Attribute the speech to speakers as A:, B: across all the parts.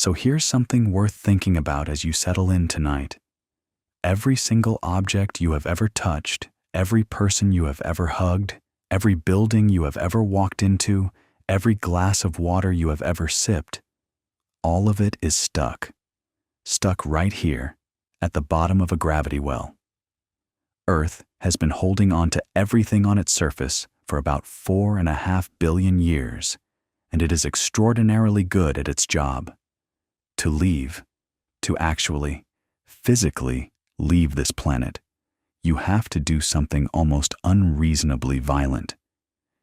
A: So here's something worth thinking about as you settle in tonight. Every single object you have ever touched, every person you have ever hugged, every building you have ever walked into, every glass of water you have ever sipped, all of it is stuck right here at the bottom of a gravity well. Earth has been holding on to everything on its surface for about 4.5 billion years, and it is extraordinarily good at its job. To leave, to actually, physically leave this planet, you have to do something almost unreasonably violent.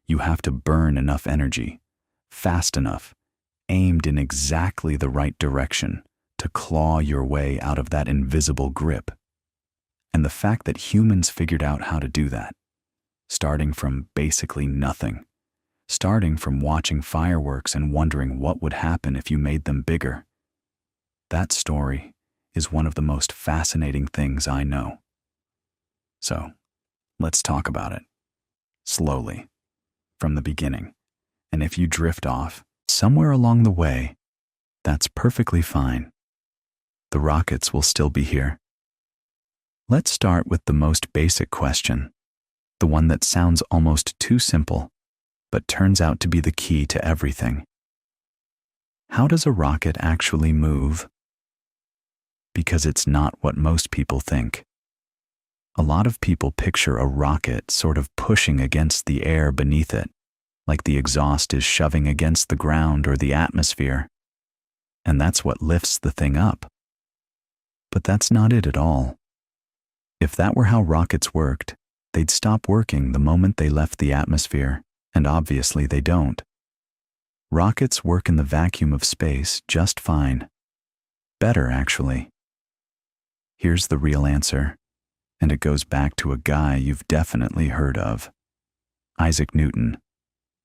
A: You have to burn enough energy, fast enough, aimed in exactly the right direction to claw your way out of that invisible grip. And the fact that humans figured out how to do that, starting from basically nothing, starting from watching fireworks and wondering what would happen if you made them bigger, that story is one of the most fascinating things I know. So, let's talk about it. Slowly, from the beginning. And if you drift off, somewhere along the way, that's perfectly fine. The rockets will still be here. Let's start with the most basic question, the one that sounds almost too simple, but turns out to be the key to everything. How does a rocket actually move? Because it's not what most people think. A lot of people picture a rocket sort of pushing against the air beneath it, like the exhaust is shoving against the ground or the atmosphere. And that's what lifts the thing up. But that's not it at all. If that were how rockets worked, they'd stop working the moment they left the atmosphere, and obviously they don't. Rockets work in the vacuum of space just fine. Better, actually. Here's the real answer, and it goes back to a guy you've definitely heard of. Isaac Newton,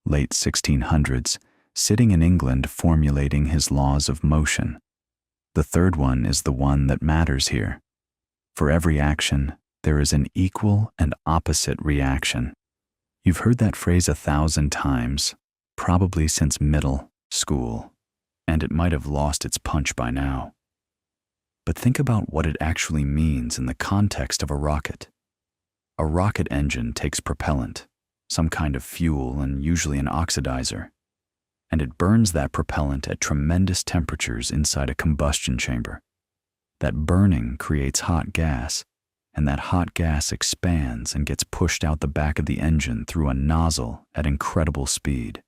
A: late 1600s, sitting in England formulating his laws of motion. The third one is the one that matters here. For every action, there is an equal and opposite reaction. You've heard that phrase 1,000 times, probably since middle school, and it might have lost its punch by now. But think about what it actually means in the context of a rocket. A rocket engine takes propellant, some kind of fuel and usually an oxidizer, and it burns that propellant at tremendous temperatures inside a combustion chamber. That burning creates hot gas, and that hot gas expands and gets pushed out the back of the engine through a nozzle at incredible speed.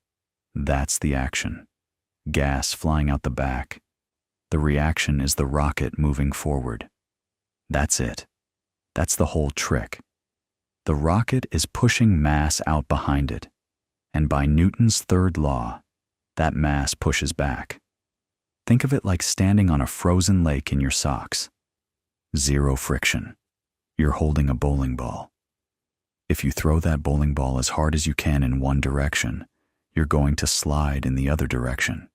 A: That's the action. Gas flying out the back. The reaction is the rocket moving forward. That's it. That's the whole trick. The rocket is pushing mass out behind it, and by Newton's third law, that mass pushes back. Think of it like standing on a frozen lake in your socks. Zero friction. You're holding a bowling ball. If you throw that bowling ball as hard as you can in one direction, you're going to slide in the other direction.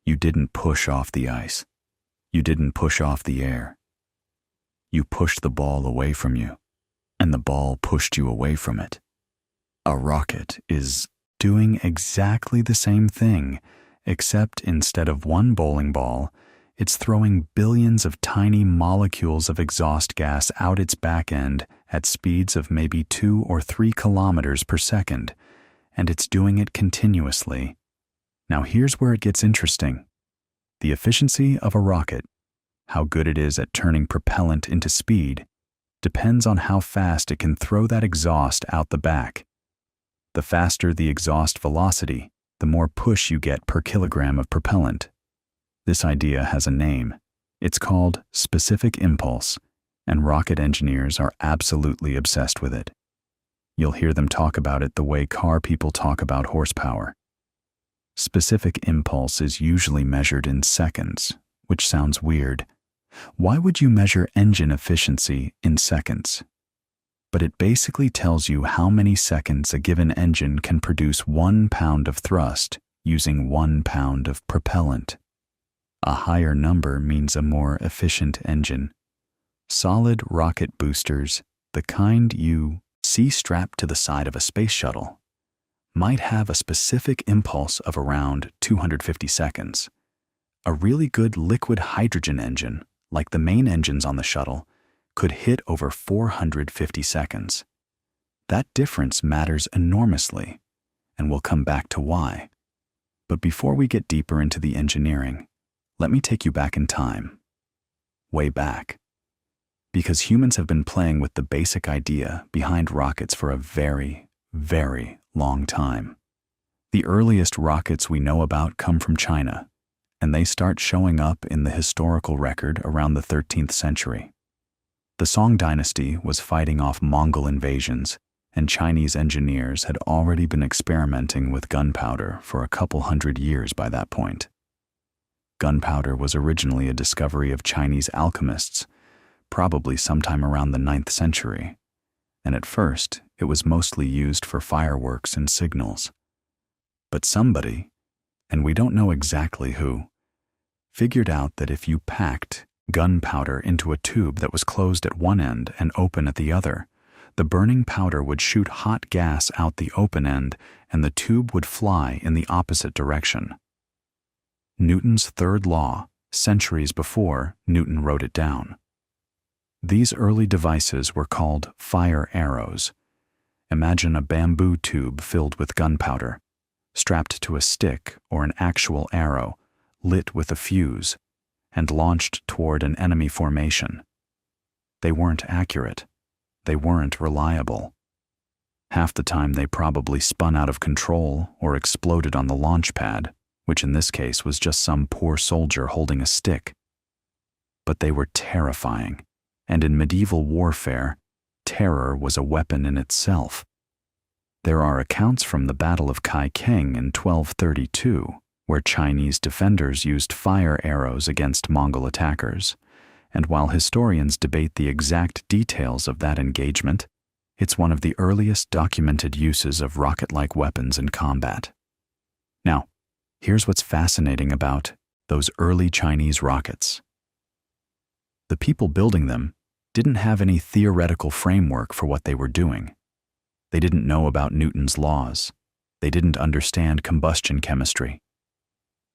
A: You didn't push off the ice. You didn't push off the air. You pushed the ball away from you, and the ball pushed you away from it. A rocket is doing exactly the same thing, except instead of one bowling ball, it's throwing billions of tiny molecules of exhaust gas out its back end at speeds of maybe 2 or 3 kilometers per second, and it's doing it continuously. Now here's where it gets interesting. The efficiency of a rocket, how good it is at turning propellant into speed, depends on how fast it can throw that exhaust out the back. The faster the exhaust velocity, the more push you get per kilogram of propellant. This idea has a name. It's called specific impulse, and rocket engineers are absolutely obsessed with it. You'll hear them talk about it the way car people talk about horsepower. Specific impulse is usually measured in seconds, which sounds weird. Why would you measure engine efficiency in seconds? But it basically tells you how many seconds a given engine can produce 1 pound of thrust using 1 pound of propellant. A higher number means a more efficient engine. Solid rocket boosters, the kind you see strapped to the side of a space shuttle, might have a specific impulse of around 250 seconds. A really good liquid hydrogen engine, like the main engines on the shuttle, could hit over 450 seconds. That difference matters enormously, and we'll come back to why. But before we get deeper into the engineering, let me take you back in time. Way back. Because humans have been playing with the basic idea behind rockets for a very, very long time. The earliest rockets we know about come from China, and they start showing up in the historical record around the 13th century. The Song dynasty was fighting off Mongol invasions, and Chinese engineers had already been experimenting with gunpowder for a couple hundred years by that point. Gunpowder was originally a discovery of Chinese alchemists, probably sometime around the 9th century, and at first it was mostly used for fireworks and signals. But somebody, and we don't know exactly who, figured out that if you packed gunpowder into a tube that was closed at one end and open at the other, the burning powder would shoot hot gas out the open end and the tube would fly in the opposite direction. Newton's third law, centuries before Newton wrote it down. These early devices were called fire arrows. Imagine a bamboo tube filled with gunpowder, strapped to a stick or an actual arrow, lit with a fuse, and launched toward an enemy formation. They weren't accurate. They weren't reliable. Half the time they probably spun out of control or exploded on the launch pad, which in this case was just some poor soldier holding a stick. But they were terrifying, and in medieval warfare, terror was a weapon in itself. There are accounts from the Battle of Kaikeng in 1232, where Chinese defenders used fire arrows against Mongol attackers, and while historians debate the exact details of that engagement, it's one of the earliest documented uses of rocket-like weapons in combat. Now, here's what's fascinating about those early Chinese rockets. The people building them didn't have any theoretical framework for what they were doing. They didn't know about Newton's laws. They didn't understand combustion chemistry.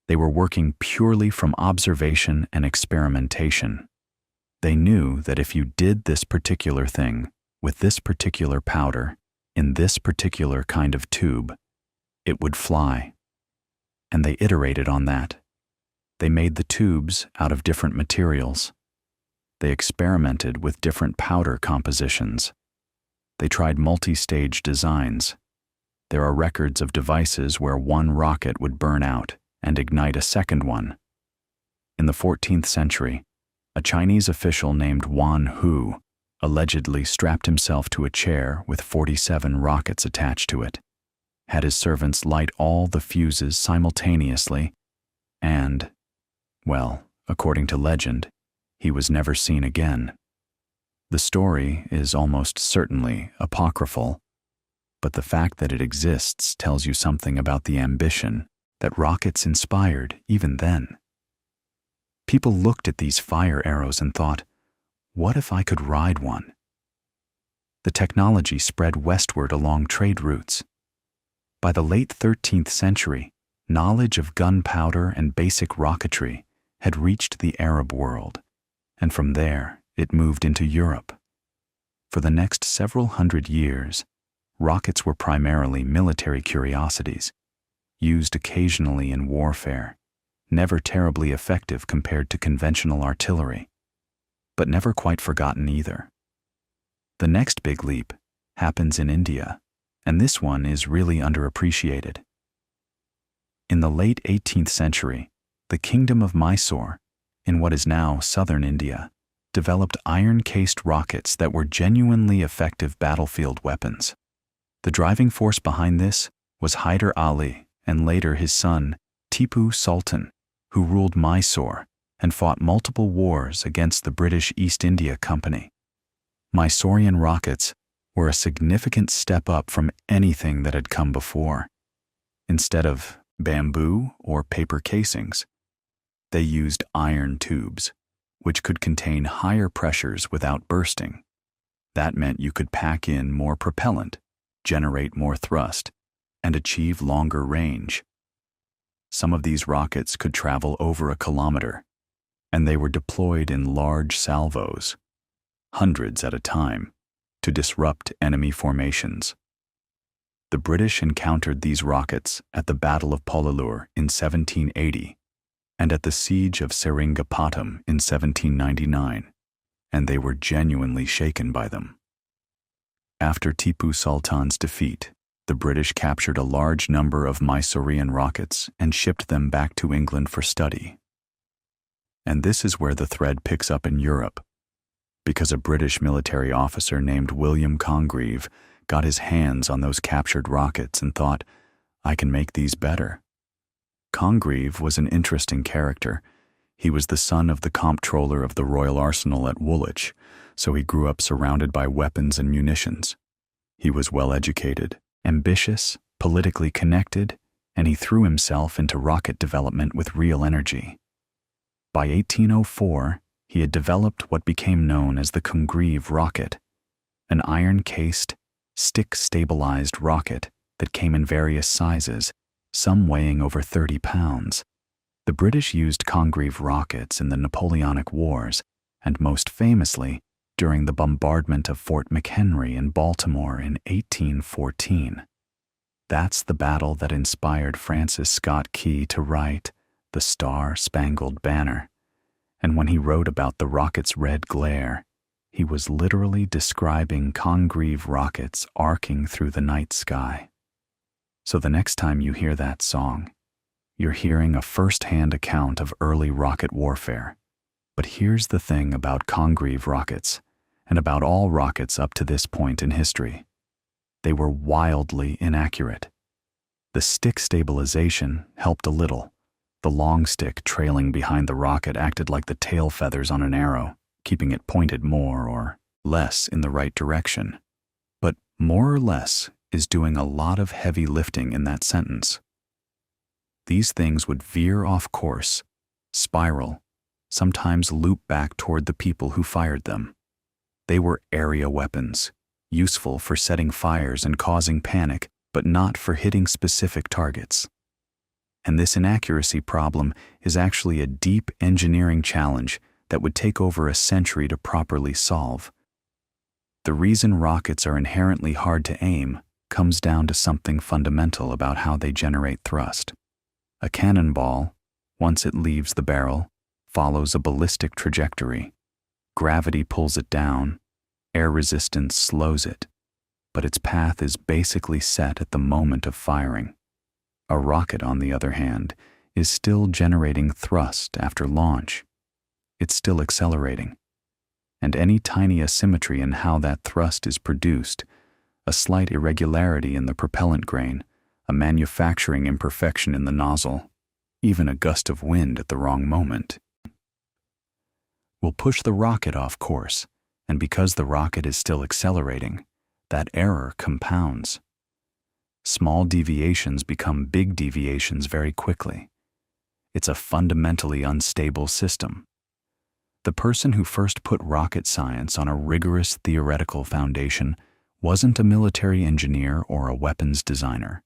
A: They were working purely from observation and experimentation. They knew that if you did this particular thing, with this particular powder, in this particular kind of tube, it would fly. And they iterated on that. They made the tubes out of different materials. They experimented with different powder compositions. They tried multi-stage designs. There are records of devices where one rocket would burn out and ignite a second one. In the 14th century, a Chinese official named Wan Hu allegedly strapped himself to a chair with 47 rockets attached to it, had his servants light all the fuses simultaneously, and, well, according to legend, he was never seen again. The story is almost certainly apocryphal, but the fact that it exists tells you something about the ambition that rockets inspired even then. People looked at these fire arrows and thought, what if I could ride one? The technology spread westward along trade routes. By the late 13th century, knowledge of gunpowder and basic rocketry had reached the Arab world, and from there it moved into Europe. For the next several hundred years, rockets were primarily military curiosities, used occasionally in warfare, never terribly effective compared to conventional artillery, but never quite forgotten either. The next big leap happens in India, and this one is really underappreciated. In the late 18th century, the Kingdom of Mysore, in what is now southern India, developed iron-cased rockets that were genuinely effective battlefield weapons. The driving force behind this was Hyder Ali and later his son, Tipu Sultan, who ruled Mysore and fought multiple wars against the British East India Company. Mysorean rockets were a significant step up from anything that had come before. Instead of bamboo or paper casings, they used iron tubes, which could contain higher pressures without bursting. That meant you could pack in more propellant, generate more thrust, and achieve longer range. Some of these rockets could travel over a kilometer, and they were deployed in large salvos, hundreds at a time, to disrupt enemy formations. The British encountered these rockets at the Battle of Pollilur in 1780 and at the Siege of Seringapatam in 1799, and they were genuinely shaken by them. After Tipu Sultan's defeat, the British captured a large number of Mysorean rockets and shipped them back to England for study. And this is where the thread picks up in Europe, because a British military officer named William Congreve got his hands on those captured rockets and thought, I can make these better. Congreve was an interesting character. He was the son of the comptroller of the Royal Arsenal at Woolwich, so he grew up surrounded by weapons and munitions. He was well-educated, ambitious, politically connected, and he threw himself into rocket development with real energy. By 1804, he had developed what became known as the Congreve rocket, an iron-cased, stick-stabilized rocket that came in various sizes, some weighing over 30 pounds. The British used Congreve rockets in the Napoleonic Wars, and most famously, during the bombardment of Fort McHenry in Baltimore in 1814. That's the battle that inspired Francis Scott Key to write The Star-Spangled Banner. And when he wrote about the rocket's red glare, he was literally describing Congreve rockets arcing through the night sky. So the next time you hear that song, you're hearing a first-hand account of early rocket warfare. But here's the thing about Congreve rockets, and about all rockets up to this point in history. They were wildly inaccurate. The stick stabilization helped a little. The long stick trailing behind the rocket acted like the tail feathers on an arrow, keeping it pointed more or less in the right direction. But more or less is doing a lot of heavy lifting in that sentence. These things would veer off course, spiral, sometimes loop back toward the people who fired them. They were area weapons, useful for setting fires and causing panic, but not for hitting specific targets. And this inaccuracy problem is actually a deep engineering challenge that would take over a century to properly solve. The reason rockets are inherently hard to aim comes down to something fundamental about how they generate thrust. A cannonball, once it leaves the barrel, follows a ballistic trajectory. Gravity pulls it down, air resistance slows it, but its path is basically set at the moment of firing. A rocket, on the other hand, is still generating thrust after launch. It's still accelerating. And any tiny asymmetry in how that thrust is produced, a slight irregularity in the propellant grain, a manufacturing imperfection in the nozzle, even a gust of wind at the wrong moment, will push the rocket off course, and because the rocket is still accelerating, that error compounds. Small deviations become big deviations very quickly. It's a fundamentally unstable system. The person who first put rocket science on a rigorous theoretical foundation wasn't a military engineer or a weapons designer.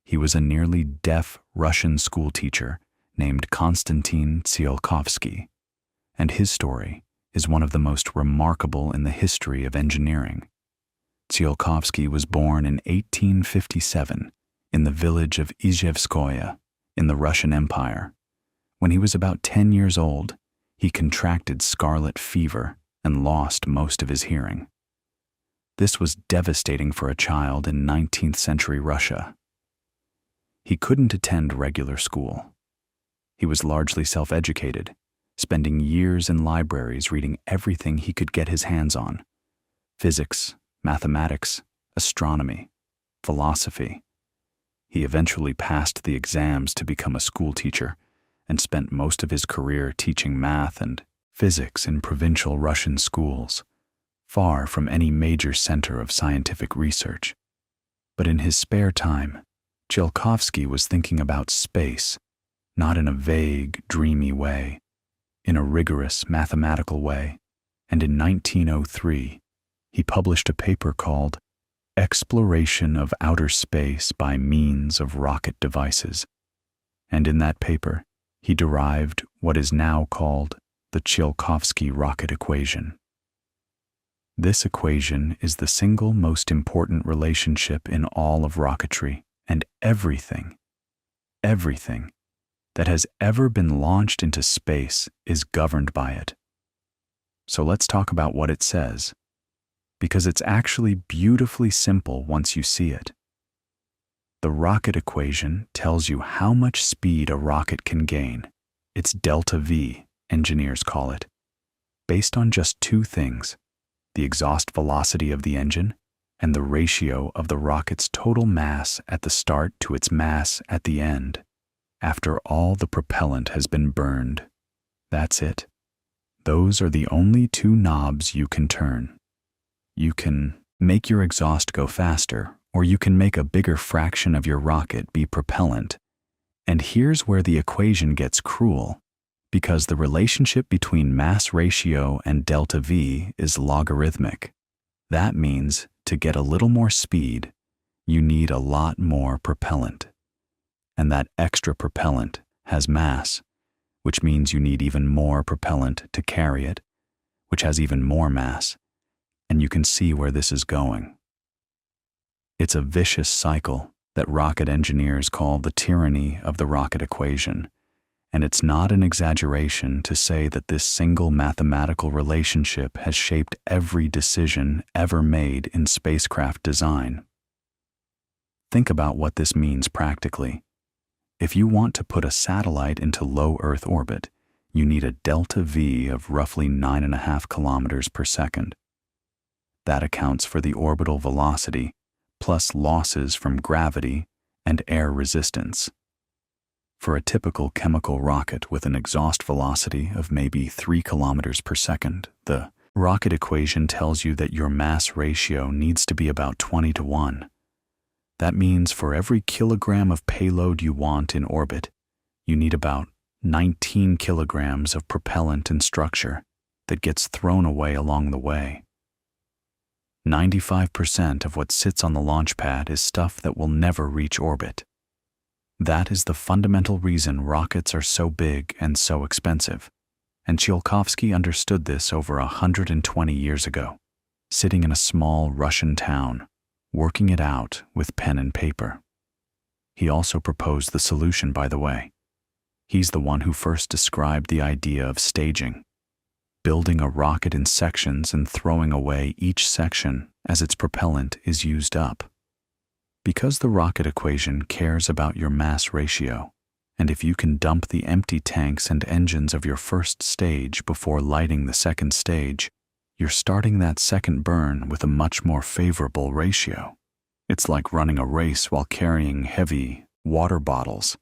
A: He was a nearly deaf Russian schoolteacher named Konstantin Tsiolkovsky, and his story is one of the most remarkable in the history of engineering. Tsiolkovsky was born in 1857 in the village of Izhevskoye in the Russian Empire. When he was about 10 years old, he contracted scarlet fever and lost most of his hearing. This was devastating for a child in 19th century Russia. He couldn't attend regular school. He was largely self-educated, spending years in libraries reading everything he could get his hands on: physics, mathematics, astronomy, philosophy. He eventually passed the exams to become a schoolteacher and spent most of his career teaching math and physics in provincial Russian schools, far from any major center of scientific research. But in his spare time, Tsiolkovsky was thinking about space, not in a vague, dreamy way, in a rigorous mathematical way, and in 1903, he published a paper called Exploration of Outer Space by Means of Rocket Devices. And in that paper, he derived what is now called the Tsiolkovsky rocket equation. This equation is the single most important relationship in all of rocketry, and everything that has ever been launched into space is governed by it. So let's talk about what it says, because it's actually beautifully simple once you see it. The rocket equation tells you how much speed a rocket can gain. It's delta V, engineers call it, based on just two things: the exhaust velocity of the engine and the ratio of the rocket's total mass at the start to its mass at the end, after all the propellant has been burned. That's it. Those are the only two knobs you can turn. You can make your exhaust go faster, or you can make a bigger fraction of your rocket be propellant. And here's where the equation gets cruel, because the relationship between mass ratio and delta V is logarithmic. That means to get a little more speed, you need a lot more propellant. And that extra propellant has mass, which means you need even more propellant to carry it, which has even more mass. And you can see where this is going. It's a vicious cycle that rocket engineers call the tyranny of the rocket equation. And it's not an exaggeration to say that this single mathematical relationship has shaped every decision ever made in spacecraft design. Think about what this means practically. If you want to put a satellite into low Earth orbit, you need a delta V of roughly 9.5 kilometers per second. That accounts for the orbital velocity, plus losses from gravity and air resistance. For a typical chemical rocket with an exhaust velocity of maybe 3 kilometers per second, the rocket equation tells you that your mass ratio needs to be about 20-to-1. That means for every kilogram of payload you want in orbit, you need about 19 kilograms of propellant and structure that gets thrown away along the way. 95% of what sits on the launch pad is stuff that will never reach orbit. That is the fundamental reason rockets are so big and so expensive, and Tsiolkovsky understood this over 120 years ago, sitting in a small Russian town, working it out with pen and paper. He also proposed the solution, by the way. He's the one who first described the idea of staging, building a rocket in sections and throwing away each section as its propellant is used up. Because the rocket equation cares about your mass ratio, and if you can dump the empty tanks and engines of your first stage before lighting the second stage, you're starting that second burn with a much more favorable ratio. It's like running a race while carrying heavy water bottles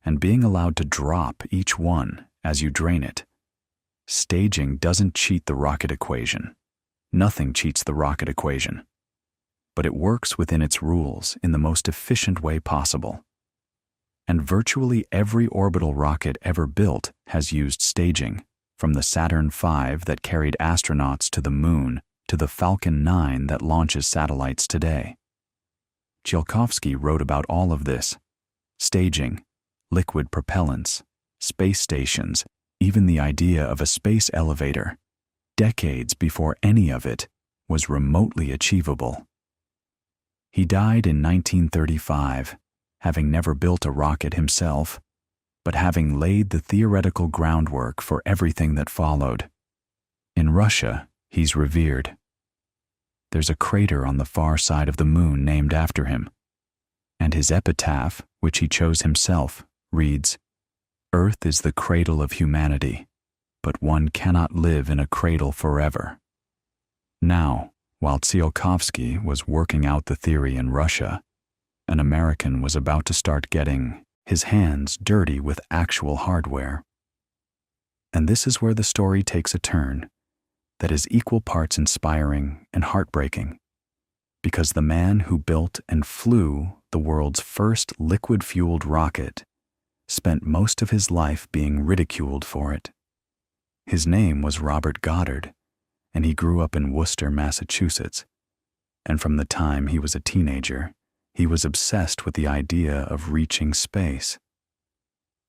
A: and being allowed to drop each one as you drain it. Staging doesn't cheat the rocket equation. Nothing cheats the rocket equation. But it works within its rules in the most efficient way possible. And virtually every orbital rocket ever built has used staging, from the Saturn V that carried astronauts to the moon to the Falcon 9 that launches satellites today. Tsiolkovsky wrote about all of this: staging, liquid propellants, space stations, even the idea of a space elevator, decades before any of it was remotely achievable. He died in 1935, having never built a rocket himself, but having laid the theoretical groundwork for everything that followed. In Russia, he's revered. There's a crater on the far side of the moon named after him, and his epitaph, which he chose himself, reads, "Earth is the cradle of humanity, but one cannot live in a cradle forever." Now, while Tsiolkovsky was working out the theory in Russia, an American was about to start getting his hands dirty with actual hardware. And this is where the story takes a turn that is equal parts inspiring and heartbreaking, because the man who built and flew the world's first liquid-fueled rocket spent most of his life being ridiculed for it. His name was Robert Goddard, and he grew up in Worcester, Massachusetts. And from the time he was a teenager, he was obsessed with the idea of reaching space.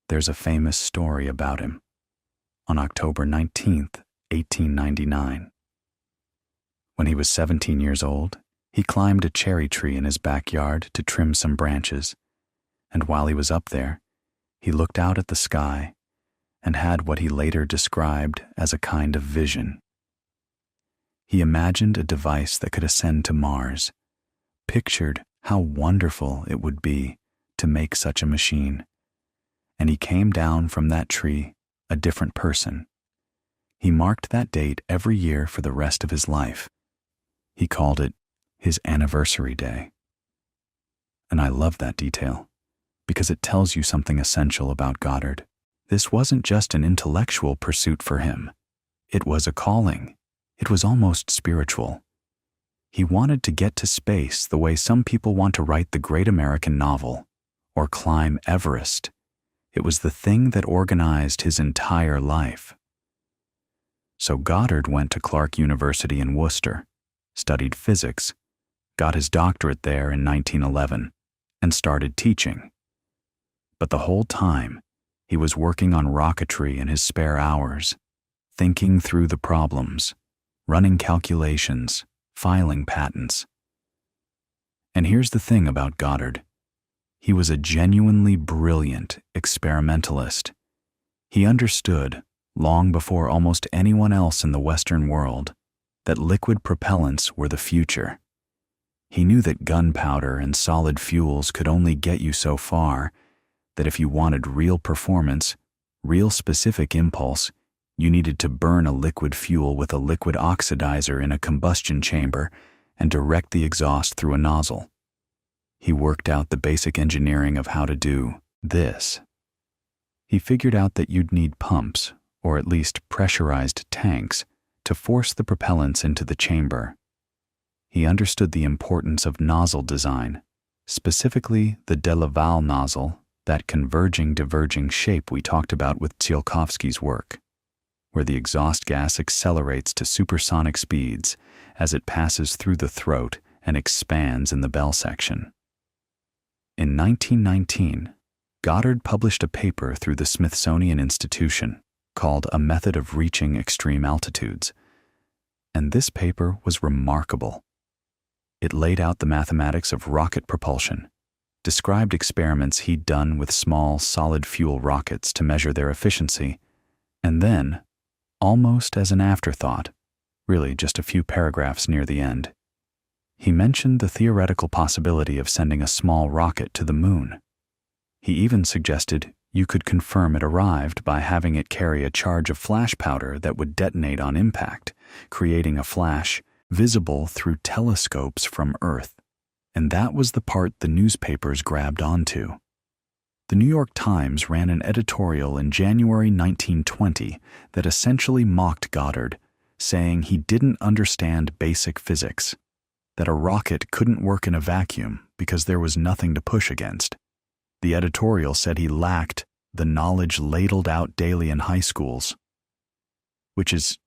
A: There's a famous story about him. On October 19th, 1899, when he was 17 years old, he climbed a cherry tree in his backyard to trim some branches, and while he was up there, he looked out at the sky and had what he later described as a kind of vision. He imagined a device that could ascend to Mars, pictured how wonderful it would be to make such a machine, and he came down from that tree a different person. He marked that date every year for the rest of his life. He called it his anniversary day. And I love that detail, because it tells you something essential about Goddard. This wasn't just an intellectual pursuit for him. It was a calling. It was almost spiritual. He wanted to get to space the way some people want to write the great American novel or climb Everest. It was the thing that organized his entire life. So Goddard went to Clark University in Worcester, studied physics, got his doctorate there in 1911, and started teaching. But the whole time, he was working on rocketry in his spare hours, thinking through the problems, running calculations, filing patents. And here's the thing about Goddard. He was a genuinely brilliant experimentalist. He understood, long before almost anyone else in the Western world, that liquid propellants were the future. He knew that gunpowder and solid fuels could only get you so far, that if you wanted real performance, real specific impulse, you needed to burn a liquid fuel with a liquid oxidizer in a combustion chamber and direct the exhaust through a nozzle. He worked out the basic engineering of how to do this. He figured out that you'd need pumps, or at least pressurized tanks, to force the propellants into the chamber. He understood the importance of nozzle design, specifically the de Laval nozzle, that converging-diverging shape we talked about with Tsiolkovsky's work, where the exhaust gas accelerates to supersonic speeds as it passes through the throat and expands in the bell section. In 1919, Goddard published a paper through the Smithsonian Institution called A Method of Reaching Extreme Altitudes, and this paper was remarkable. It laid out the mathematics of rocket propulsion, described experiments he'd done with small solid-fuel rockets to measure their efficiency, and then, almost as an afterthought, really just a few paragraphs near the end, he mentioned the theoretical possibility of sending a small rocket to the moon. He even suggested you could confirm it arrived by having it carry a charge of flash powder that would detonate on impact, creating a flash visible through telescopes from Earth. And that was the part the newspapers grabbed onto. The New York Times ran an editorial in January 1920 that essentially mocked Goddard, saying he didn't understand basic physics, that a rocket couldn't work in a vacuum because there was nothing to push against. The editorial said he lacked the knowledge ladled out daily in high schools, which is,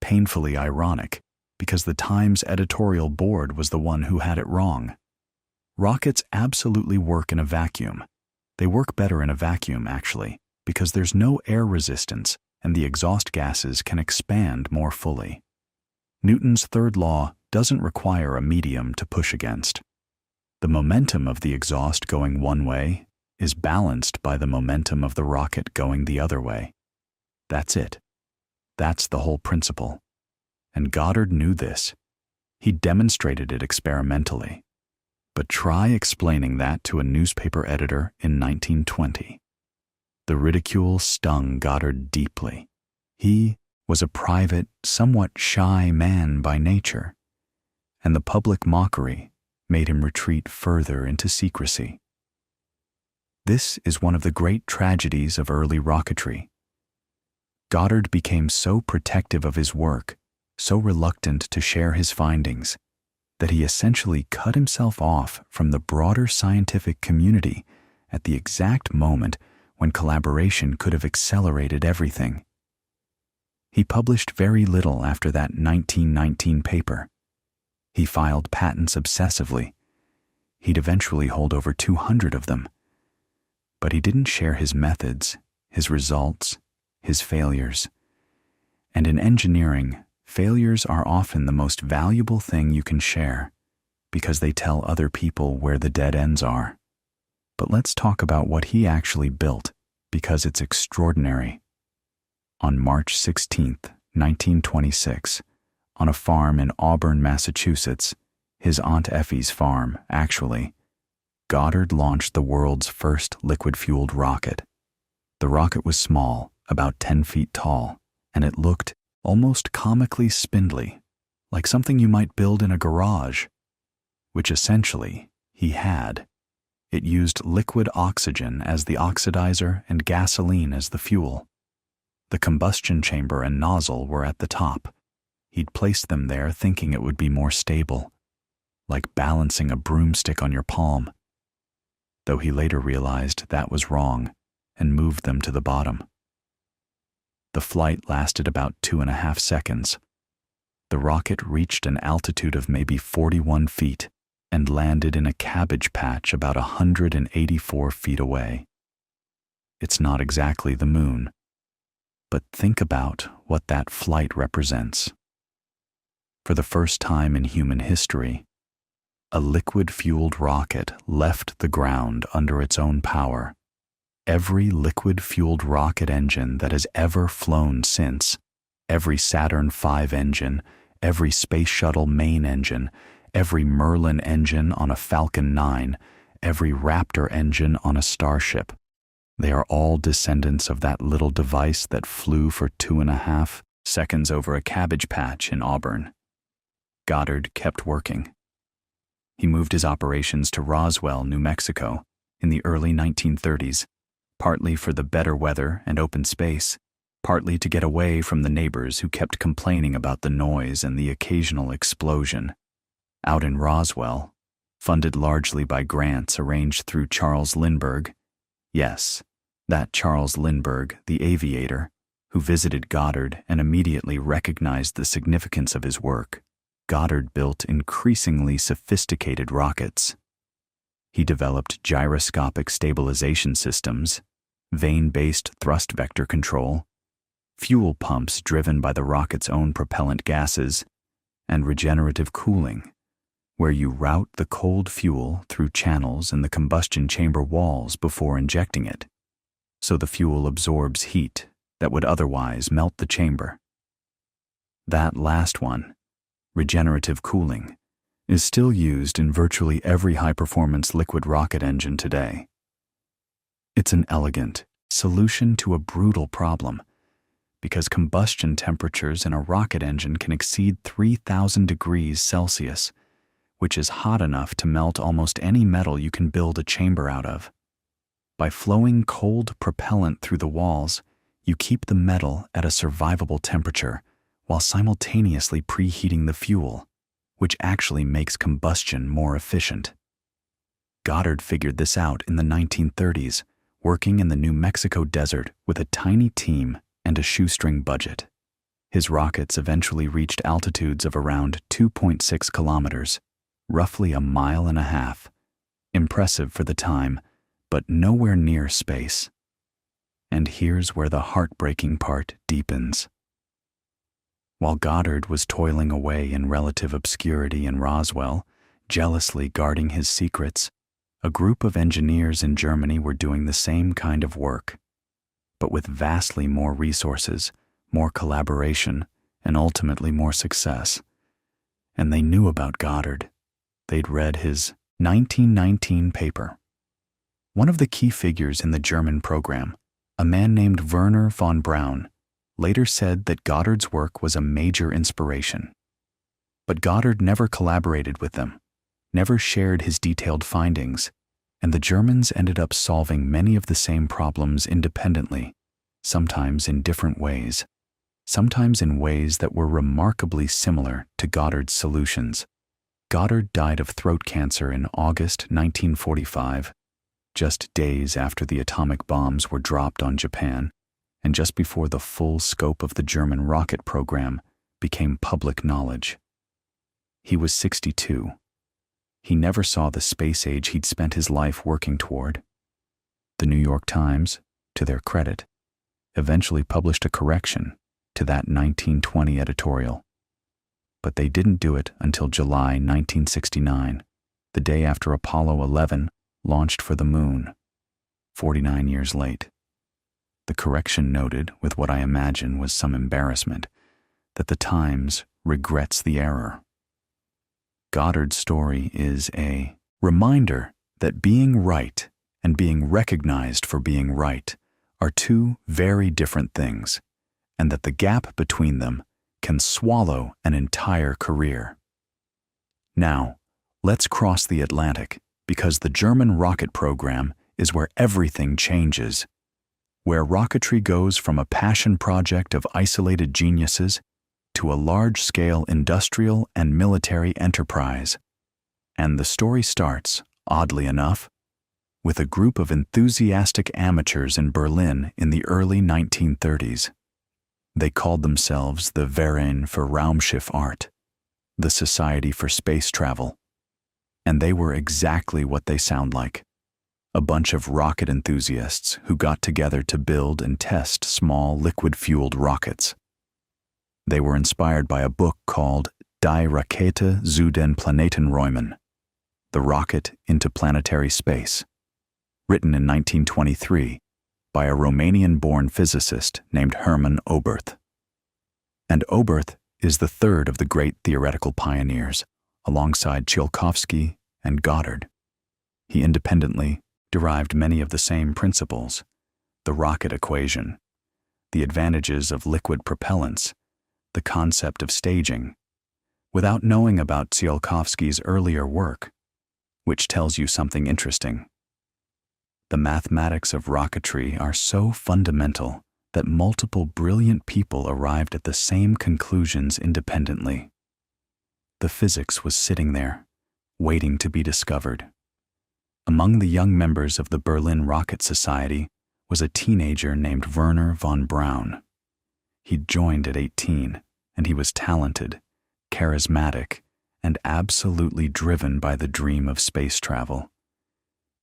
A: painfully ironic, because the Times editorial board was the one who had it wrong. Rockets absolutely work in a vacuum. They work better in a vacuum, actually, because there's no air resistance and the exhaust gases can expand more fully. Newton's third law doesn't require a medium to push against. The momentum of the exhaust going one way is balanced by the momentum of the rocket going the other way. That's it. That's the whole principle. And Goddard knew this. He demonstrated it experimentally. But try explaining that to a newspaper editor in 1920. The ridicule stung Goddard deeply. He was a private, somewhat shy man by nature, and the public mockery made him retreat further into secrecy. This is one of the great tragedies of early rocketry. Goddard became so protective of his work, so reluctant to share his findings, that he essentially cut himself off from the broader scientific community at the exact moment when collaboration could have accelerated everything. He published very little after that 1919 paper. He filed patents obsessively. He'd eventually hold over 200 of them. But he didn't share his methods, his results, his failures. And in engineering, failures are often the most valuable thing you can share because they tell other people where the dead ends are. But let's talk about what he actually built, because it's extraordinary. On March 16, 1926, on a farm in Auburn, Massachusetts, his Aunt Effie's farm, actually, Goddard launched the world's first liquid-fueled rocket. The rocket was small, about 10 feet tall, and it looked almost comically spindly, like something you might build in a garage, which essentially he had. It used liquid oxygen as the oxidizer and gasoline as the fuel. The combustion chamber and nozzle were at the top. He'd placed them there thinking it would be more stable, like balancing a broomstick on your palm, though he later realized that was wrong and moved them to the bottom. The flight lasted about 2.5 seconds. The rocket reached an altitude of maybe 41 feet and landed in a cabbage patch about 184 feet away. It's not exactly the moon, but think about what that flight represents. For the first time in human history, a liquid-fueled rocket left the ground under its own power. Every liquid-fueled rocket engine that has ever flown since, every Saturn V engine, every Space Shuttle main engine, every Merlin engine on a Falcon 9, every Raptor engine on a Starship, they are all descendants of that little device that flew for 2.5 seconds over a cabbage patch in Auburn. Goddard kept working. He moved his operations to Roswell, New Mexico, in the early 1930s, partly for the better weather and open space, partly to get away from the neighbors who kept complaining about the noise and the occasional explosion. Out in Roswell, funded largely by grants arranged through Charles Lindbergh, yes, that Charles Lindbergh, the aviator, who visited Goddard and immediately recognized the significance of his work, Goddard built increasingly sophisticated rockets. He developed gyroscopic stabilization systems, vane-based thrust vector control, fuel pumps driven by the rocket's own propellant gases, and regenerative cooling, where you route the cold fuel through channels in the combustion chamber walls before injecting it, so the fuel absorbs heat that would otherwise melt the chamber. That last one, regenerative cooling, is still used in virtually every high-performance liquid rocket engine today. It's an elegant solution to a brutal problem, because combustion temperatures in a rocket engine can exceed 3,000 degrees Celsius, which is hot enough to melt almost any metal you can build a chamber out of. By flowing cold propellant through the walls, you keep the metal at a survivable temperature while simultaneously preheating the fuel, which actually makes combustion more efficient. Goddard figured this out in the 1930s, working in the New Mexico desert with a tiny team and a shoestring budget. His rockets eventually reached altitudes of around 2.6 kilometers, roughly 1.5 miles. Impressive for the time, but nowhere near space. And here's where the heartbreaking part deepens. While Goddard was toiling away in relative obscurity in Roswell, jealously guarding his secrets, a group of engineers in Germany were doing the same kind of work, but with vastly more resources, more collaboration, and ultimately more success. And they knew about Goddard. They'd read his 1919 paper. One of the key figures in the German program, a man named Werner von Braun, later said that Goddard's work was a major inspiration. But Goddard never collaborated with them, never shared his detailed findings, and the Germans ended up solving many of the same problems independently, sometimes in different ways, sometimes in ways that were remarkably similar to Goddard's solutions. Goddard died of throat cancer in August 1945, just days after the atomic bombs were dropped on Japan, and just before the full scope of the German rocket program became public knowledge. He was 62. He never saw the space age he'd spent his life working toward. The New York Times, to their credit, eventually published a correction to that 1920 editorial. But they didn't do it until July 1969, the day after Apollo 11 launched for the moon, 49 years late. The correction noted, with what I imagine was some embarrassment, that the Times regrets the error. Goddard's story is a reminder that being right and being recognized for being right are two very different things, and that the gap between them can swallow an entire career. Now, let's cross the Atlantic, because the German rocket program is where everything changes, where rocketry goes from a passion project of isolated geniuses to a large-scale industrial and military enterprise. And the story starts, oddly enough, with a group of enthusiastic amateurs in Berlin in the early 1930s. They called themselves the Verein für Raumschiffahrt, the Society for Space Travel. And they were exactly what they sound like, a bunch of rocket enthusiasts who got together to build and test small liquid-fueled rockets. They were inspired by a book called Die Rakete zu den Planetenräumen, The Rocket into Planetary Space, written in 1923 by a Romanian-born physicist named Hermann Oberth. And Oberth is the third of the great theoretical pioneers, alongside Tsiolkovsky and Goddard. He independently derived many of the same principles: the rocket equation, the advantages of liquid propellants, the concept of staging, without knowing about Tsiolkovsky's earlier work, which tells you something interesting. The mathematics of rocketry are so fundamental that multiple brilliant people arrived at the same conclusions independently. The physics was sitting there, waiting to be discovered. Among the young members of the Berlin Rocket Society was a teenager named Werner von Braun. He'd joined at 18, and he was talented, charismatic, and absolutely driven by the dream of space travel.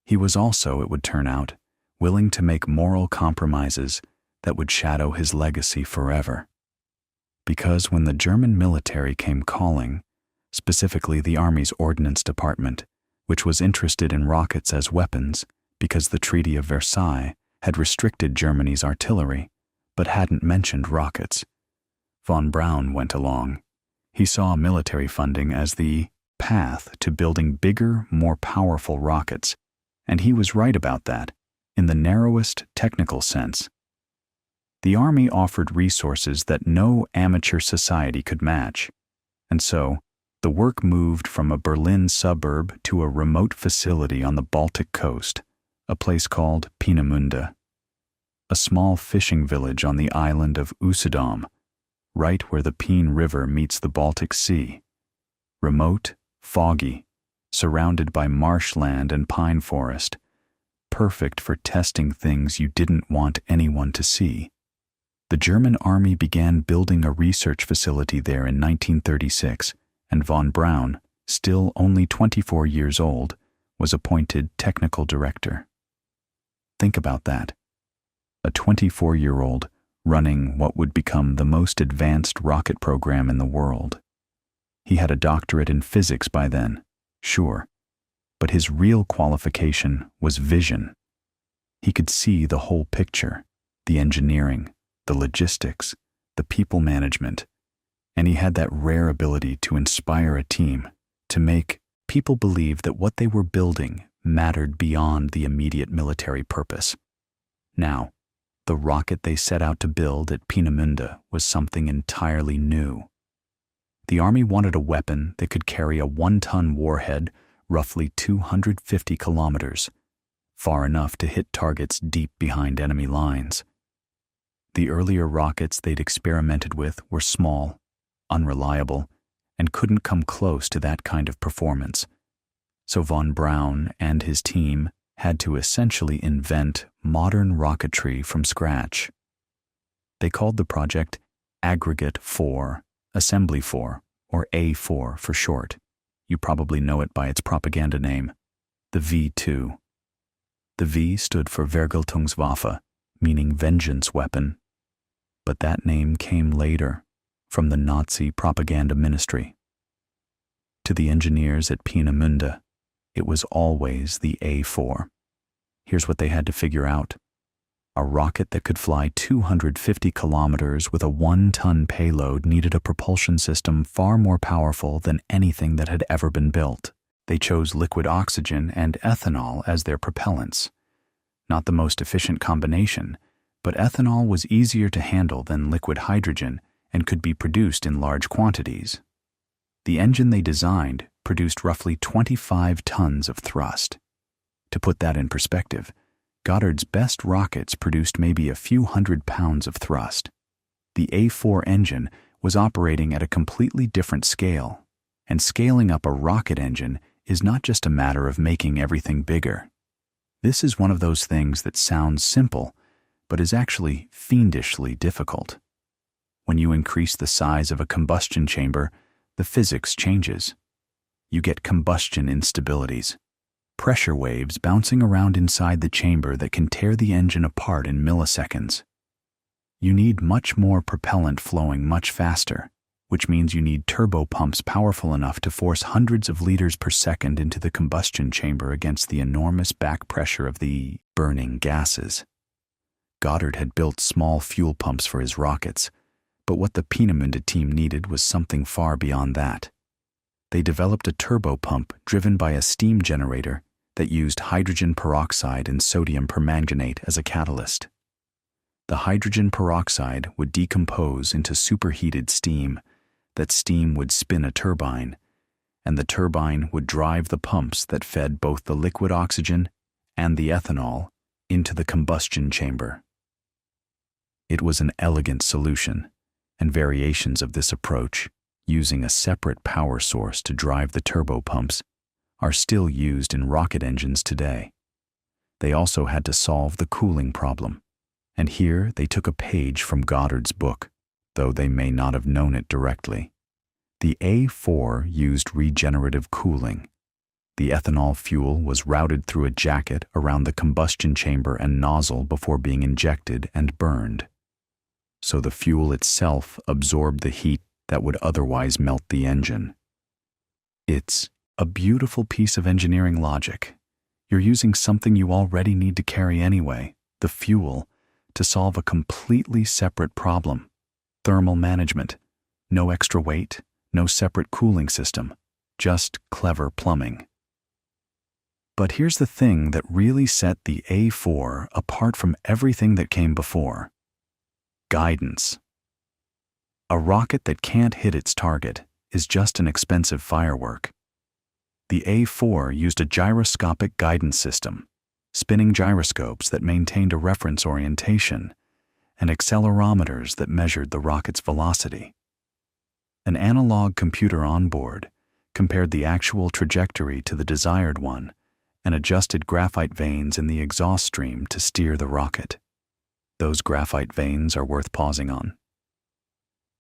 A: He was also, it would turn out, willing to make moral compromises that would shadow his legacy forever. Because when the German military came calling, specifically the Army's Ordnance Department, which was interested in rockets as weapons because the Treaty of Versailles had restricted Germany's artillery, but hadn't mentioned rockets, von Braun went along. He saw military funding as the path to building bigger, more powerful rockets, and he was right about that, in the narrowest technical sense. The Army offered resources that no amateur society could match, and so the work moved from a Berlin suburb to a remote facility on the Baltic coast, a place called Peenemünde, a small fishing village on the island of Usedom, right where the Peene River meets the Baltic Sea. Remote, foggy, surrounded by marshland and pine forest, perfect for testing things you didn't want anyone to see. The German Army began building a research facility there in 1936, and von Braun, still only 24 years old, was appointed technical director. Think about that. A 24-year-old running what would become the most advanced rocket program in the world. He had a doctorate in physics by then, sure, but his real qualification was vision. He could see the whole picture, the engineering, the logistics, the people management, and he had that rare ability to inspire a team, to make people believe that what they were building mattered beyond the immediate military purpose. Now, the rocket they set out to build at Peenemünde was something entirely new. The Army wanted a weapon that could carry a 1-ton warhead roughly 250 kilometers, far enough to hit targets deep behind enemy lines. The earlier rockets they'd experimented with were small, unreliable, and couldn't come close to that kind of performance. So von Braun and his team had to essentially invent modern rocketry from scratch. They called the project Aggregate 4, Assembly 4, or A4 for short. You probably know it by its propaganda name, the V2. The The V stood for Vergeltungswaffe, meaning vengeance weapon. But that name came later, from the Nazi propaganda ministry. To the engineers at Peenemünde, it was always the A4. Here's what they had to figure out. A rocket that could fly 250 kilometers with a 1-ton payload needed a propulsion system far more powerful than anything that had ever been built. They chose liquid oxygen and ethanol as their propellants. Not the most efficient combination, but ethanol was easier to handle than liquid hydrogen and could be produced in large quantities. The engine they designed produced roughly 25 tons of thrust. To put that in perspective, Goddard's best rockets produced maybe a few hundred pounds of thrust. The A4 engine was operating at a completely different scale, and scaling up a rocket engine is not just a matter of making everything bigger. This is one of those things that sounds simple, but is actually fiendishly difficult. When you increase the size of a combustion chamber, the physics changes. You get combustion instabilities. Pressure waves bouncing around inside the chamber that can tear the engine apart in milliseconds. You need much more propellant flowing much faster, which means you need turbo pumps powerful enough to force hundreds of liters per second into the combustion chamber against the enormous back pressure of the burning gases. Goddard had built small fuel pumps for his rockets, but what the Peenemünde team needed was something far beyond that. They developed a turbo pump driven by a steam generator that used hydrogen peroxide and sodium permanganate as a catalyst. The hydrogen peroxide would decompose into superheated steam. That steam would spin a turbine, and the turbine would drive the pumps that fed both the liquid oxygen and the ethanol into the combustion chamber. It was an elegant solution, and variations of this approach, using a separate power source to drive the turbo pumps, are still used in rocket engines today. They also had to solve the cooling problem, and here they took a page from Goddard's book, though they may not have known it directly. The A4 used regenerative cooling. The ethanol fuel was routed through a jacket around the combustion chamber and nozzle before being injected and burned. So the fuel itself absorbed the heat that would otherwise melt the engine. It's a beautiful piece of engineering logic. You're using something you already need to carry anyway, the fuel, to solve a completely separate problem. Thermal management. No extra weight, no separate cooling system, just clever plumbing. But here's the thing that really set the A4 apart from everything that came before. Guidance. A rocket that can't hit its target is just an expensive firework. The A4 used a gyroscopic guidance system, spinning gyroscopes that maintained a reference orientation, and accelerometers that measured the rocket's velocity. An analog computer on board compared the actual trajectory to the desired one and adjusted graphite vanes in the exhaust stream to steer the rocket. Those graphite vanes are worth pausing on.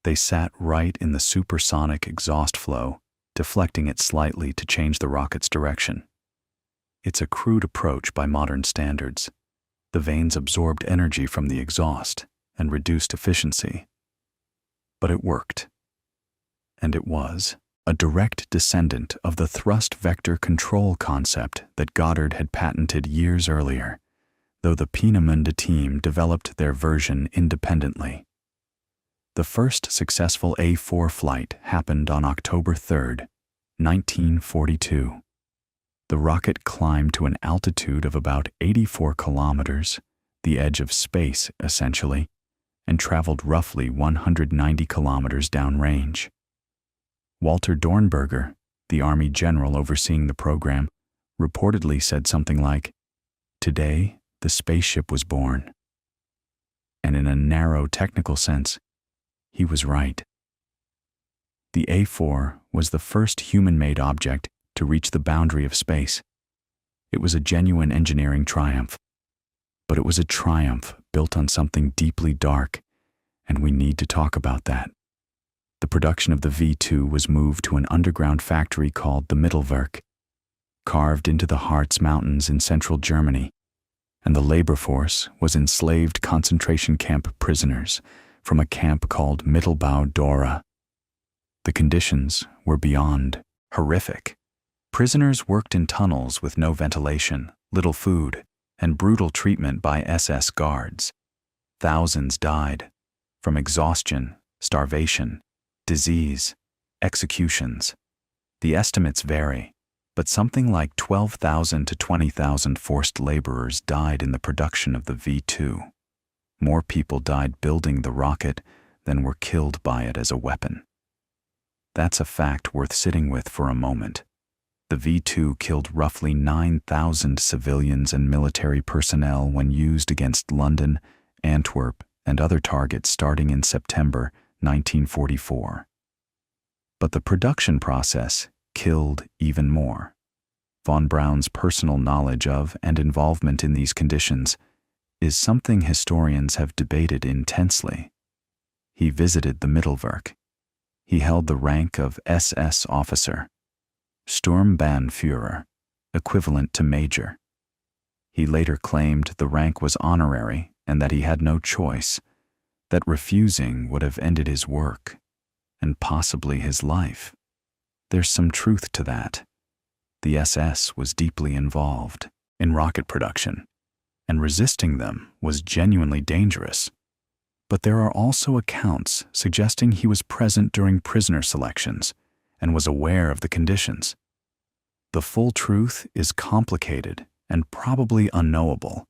A: They sat right in the supersonic exhaust flow, deflecting it slightly to change the rocket's direction. It's a crude approach by modern standards. The vanes absorbed energy from the exhaust and reduced efficiency. But it worked. And it was a direct descendant of the thrust vector control concept that Goddard had patented years earlier, though the Peenemünde team developed their version independently. The first successful A4 flight happened on October 3, 1942. The rocket climbed to an altitude of about 84 kilometers, the edge of space essentially, and traveled roughly 190 kilometers downrange. Walter Dornberger, the Army general overseeing the program, reportedly said something like, "Today, the spaceship was born." And in a narrow technical sense, he was right. The A4 was the first human-made object to reach the boundary of space. It was a genuine engineering triumph. But it was a triumph built on something deeply dark, and we need to talk about that. The production of the V2 was moved to an underground factory called the Mittelwerk, carved into the Harz Mountains in central Germany. and the labor force was enslaved concentration camp prisoners from a camp called Mittelbau Dora. The conditions were beyond horrific. Prisoners worked in tunnels with no ventilation, little food, and brutal treatment by SS guards. Thousands died from exhaustion, starvation, disease, executions. The estimates vary, but something like 12,000 to 20,000 forced laborers died in the production of the V2. More people died building the rocket than were killed by it as a weapon. That's a fact worth sitting with for a moment. The V2 killed roughly 9,000 civilians and military personnel when used against London, Antwerp, and other targets starting in September 1944. But the production process killed even more. Von Braun's personal knowledge of and involvement in these conditions is something historians have debated intensely. He visited the Mittelwerk. He held the rank of SS officer, Sturmbannführer, equivalent to major. He later claimed the rank was honorary and that he had no choice, that refusing would have ended his work and possibly his life. There's some truth to that. The SS was deeply involved in rocket production, and resisting them was genuinely dangerous. But there are also accounts suggesting he was present during prisoner selections and was aware of the conditions. The full truth is complicated and probably unknowable,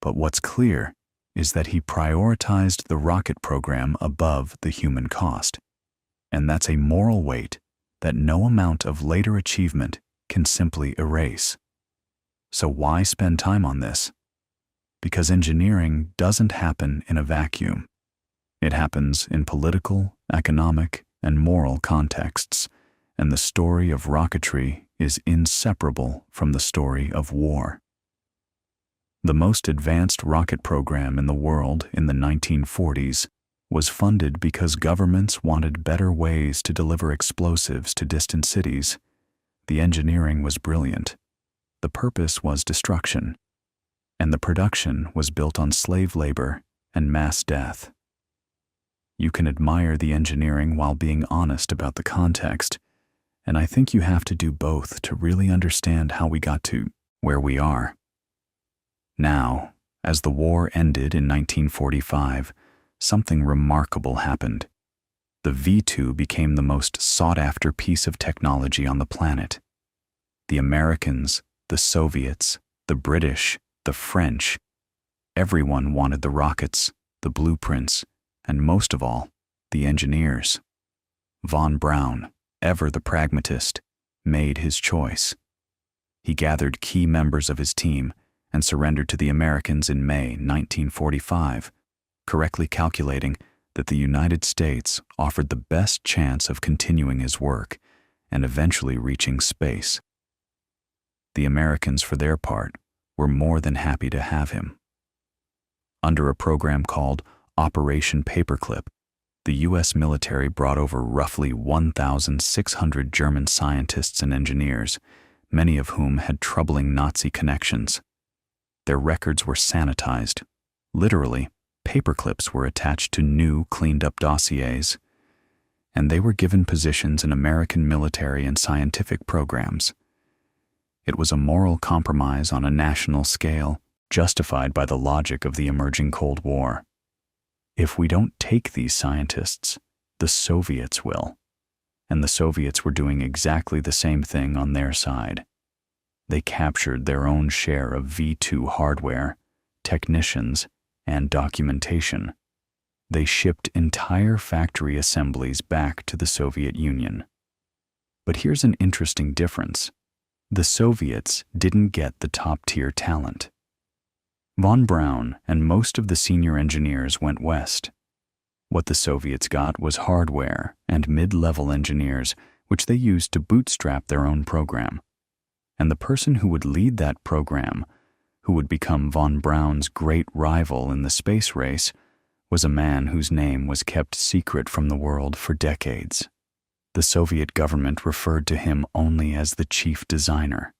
A: but what's clear is that he prioritized the rocket program above the human cost. And that's a moral weight that no amount of later achievement can simply erase. So why spend time on this? Because engineering doesn't happen in a vacuum. It happens in political, economic, and moral contexts, and the story of rocketry is inseparable from the story of war. The most advanced rocket program in the world in the 1940s was funded because governments wanted better ways to deliver explosives to distant cities. The engineering was brilliant. The purpose was destruction, and the production was built on slave labor and mass death. You can admire the engineering while being honest about the context, and I think you have to do both to really understand how we got to where we are. Now, as the war ended in 1945, something remarkable happened. The V2 became the most sought-after piece of technology on the planet. The Americans, the Soviets, the British, the French, everyone wanted the rockets, the blueprints, and most of all, the engineers. Von Braun, ever the pragmatist, made his choice. He gathered key members of his team and surrendered to the Americans in May 1945, correctly calculating that the United States offered the best chance of continuing his work and eventually reaching space. The Americans, for their part, were more than happy to have him. Under a program called Operation Paperclip, the U.S. military brought over roughly 1,600 German scientists and engineers, many of whom had troubling Nazi connections. Their records were sanitized. Literally, paperclips were attached to new, cleaned-up dossiers, and they were given positions in American military and scientific programs. It was a moral compromise on a national scale, justified by the logic of the emerging Cold War. If we don't take these scientists, the Soviets will. And the Soviets were doing exactly the same thing on their side. They captured their own share of V2 hardware, technicians, and documentation. They shipped entire factory assemblies back to the Soviet Union. But here's an interesting difference. The Soviets didn't get the top-tier talent. Von Braun and most of the senior engineers went west. What the Soviets got was hardware and mid-level engineers, which they used to bootstrap their own program. And the person who would lead that program, who would become von Braun's great rival in the space race, was a man whose name was kept secret from the world for decades. The Soviet government referred to him only as the chief designer.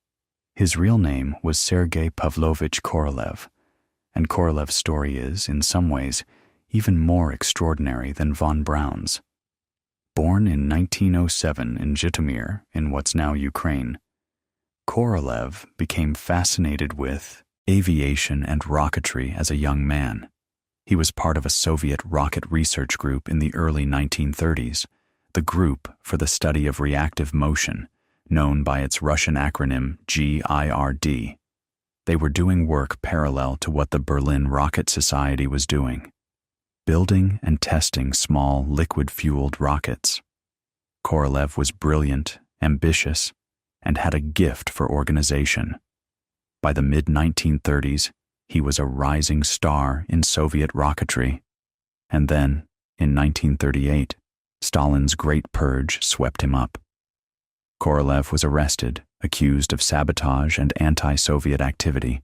A: His real name was Sergei Pavlovich Korolev, And Korolev's story is, in some ways, even more extraordinary than von Braun's. Born in 1907 in Zhytomyr, in what's now Ukraine, Korolev became fascinated with aviation and rocketry as a young man. He was part of a Soviet rocket research group in the early 1930s, the Group for the Study of Reactive Motion, known by its Russian acronym GIRD. They were doing work parallel to what the Berlin Rocket Society was doing, building and testing small liquid-fueled rockets. Korolev was brilliant, ambitious, and had a gift for organization. By the mid-1930s, he was a rising star in Soviet rocketry. And then, in 1938, Stalin's Great Purge swept him up. Korolev was arrested, accused of sabotage and anti-Soviet activity,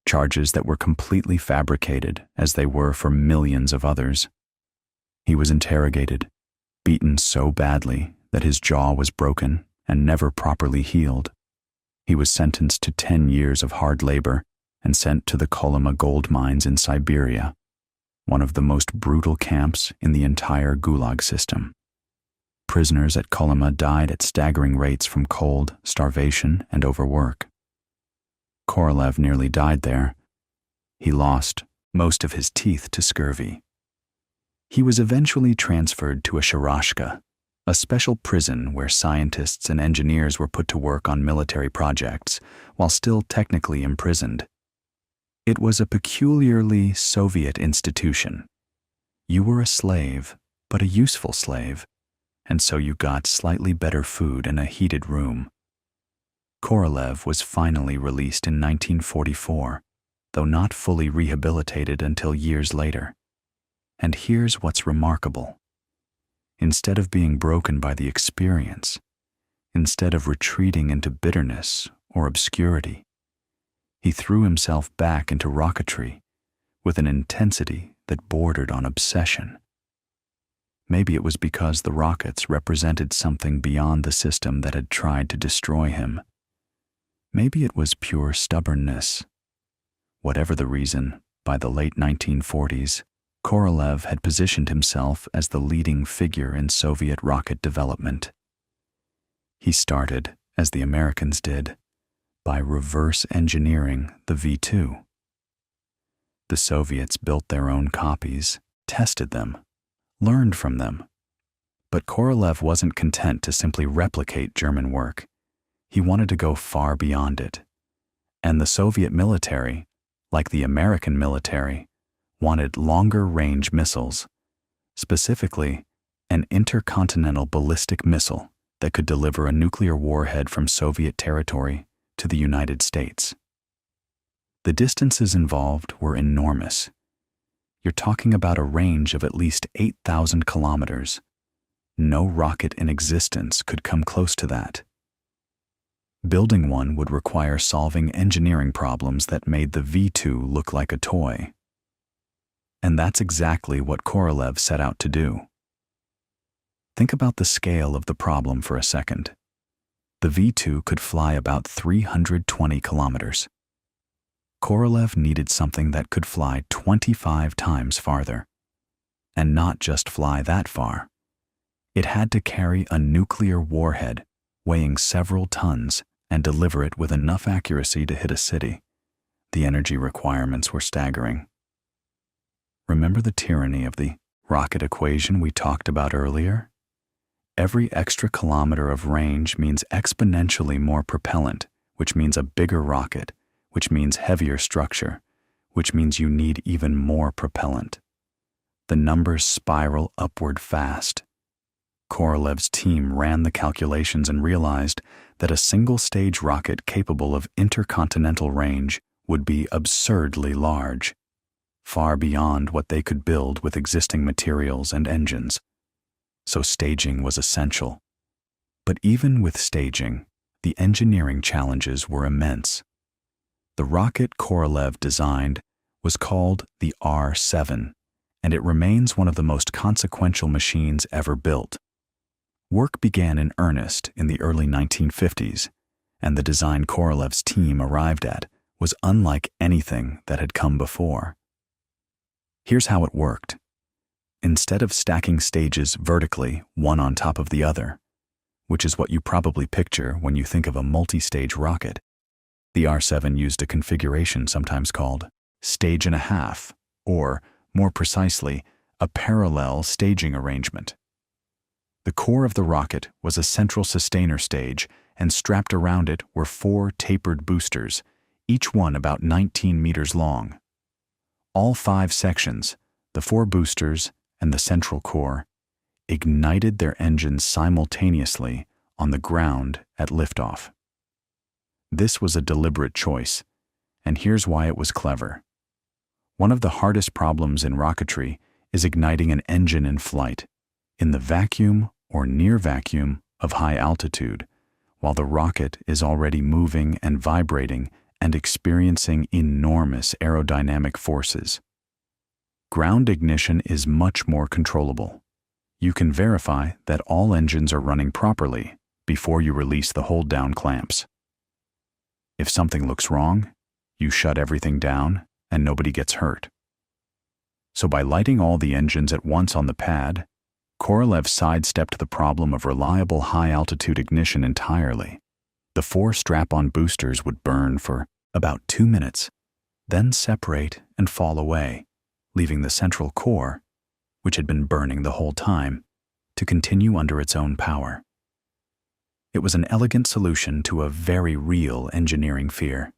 A: charges that were completely fabricated as they were for millions of others. He was interrogated, beaten so badly that his jaw was broken and never properly healed. He was sentenced to 10 years of hard labor and sent to the Kolyma gold mines in Siberia, one of the most brutal camps in the entire Gulag system. Prisoners at Kolyma died at staggering rates from cold, starvation, and overwork. Korolev nearly died there. He lost most of his teeth to scurvy. He was eventually transferred to a sharashka, a special prison where scientists and engineers were put to work on military projects while still technically imprisoned. It was a peculiarly Soviet institution. You were a slave, but a useful slave, and so you got slightly better food and a heated room. Korolev was finally released in 1944, though not fully rehabilitated until years later. And here's what's remarkable. Instead of being broken by the experience, instead of retreating into bitterness or obscurity, he threw himself back into rocketry with an intensity that bordered on obsession. Maybe it was because the rockets represented something beyond the system that had tried to destroy him. Maybe it was pure stubbornness. Whatever the reason, by the late 1940s, Korolev had positioned himself as the leading figure in Soviet rocket development. He started, as the Americans did, by reverse engineering the V-2. The Soviets built their own copies, tested them, learned from them. But Korolev wasn't content to simply replicate German work. He wanted to go far beyond it. And the Soviet military, like the American military, wanted longer-range missiles, specifically an intercontinental ballistic missile that could deliver a nuclear warhead from Soviet territory to the United States. The distances involved were enormous. You're talking about a range of at least 8,000 kilometers. No rocket in existence could come close to that. Building one would require solving engineering problems that made the V-2 look like a toy. And that's exactly what Korolev set out to do. Think about the scale of the problem for a second. The V-2 could fly about 320 kilometers. Korolev needed something that could fly 25 times farther. And not just fly that far. It had to carry a nuclear warhead weighing several tons and deliver it with enough accuracy to hit a city. The energy requirements were staggering. Remember the tyranny of the rocket equation we talked about earlier? Every extra kilometer of range means exponentially more propellant, which means a bigger rocket, which means heavier structure, which means you need even more propellant. The numbers spiral upward fast. Korolev's team ran the calculations and realized that a single-stage rocket capable of intercontinental range would be absurdly large, far beyond what they could build with existing materials and engines. So staging was essential. But even with staging, the engineering challenges were immense. The rocket Korolev designed was called the R-7, and it remains one of the most consequential machines ever built. Work began in earnest in the early 1950s, and the design Korolev's team arrived at was unlike anything that had come before. Here's how it worked. Instead of stacking stages vertically, one on top of the other, which is what you probably picture when you think of a multi-stage rocket, the R7 used a configuration sometimes called stage and a half, or, more precisely, a parallel staging arrangement. The core of the rocket was a central sustainer stage, and strapped around it were 4 tapered boosters, each one about 19 meters long. All 5 sections, the 4 boosters and the central core, ignited their engines simultaneously on the ground at liftoff. This was a deliberate choice, and here's why it was clever. One of the hardest problems in rocketry is igniting an engine in flight, in the vacuum or near vacuum of high altitude, while the rocket is already moving and vibrating and experiencing enormous aerodynamic forces. Ground ignition is much more controllable. You can verify that all engines are running properly before you release the hold-down clamps. If something looks wrong, you shut everything down and nobody gets hurt. So by lighting all the engines at once on the pad, Korolev sidestepped the problem of reliable high-altitude ignition entirely. The 4 strap-on boosters would burn for about 2 minutes, then separate and fall away, leaving the central core, which had been burning the whole time, to continue under its own power. It was an elegant solution to a very real engineering fear.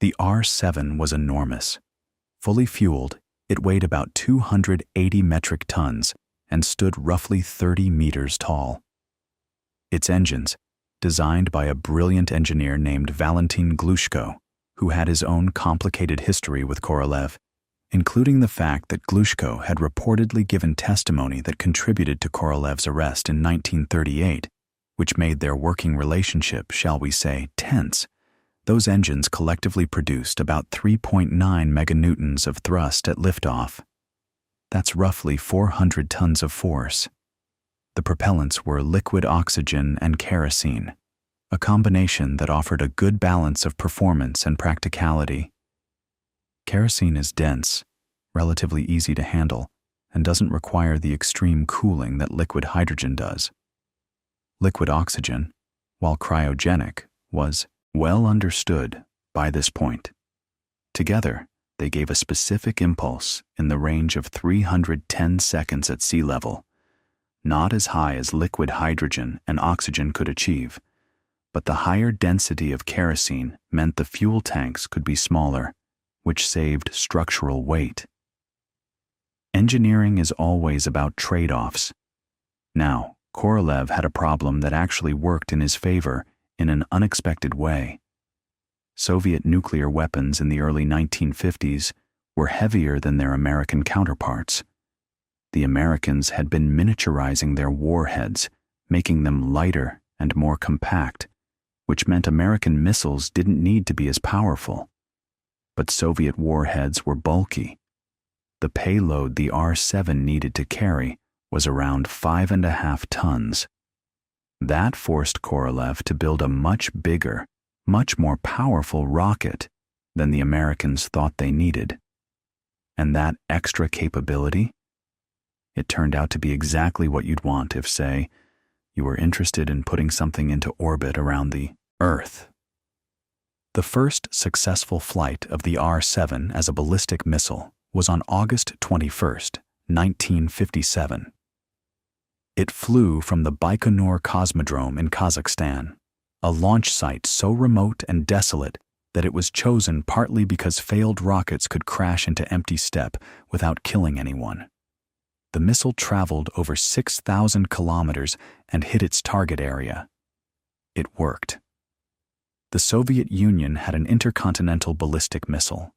A: The R7 was enormous. Fully fueled, it weighed about 280 metric tons and stood roughly 30 meters tall. Its engines, designed by a brilliant engineer named Valentin Glushko, who had his own complicated history with Korolev, including the fact that Glushko had reportedly given testimony that contributed to Korolev's arrest in 1938, which made their working relationship, shall we say, tense. Those engines collectively produced about 3.9 meganewtons of thrust at liftoff. That's roughly 400 tons of force. The propellants were liquid oxygen and kerosene, a combination that offered a good balance of performance and practicality. Kerosene is dense, relatively easy to handle, and doesn't require the extreme cooling that liquid hydrogen does. Liquid oxygen, while cryogenic, was well understood by this point. Together, they gave a specific impulse in the range of 310 seconds at sea level, not as high as liquid hydrogen and oxygen could achieve, but the higher density of kerosene meant the fuel tanks could be smaller, which saved structural weight. Engineering is always about trade-offs. Now, Korolev had a problem that actually worked in his favor in an unexpected way. Soviet nuclear weapons in the early 1950s were heavier than their American counterparts. The Americans had been miniaturizing their warheads, making them lighter and more compact, which meant American missiles didn't need to be as powerful. But Soviet warheads were bulky. The payload the R7 needed to carry was around 5.5 tons. That forced Korolev to build a much bigger, much more powerful rocket than the Americans thought they needed. And that extra capability? It turned out to be exactly what you'd want if, say, you were interested in putting something into orbit around the Earth. The first successful flight of the R7 as a ballistic missile was on August 21st, 1957. It flew from the Baikonur Cosmodrome in Kazakhstan, a launch site so remote and desolate that it was chosen partly because failed rockets could crash into empty steppe without killing anyone. The missile traveled over 6,000 kilometers and hit its target area. It worked. The Soviet Union had an intercontinental ballistic missile,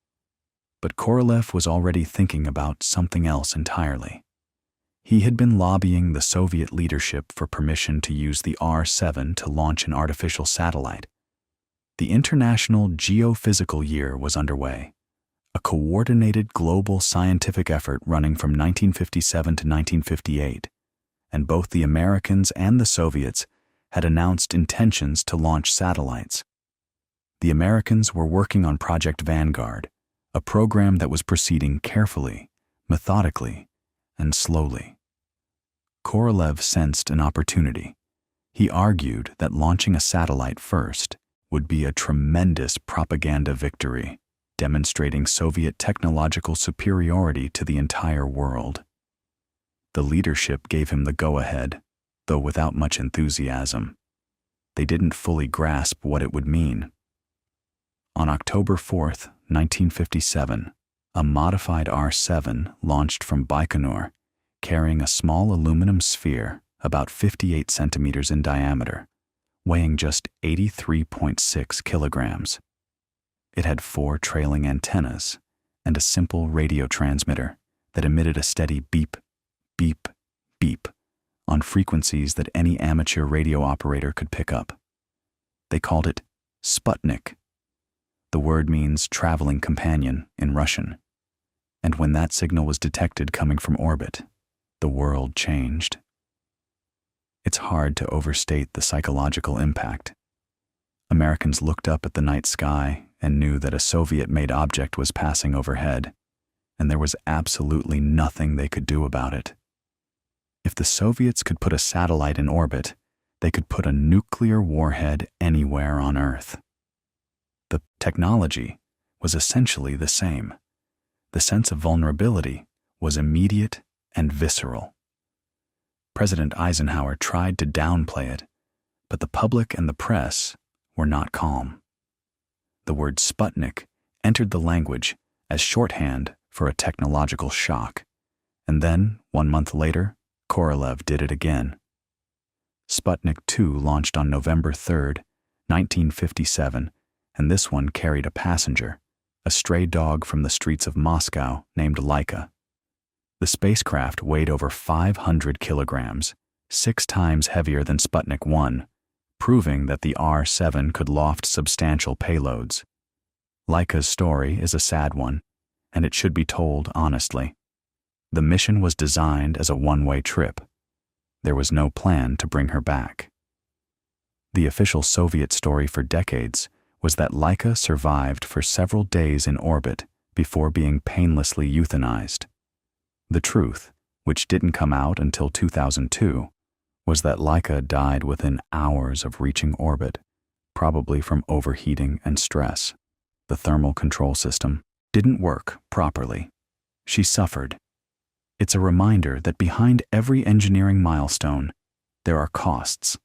A: but Korolev was already thinking about something else entirely. He had been lobbying the Soviet leadership for permission to use the R7 to launch an artificial satellite. The International Geophysical Year was underway, a coordinated global scientific effort running from 1957 to 1958, and both the Americans and the Soviets had announced intentions to launch satellites. The Americans were working on Project Vanguard, a program that was proceeding carefully, methodically, and slowly. Korolev sensed an opportunity. He argued that launching a satellite first would be a tremendous propaganda victory, demonstrating Soviet technological superiority to the entire world. The leadership gave him the go-ahead, though without much enthusiasm. They didn't fully grasp what it would mean. On October 4th, 1957, a modified R-7 launched from Baikonur, carrying a small aluminum sphere about 58 centimeters in diameter, weighing just 83.6 kilograms. It had 4 trailing antennas and a simple radio transmitter that emitted a steady beep, beep, beep on frequencies that any amateur radio operator could pick up. They called it Sputnik. The word means traveling companion in Russian. And when that signal was detected coming from orbit, the world changed. It's hard to overstate the psychological impact. Americans looked up at the night sky and knew that a Soviet-made object was passing overhead, and there was absolutely nothing they could do about it. If the Soviets could put a satellite in orbit, they could put a nuclear warhead anywhere on Earth. The technology was essentially the same. The sense of vulnerability was immediate and visceral. President Eisenhower tried to downplay it, but the public and the press were not calm. The word Sputnik entered the language as shorthand for a technological shock, and then, 1 month later, Korolev did it again. Sputnik 2 launched on November 3rd, 1957, and this one carried a passenger, a stray dog from the streets of Moscow named Laika. The spacecraft weighed over 500 kilograms, 6 times heavier than Sputnik 1, proving that the R-7 could loft substantial payloads. Laika's story is a sad one, and it should be told honestly. The mission was designed as a one-way trip. There was no plan to bring her back. The official Soviet story for decades was that Laika survived for several days in orbit before being painlessly euthanized. The truth, which didn't come out until 2002, was that Laika died within hours of reaching orbit, probably from overheating and stress. The thermal control system didn't work properly. She suffered. It's a reminder that behind every engineering milestone, there are costs,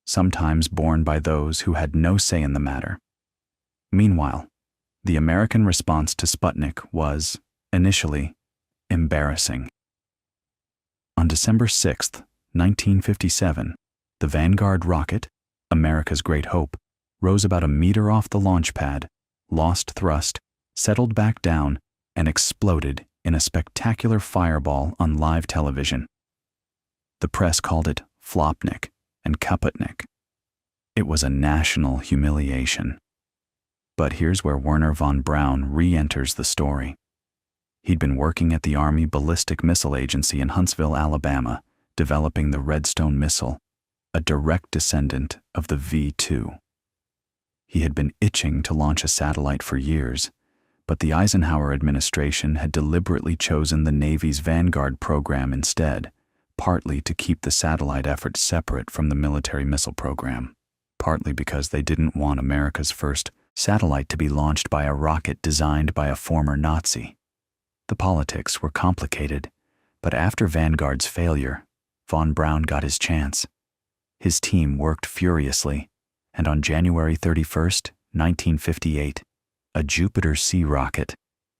A: sometimes borne by those who had no say in the matter. Meanwhile, the American response to Sputnik was, initially, embarrassing. On December 6, 1957, the Vanguard rocket, America's great hope, rose about a meter off the launch pad, lost thrust, settled back down, and exploded in a spectacular fireball on live television. The press called it Flopnik and Kaputnik. It was a national humiliation. But here's where Wernher von Braun re-enters the story. He'd been working at the Army Ballistic Missile Agency in Huntsville, Alabama, developing the Redstone missile, a direct descendant of the V-2. He had been itching to launch a satellite for years, but the Eisenhower administration had deliberately chosen the Navy's Vanguard program instead, partly to keep the satellite effort separate from the military missile program, partly because they didn't want America's first satellite to be launched by a rocket designed by a former Nazi. The politics were complicated, but after Vanguard's failure, von Braun got his chance. His team worked furiously, and on January 31st, 1958, a Jupiter C rocket,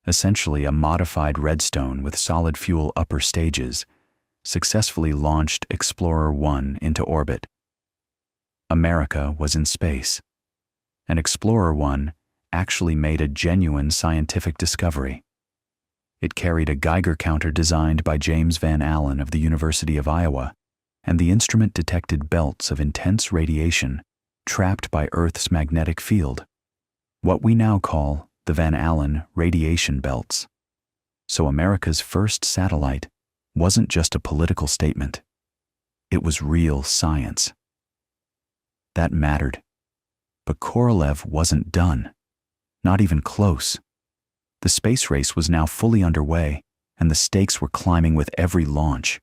A: essentially a modified Redstone with solid fuel upper stages, successfully launched Explorer 1 into orbit. America was in space, and Explorer 1 actually made a genuine scientific discovery. It carried a Geiger counter designed by James Van Allen of the University of Iowa, and the instrument detected belts of intense radiation trapped by Earth's magnetic field, what we now call the Van Allen radiation belts. So America's first satellite wasn't just a political statement. It was real science. That mattered. But Korolev wasn't done. Not even close. The space race was now fully underway, and the stakes were climbing with every launch.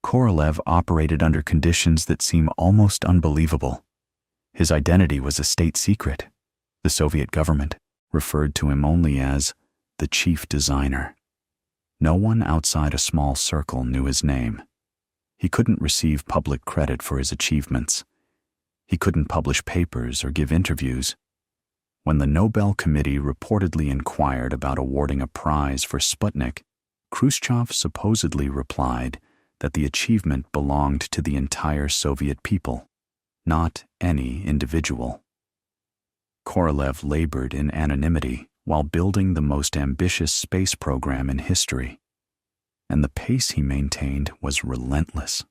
A: Korolev operated under conditions that seem almost unbelievable. His identity was a state secret. The Soviet government referred to him only as the chief designer. No one outside a small circle knew his name. He couldn't receive public credit for his achievements. He couldn't publish papers or give interviews. When the Nobel Committee reportedly inquired about awarding a prize for Sputnik, Khrushchev supposedly replied that the achievement belonged to the entire Soviet people, not any individual. Korolev labored in anonymity while building the most ambitious space program in history, and the pace he maintained was relentless.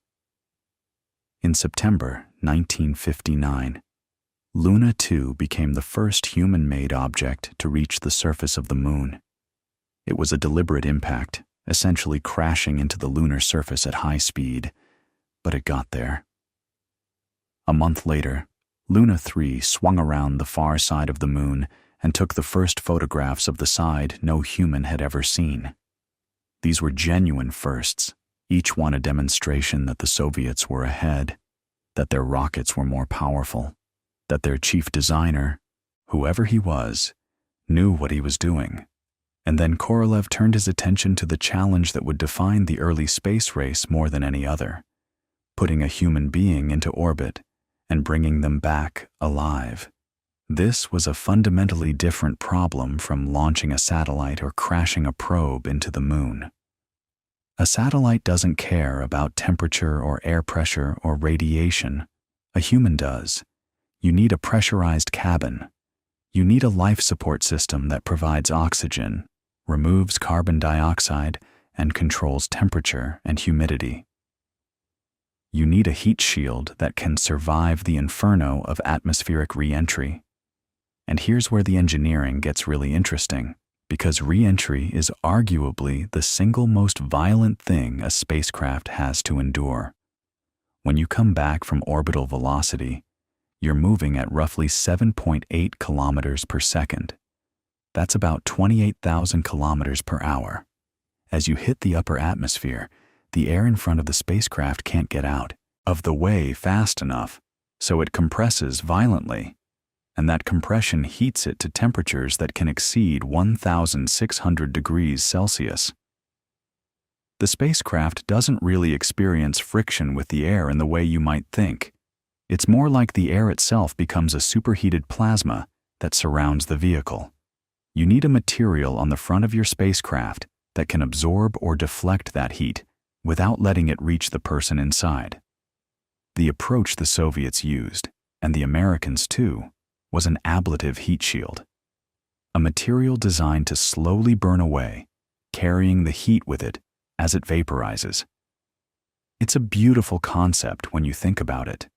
A: In September 1959, Luna 2 became the first human-made object to reach the surface of the moon. It was a deliberate impact, essentially crashing into the lunar surface at high speed, but it got there. A month later, Luna 3 swung around the far side of the moon and took the first photographs of the side no human had ever seen. These were genuine firsts, each one a demonstration that the Soviets were ahead, that their rockets were more powerful, that their chief designer, whoever he was, knew what he was doing. And then Korolev turned his attention to the challenge that would define the early space race more than any other, putting a human being into orbit and bringing them back alive. This was a fundamentally different problem from launching a satellite or crashing a probe into the moon. A satellite doesn't care about temperature or air pressure or radiation. A human does. You need a pressurized cabin. You need a life support system that provides oxygen, removes carbon dioxide, and controls temperature and humidity. You need a heat shield that can survive the inferno of atmospheric re-entry. And here's where the engineering gets really interesting, because re-entry is arguably the single most violent thing a spacecraft has to endure. When you come back from orbital velocity, you're moving at roughly 7.8 kilometers per second. That's about 28,000 kilometers per hour. As you hit the upper atmosphere, the air in front of the spacecraft can't get out of the way fast enough, so it compresses violently, and that compression heats it to temperatures that can exceed 1,600 degrees Celsius. The spacecraft doesn't really experience friction with the air in the way you might think. It's more like the air itself becomes a superheated plasma that surrounds the vehicle. You need a material on the front of your spacecraft that can absorb or deflect that heat without letting it reach the person inside. The approach the Soviets used, and the Americans too, was an ablative heat shield, a material designed to slowly burn away, carrying the heat with it as it vaporizes. It's a beautiful concept when you think about it.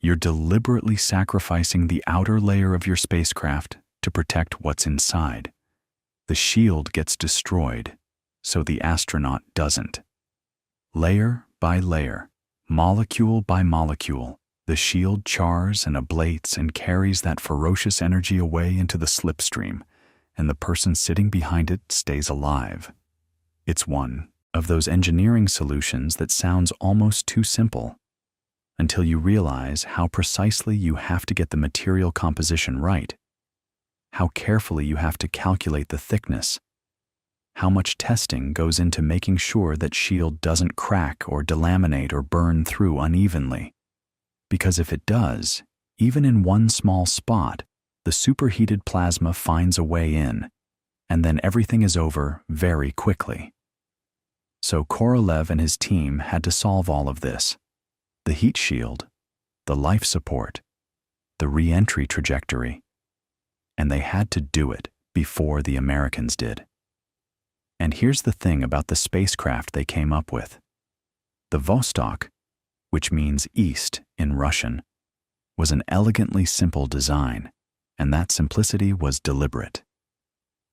A: You're deliberately sacrificing the outer layer of your spacecraft to protect what's inside. The shield gets destroyed, so the astronaut doesn't. Layer by layer, molecule by molecule, the shield chars and ablates and carries that ferocious energy away into the slipstream, and the person sitting behind it stays alive. It's one of those engineering solutions that sounds almost too simple, until you realize how precisely you have to get the material composition right, how carefully you have to calculate the thickness, how much testing goes into making sure that shield doesn't crack or delaminate or burn through unevenly. Because if it does, even in one small spot, the superheated plasma finds a way in, and then everything is over very quickly. So Korolev and his team had to solve all of this: the heat shield, the life support, the re-entry trajectory, and they had to do it before the Americans did. And here's the thing about the spacecraft they came up with. The Vostok, which means east in Russian, was an elegantly simple design, and that simplicity was deliberate.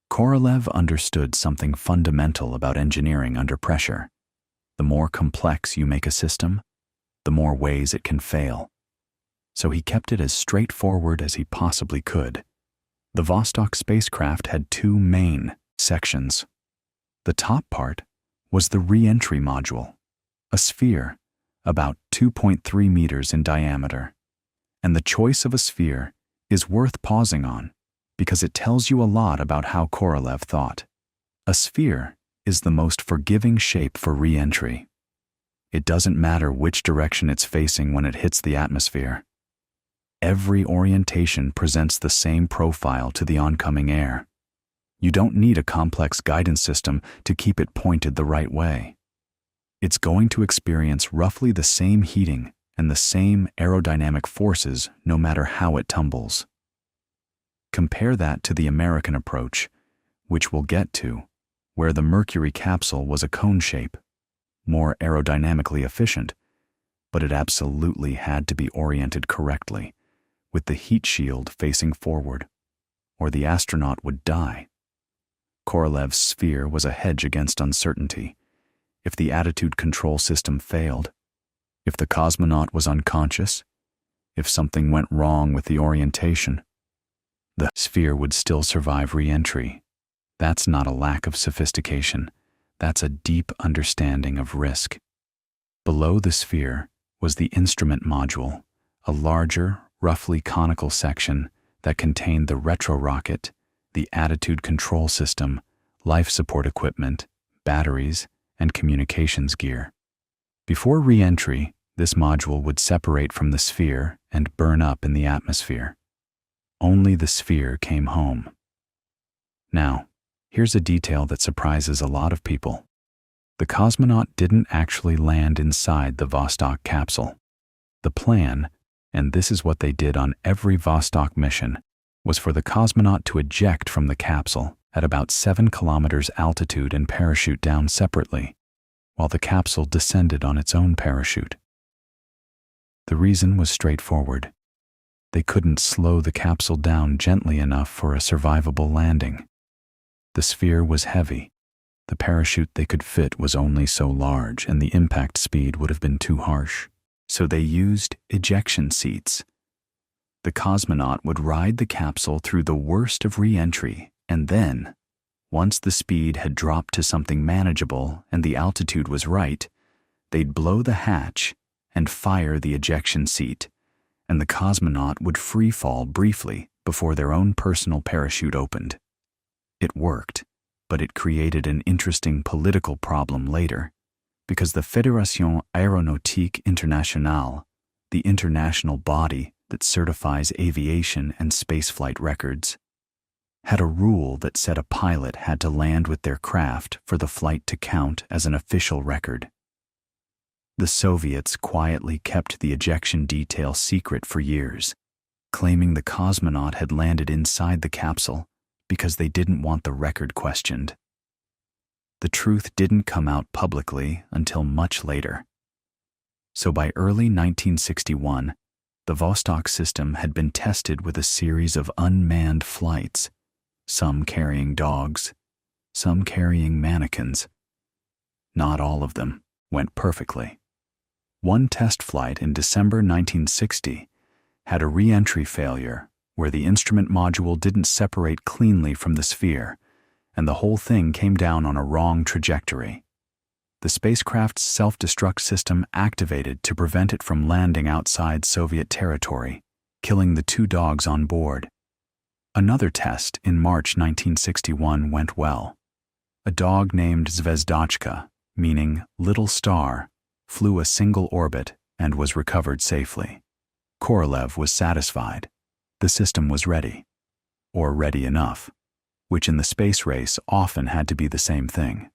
A: Korolev understood something fundamental about engineering under pressure. The more complex you make a system, the more ways it can fail. so he kept it as straightforward as he possibly could. The Vostok spacecraft had two main sections. The top part was the re-entry module, a sphere about 2.3 meters in diameter. And the choice of a sphere is worth pausing on because it tells you a lot about how Korolev thought. A sphere is the most forgiving shape for re-entry. It doesn't matter which direction it's facing when it hits the atmosphere. Every orientation presents the same profile to the oncoming air. You don't need a complex guidance system to keep it pointed the right way. It's going to experience roughly the same heating and the same aerodynamic forces no matter how it tumbles. Compare that to the American approach, which we'll get to, where the Mercury capsule was a cone shape, more aerodynamically efficient, but it absolutely had to be oriented correctly, with the heat shield facing forward, or the astronaut would die. Korolev's sphere was a hedge against uncertainty. If the attitude control system failed, if the cosmonaut was unconscious, if something went wrong with the orientation, the sphere would still survive re-entry. That's not a lack of sophistication. That's a deep understanding of risk. Below the sphere was the instrument module, a larger, roughly conical section that contained the retro-rocket, the attitude control system, life support equipment, batteries, and communications gear. Before re-entry, this module would separate from the sphere and burn up in the atmosphere. Only the sphere came home. Now, here's a detail that surprises a lot of people. The cosmonaut didn't actually land inside the Vostok capsule. The plan, and this is what they did on every Vostok mission, was for the cosmonaut to eject from the capsule at about 7 kilometers altitude and parachute down separately, while the capsule descended on its own parachute. The reason was straightforward. They couldn't slow the capsule down gently enough for a survivable landing. The sphere was heavy. The parachute they could fit was only so large, and the impact speed would have been too harsh. So they used ejection seats. The cosmonaut would ride the capsule through the worst of re-entry, and then, once the speed had dropped to something manageable and the altitude was right, they'd blow the hatch and fire the ejection seat, and the cosmonaut would free fall briefly before their own personal parachute opened. It worked, but it created an interesting political problem later, because the Fédération Aéronautique Internationale, the international body that certifies aviation and spaceflight records, had a rule that said a pilot had to land with their craft for the flight to count as an official record. The Soviets quietly kept the ejection detail secret for years, claiming the cosmonaut had landed inside the capsule because they didn't want the record questioned. The truth didn't come out publicly until much later. So by early 1961, the Vostok system had been tested with a series of unmanned flights, some carrying dogs, some carrying mannequins. Not all of them went perfectly. One test flight in December 1960 had a re-entry failure where the instrument module didn't separate cleanly from the sphere, and the whole thing came down on a wrong trajectory. The spacecraft's self-destruct system activated to prevent it from landing outside Soviet territory, killing the 2 dogs on board. Another test in March 1961 went well. A dog named Zvezdochka, meaning little star, flew a single orbit and was recovered safely. Korolev was satisfied. The system was ready, or ready enough, which in the space race often had to be the same thing.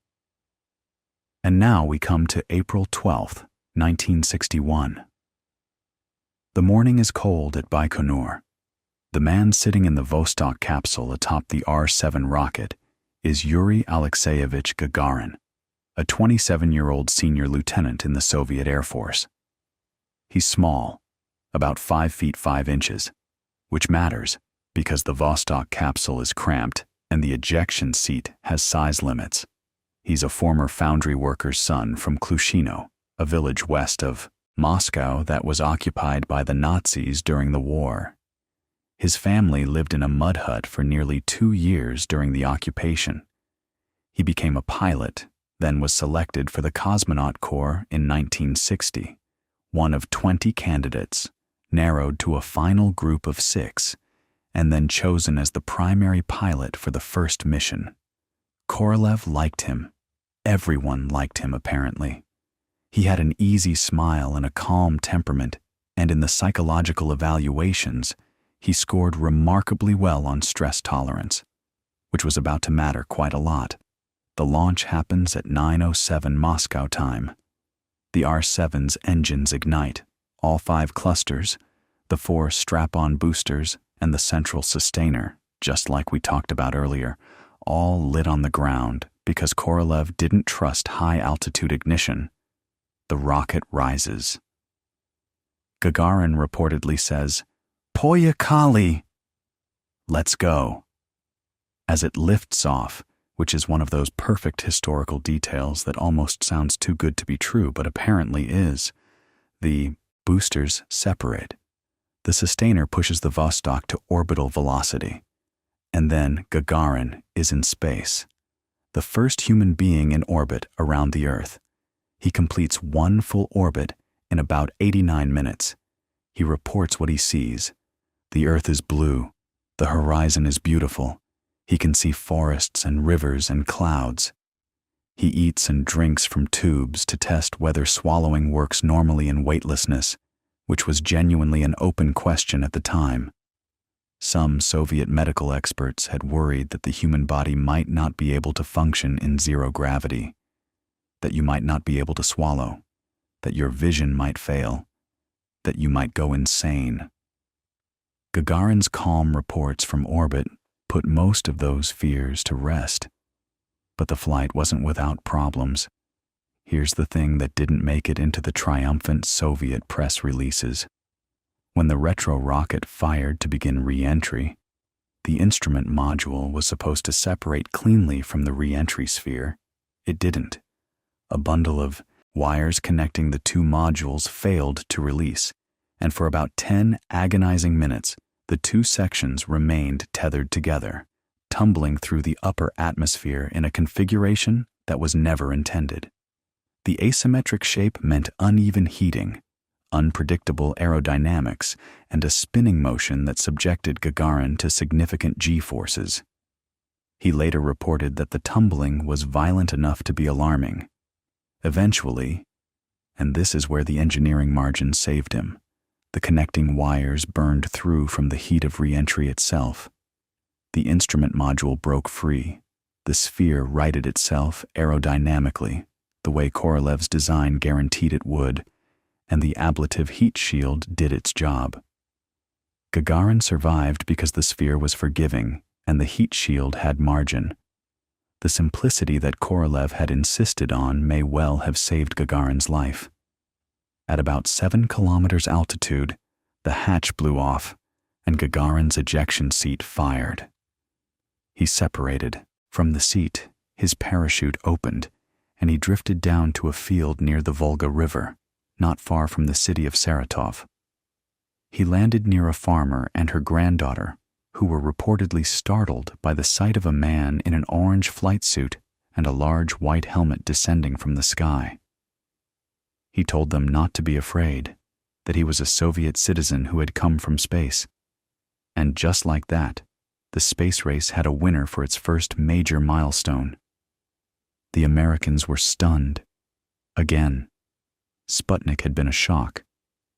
A: And now we come to April 12, 1961. The morning is cold at Baikonur. The man sitting in the Vostok capsule atop the R-7 rocket is Yuri Alexeyevich Gagarin, a 27-year-old senior lieutenant in the Soviet Air Force. He's small, about 5 feet 5 inches, which matters because the Vostok capsule is cramped and the ejection seat has size limits. He's a former foundry worker's son from Klushino, a village west of Moscow that was occupied by the Nazis during the war. His family lived in a mud hut for nearly 2 years during the occupation. He became a pilot, then was selected for the Cosmonaut Corps in 1960, one of 20 candidates, narrowed to a final group of 6, and then chosen as the primary pilot for the first mission. Korolev liked him. Everyone liked him, apparently. He had an easy smile and a calm temperament, and in the psychological evaluations, he scored remarkably well on stress tolerance, which was about to matter quite a lot. The launch happens at 9:07 Moscow time. The R-7's engines ignite, all 5 clusters, the 4 strap-on boosters, and the central sustainer, just like we talked about earlier, all lit on the ground because Korolev didn't trust high-altitude ignition. The rocket rises. Gagarin reportedly says, "Poyakali! Let's go." As it lifts off, which is one of those perfect historical details that almost sounds too good to be true but apparently is, the boosters separate. The sustainer pushes the Vostok to orbital velocity. And then Gagarin is in space, the first human being in orbit around the Earth. He completes 1 full orbit in about 89 minutes. He reports what he sees. The Earth is blue. The horizon is beautiful. He can see forests and rivers and clouds. He eats and drinks from tubes to test whether swallowing works normally in weightlessness, which was genuinely an open question at the time. Some Soviet medical experts had worried that the human body might not be able to function in zero gravity, that you might not be able to swallow, that your vision might fail, that you might go insane. Gagarin's calm reports from orbit put most of those fears to rest. But the flight wasn't without problems. Here's the thing that didn't make it into the triumphant Soviet press releases. When the retro rocket fired to begin re-entry, the instrument module was supposed to separate cleanly from the re-entry sphere. It didn't. A bundle of wires connecting the 2 modules failed to release, and for about 10 agonizing minutes, the 2 sections remained tethered together, tumbling through the upper atmosphere in a configuration that was never intended. The asymmetric shape meant uneven heating, unpredictable aerodynamics, and a spinning motion that subjected Gagarin to significant G-forces. He later reported that the tumbling was violent enough to be alarming. Eventually, and this is where the engineering margin saved him, the connecting wires burned through from the heat of re-entry itself. The instrument module broke free. The sphere righted itself aerodynamically, the way Korolev's design guaranteed it would, and the ablative heat shield did its job. Gagarin survived because the sphere was forgiving and the heat shield had margin. The simplicity that Korolev had insisted on may well have saved Gagarin's life. At about 7 kilometers altitude, the hatch blew off, and Gagarin's ejection seat fired. He separated. From the seat, his parachute opened, and he drifted down to a field near the Volga River, not far from the city of Saratov. He landed near a farmer and her granddaughter, who were reportedly startled by the sight of a man in an orange flight suit and a large white helmet descending from the sky. He told them not to be afraid, that he was a Soviet citizen who had come from space. And just like that, the space race had a winner for its first major milestone. The Americans were stunned. Again. Sputnik had been a shock,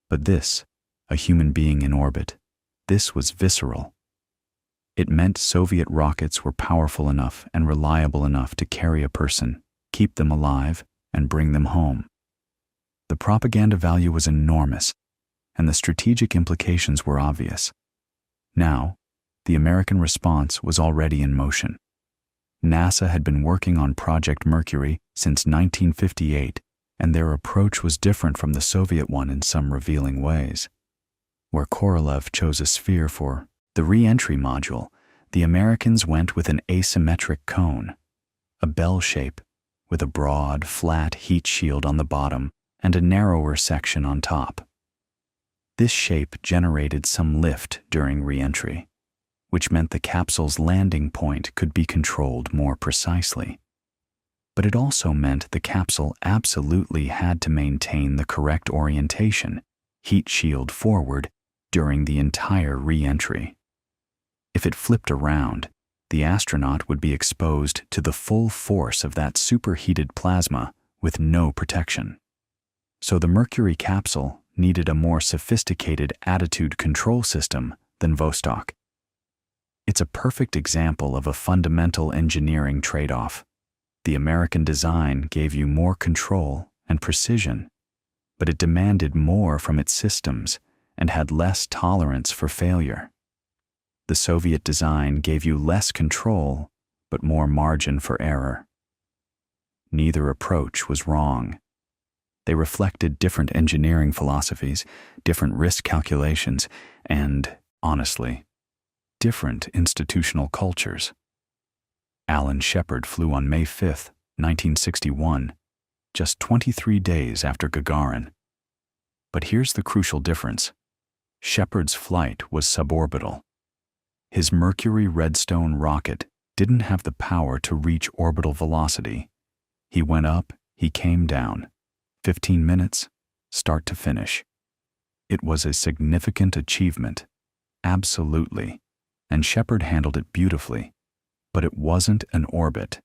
A: but this, a human being in orbit, this was visceral. It meant Soviet rockets were powerful enough and reliable enough to carry a person, keep them alive, and bring them home. The propaganda value was enormous, and the strategic implications were obvious. Now, the American response was already in motion. NASA had been working on Project Mercury since 1958, and their approach was different from the Soviet one in some revealing ways. Where Korolev chose a sphere for the re-entry module, the Americans went with an asymmetric cone, a bell shape with a broad, flat heat shield on the bottom and a narrower section on top. This shape generated some lift during re-entry, which meant the capsule's landing point could be controlled more precisely. But it also meant the capsule absolutely had to maintain the correct orientation, heat shield forward, during the entire re-entry. If it flipped around, the astronaut would be exposed to the full force of that superheated plasma with no protection. So the Mercury capsule needed a more sophisticated attitude control system than Vostok. It's a perfect example of a fundamental engineering trade-off. The American design gave you more control and precision, but it demanded more from its systems and had less tolerance for failure. The Soviet design gave you less control, but more margin for error. Neither approach was wrong. They reflected different engineering philosophies, different risk calculations, and, honestly, different institutional cultures. Alan Shepard flew on May 5, 1961, just 23 days after Gagarin. But here's the crucial difference. Shepard's flight was suborbital. His Mercury Redstone rocket didn't have the power to reach orbital velocity. He went up, he came down. 15 minutes, start to finish. It was a significant achievement, absolutely, and Shepard handled it beautifully. But it wasn't an orbit.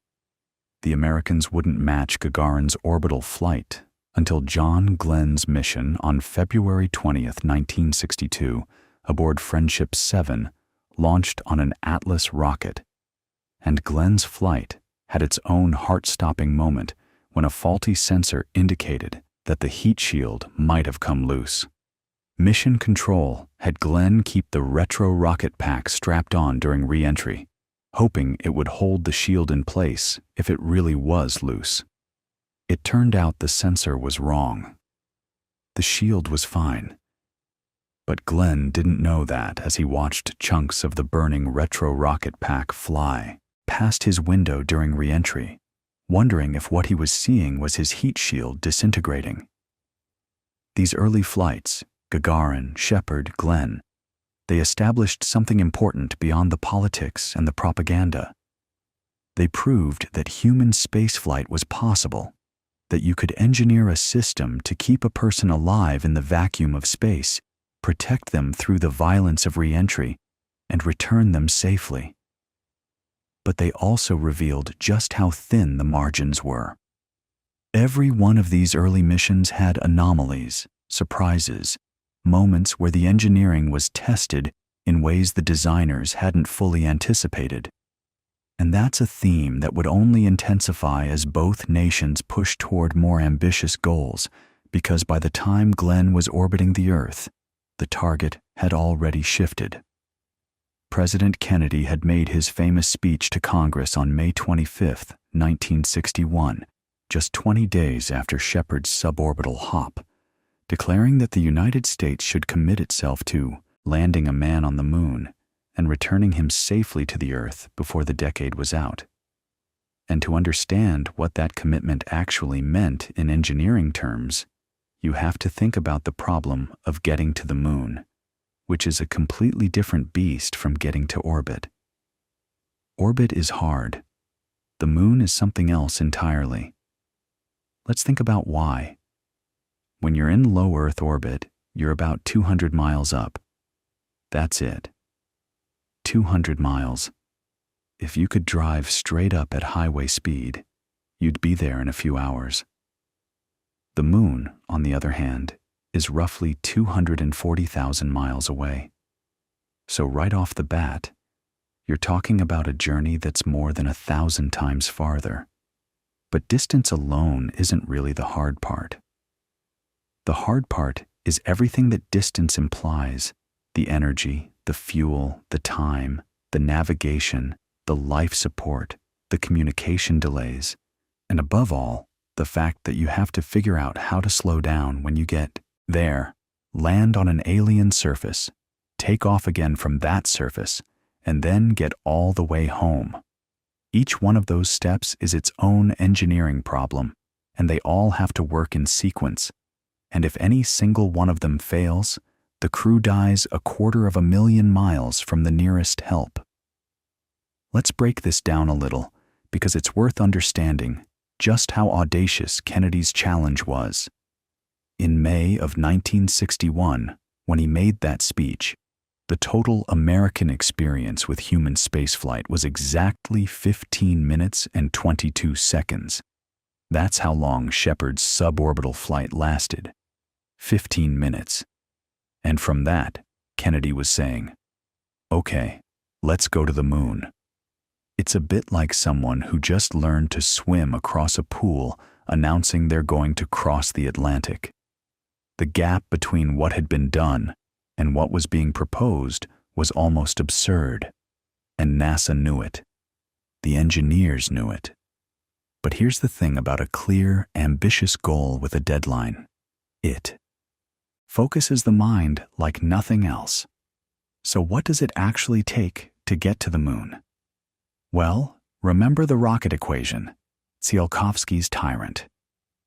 A: The Americans wouldn't match Gagarin's orbital flight until John Glenn's mission on February 20, 1962, aboard Friendship 7, launched on an Atlas rocket. And Glenn's flight had its own heart-stopping moment when a faulty sensor indicated that the heat shield might have come loose. Mission Control had Glenn keep the retro rocket pack strapped on during re-entry, hoping it would hold the shield in place if it really was loose. It turned out the sensor was wrong. The shield was fine. But Glenn didn't know that as he watched chunks of the burning retro rocket pack fly past his window during re-entry, wondering if what he was seeing was his heat shield disintegrating. These early flights, Gagarin, Shepard, Glenn, they established something important beyond the politics and the propaganda. They proved that human spaceflight was possible, that you could engineer a system to keep a person alive in the vacuum of space, protect them through the violence of re-entry, and return them safely. But they also revealed just how thin the margins were. Every one of these early missions had anomalies, surprises, moments where the engineering was tested in ways the designers hadn't fully anticipated. And that's a theme that would only intensify as both nations pushed toward more ambitious goals, because by the time Glenn was orbiting the Earth, the target had already shifted. President Kennedy had made his famous speech to Congress on May 25, 1961, just 20 days after Shepard's suborbital hop, declaring that the United States should commit itself to landing a man on the moon and returning him safely to the Earth before the decade was out. And to understand what that commitment actually meant in engineering terms, you have to think about the problem of getting to the moon, which is a completely different beast from getting to orbit. Orbit is hard. The moon is something else entirely. Let's think about why. When you're in low Earth orbit, you're about 200 miles up. That's it. 200 miles. If you could drive straight up at highway speed, you'd be there in a few hours. The moon, on the other hand, is roughly 240,000 miles away. So right off the bat, you're talking about a journey that's more than 1,000 times farther. But distance alone isn't really the hard part. The hard part is everything that distance implies: the energy, the fuel, the time, the navigation, the life support, the communication delays, and above all, the fact that you have to figure out how to slow down when you get there, land on an alien surface, take off again from that surface, and then get all the way home. Each one of those steps is its own engineering problem, and they all have to work in sequence, and if any single one of them fails, the crew dies 250,000 miles from the nearest help. Let's break this down a little, because it's worth understanding just how audacious Kennedy's challenge was. In May of 1961, when he made that speech, the total American experience with human spaceflight was exactly 15 minutes and 22 seconds. That's how long Shepard's suborbital flight lasted. 15 minutes. And from that, Kennedy was saying, "Okay, let's go to the moon." It's a bit like someone who just learned to swim across a pool announcing they're going to cross the Atlantic. The gap between what had been done and what was being proposed was almost absurd. And NASA knew it. The engineers knew it. But here's the thing about a clear, ambitious goal with a deadline. It focuses the mind like nothing else. So what does it actually take to get to the moon? Well, remember the rocket equation, Tsiolkovsky's tyrant.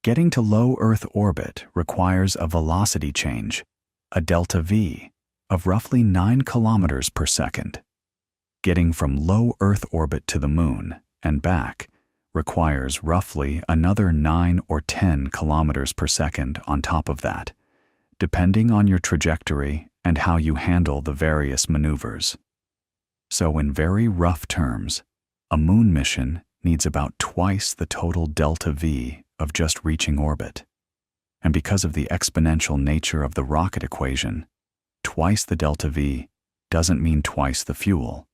A: Getting to low Earth orbit requires a velocity change, a delta V, of roughly 9 kilometers per second. Getting from low Earth orbit to the moon and back requires roughly another 9 or 10 kilometers per second on top of that, depending on your trajectory and how you handle the various maneuvers. So in very rough terms, a moon mission needs about twice the total delta V of just reaching orbit. And because of the exponential nature of the rocket equation, twice the delta V doesn't mean twice the fuel.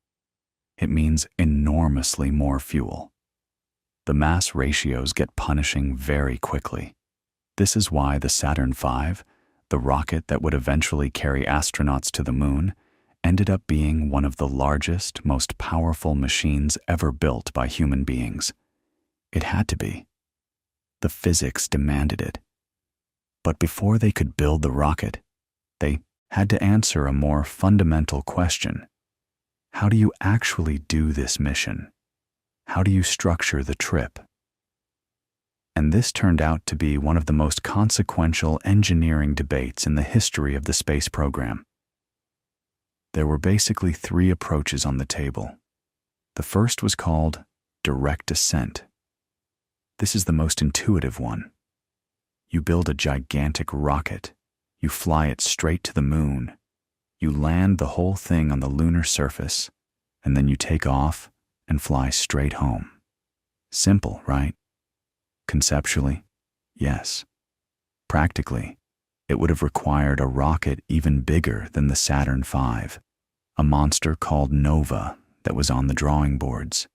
A: It means enormously more fuel. The mass ratios get punishing very quickly. This is why the Saturn V, the rocket that would eventually carry astronauts to the moon, ended up being one of the largest, most powerful machines ever built by human beings. It had to be. The physics demanded it. But before they could build the rocket, they had to answer a more fundamental question. How do you actually do this mission? How do you structure the trip? And this turned out to be one of the most consequential engineering debates in the history of the space program. There were basically 3 approaches on the table. The first was called direct ascent. This is the most intuitive one. You build a gigantic rocket, you fly it straight to the moon, you land the whole thing on the lunar surface, and then you take off and fly straight home. Simple, right? Conceptually, yes. Practically, it would have required a rocket even bigger than the Saturn V, a monster called Nova that was on the drawing boards,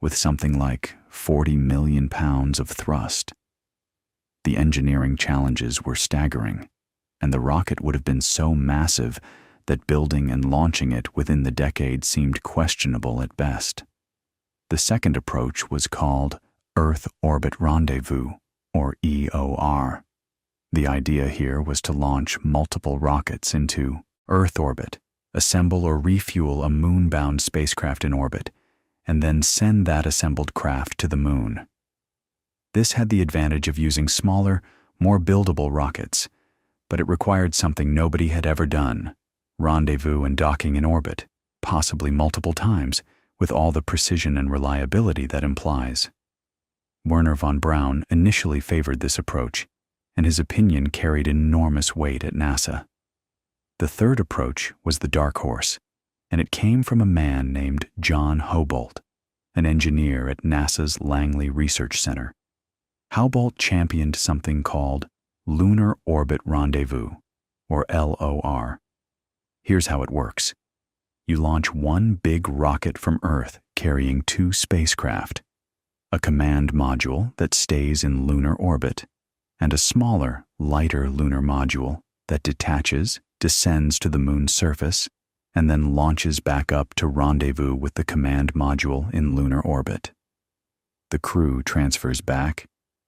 A: with something like 40 million pounds of thrust. The engineering challenges were staggering, and the rocket would have been so massive that building and launching it within the decade seemed questionable at best. The second approach was called Earth Orbit Rendezvous, or EOR. The idea here was to launch multiple rockets into Earth orbit, assemble or refuel a moon-bound spacecraft in orbit, and then send that assembled craft to the moon. This had the advantage of using smaller, more buildable rockets, but it required something nobody had ever done: rendezvous and docking in orbit, possibly multiple times, with all the precision and reliability that implies. Wernher von Braun initially favored this approach, and his opinion carried enormous weight at NASA. The third approach was the dark horse, and it came from a man named John Houbolt, an engineer at NASA's Langley Research Center. Houbolt championed something called Lunar Orbit Rendezvous, or LOR. Here's how it works. You launch one big rocket from Earth carrying 2 spacecraft, a command module that stays in lunar orbit, and a smaller, lighter lunar module that detaches, descends to the moon's surface, and then launches back up to rendezvous with the command module in lunar orbit. The crew transfers back,